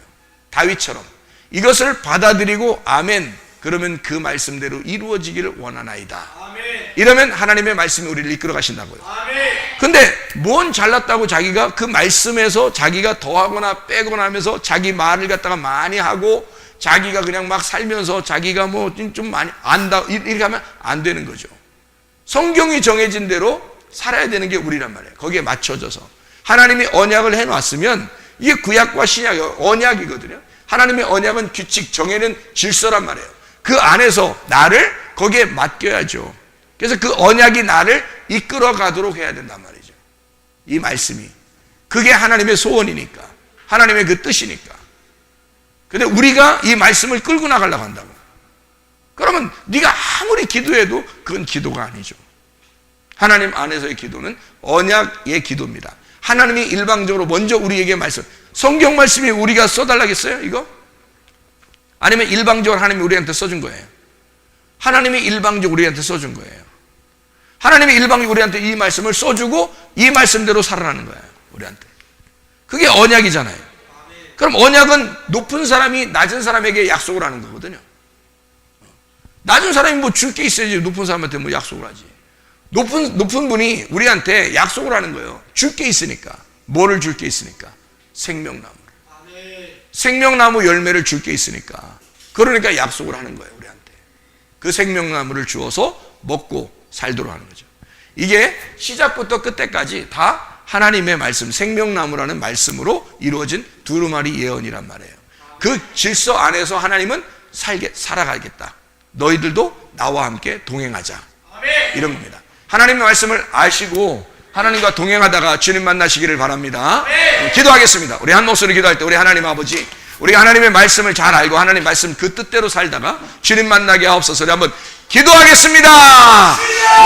다윗처럼 이것을 받아들이고 아멘 그러면 그 말씀대로 이루어지기를 원하나이다. 아멘. 이러면 하나님의 말씀이 우리를 이끌어 가신다고요. 아멘. 근데 뭔 잘났다고 자기가 그 말씀에서 자기가 더하거나 빼거나 하면서 자기 말을 갖다가 많이 하고 자기가 그냥 막 살면서 자기가 뭐 좀 많이 안다 이렇게 하면 안 되는 거죠. 성경이 정해진 대로 살아야 되는 게 우리란 말이에요. 거기에 맞춰져서 하나님이 언약을 해놨으면 이게 구약과 신약의 언약이거든요. 하나님의 언약은 규칙, 정해는 질서란 말이에요. 그 안에서 나를 거기에 맡겨야죠. 그래서 그 언약이 나를 이끌어 가도록 해야 된단 말이죠. 이 말씀이 그게 하나님의 소원이니까, 하나님의 그 뜻이니까. 근데 우리가 이 말씀을 끌고 나가려고 한다고. 그러면 네가 아무리 기도해도 그건 기도가 아니죠. 하나님 안에서의 기도는 언약의 기도입니다. 하나님이 일방적으로 먼저 우리에게 말씀, 성경 말씀이 우리가 써달라겠어요? 이거? 아니면 일방적으로 하나님이 우리한테 써준 거예요? 하나님이 일방적으로 우리한테 써준 거예요. 하나님이 일방적으로 우리한테 이 말씀을 써주고 이 말씀대로 살아나는 거예요. 우리한테. 그게 언약이잖아요. 그럼 언약은 높은 사람이 낮은 사람에게 약속을 하는 거거든요. 낮은 사람이 뭐 줄 게 있어야지 높은 사람한테 뭐 약속을 하지. 높은 분이 우리한테 약속을 하는 거예요. 줄 게 있으니까. 뭐를 줄 게 있으니까? 생명나무를. 생명나무 열매를 줄 게 있으니까. 그러니까 약속을 하는 거예요, 우리한테. 그 생명나무를 주어서 먹고 살도록 하는 거죠. 이게 시작부터 끝까지 다 하나님의 말씀, 생명나무라는 말씀으로 이루어진 두루마리 예언이란 말이에요. 그 질서 안에서 하나님은 살아가겠다. 너희들도 나와 함께 동행하자. 이런 겁니다. 하나님의 말씀을 아시고 하나님과 동행하다가 주님 만나시기를 바랍니다. 기도하겠습니다. 우리 한 목소리 기도할 때 우리 하나님 아버지, 우리가 하나님의 말씀을 잘 알고 하나님 말씀 그 뜻대로 살다가 주님 만나게 하옵소서. 우리 한번 기도하겠습니다.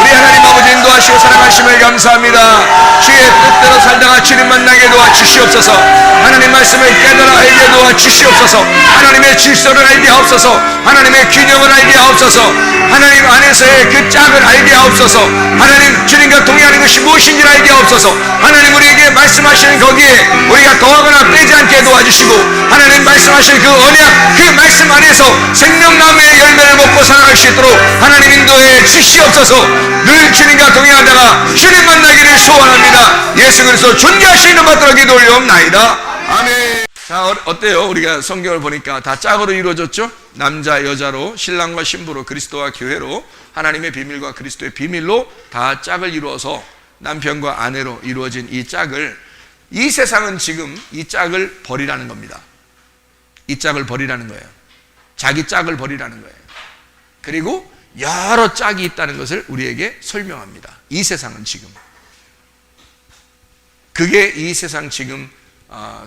우리 하나님 아버지 인도하시고 사랑하심을 감사합니다. 주의 뜻대로 살다가 주님 만나게 도와주시옵소서. 하나님 말씀을 깨달아 알게 도와주시옵소서. 하나님의 질서를 알게 하옵소서. 하나님의 균형을 알게 하옵소서. 하나님 안에서의 그 짝을 알게 하옵소서. 하나님 주님과 동의하는 것이 무엇인지 알게 하옵소서. 하나님 우리에게 말씀하시는 거기에 우리가 더하거나 빼지 않게 도와주시고 하나님 말씀하신 그 언약, 그 말씀 안에서 생명나무의 열매를 먹고 살아갈 수 있도록 하나님 인도해 주시옵소서. 늘 주님과 동행하다가 주님 만나기를 소원합니다. 예수 그리스도 존귀하신 이름 받들어 기도 올려옵나이다. 아멘. 자, 어때요? 우리가 성경을 보니까 다 짝으로 이루어졌죠? 남자, 여자로, 신랑과 신부로, 그리스도와 교회로, 하나님의 비밀과 그리스도의 비밀로 다 짝을 이루어서 남편과 아내로 이루어진 이 짝을, 이 세상은 지금 이 짝을 버리라는 겁니다. 이 짝을 버리라는 거예요. 자기 짝을 버리라는 거예요. 그리고 여러 짝이 있다는 것을 우리에게 설명합니다. 이 세상은 지금. 그게 이 세상 지금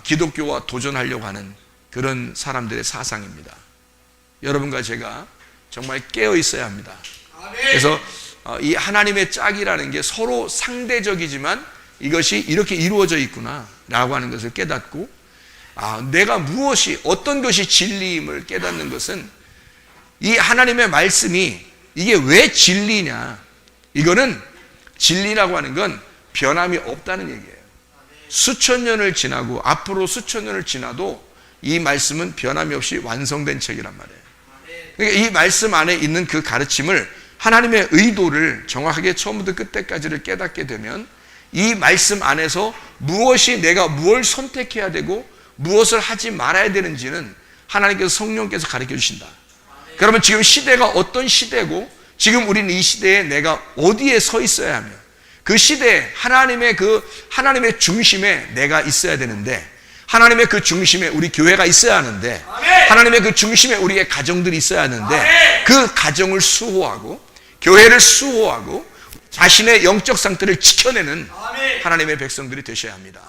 기독교와 도전하려고 하는 그런 사람들의 사상입니다. 여러분과 제가 정말 깨어 있어야 합니다. 그래서 이 하나님의 짝이라는 게 서로 상대적이지만 이것이 이렇게 이루어져 있구나 라고 하는 것을 깨닫고, 내가 무엇이 어떤 것이 진리임을 깨닫는 것은 이 하나님의 말씀이 이게 왜 진리냐, 이거는 진리라고 하는 건 변함이 없다는 얘기예요. 수천 년을 지나고 앞으로 수천 년을 지나도 이 말씀은 변함이 없이 완성된 책이란 말이에요. 그러니까 이 말씀 안에 있는 그 가르침을, 하나님의 의도를 정확하게 처음부터 끝까지를 깨닫게 되면 이 말씀 안에서 무엇이, 내가 무엇을 선택해야 되고 무엇을 하지 말아야 되는지는 하나님께서, 성령께서 가르쳐 주신다. 그러면 지금 시대가 어떤 시대고, 지금 우리는 이 시대에 내가 어디에 서 있어야 하며, 그 시대에 하나님의 중심에 내가 있어야 되는데, 하나님의 그 중심에 우리 교회가 있어야 하는데, 하나님의 그 중심에 우리의 가정들이 있어야 하는데, 그 가정을 수호하고 교회를 수호하고 자신의 영적 상태를 지켜내는 하나님의 백성들이 되셔야 합니다.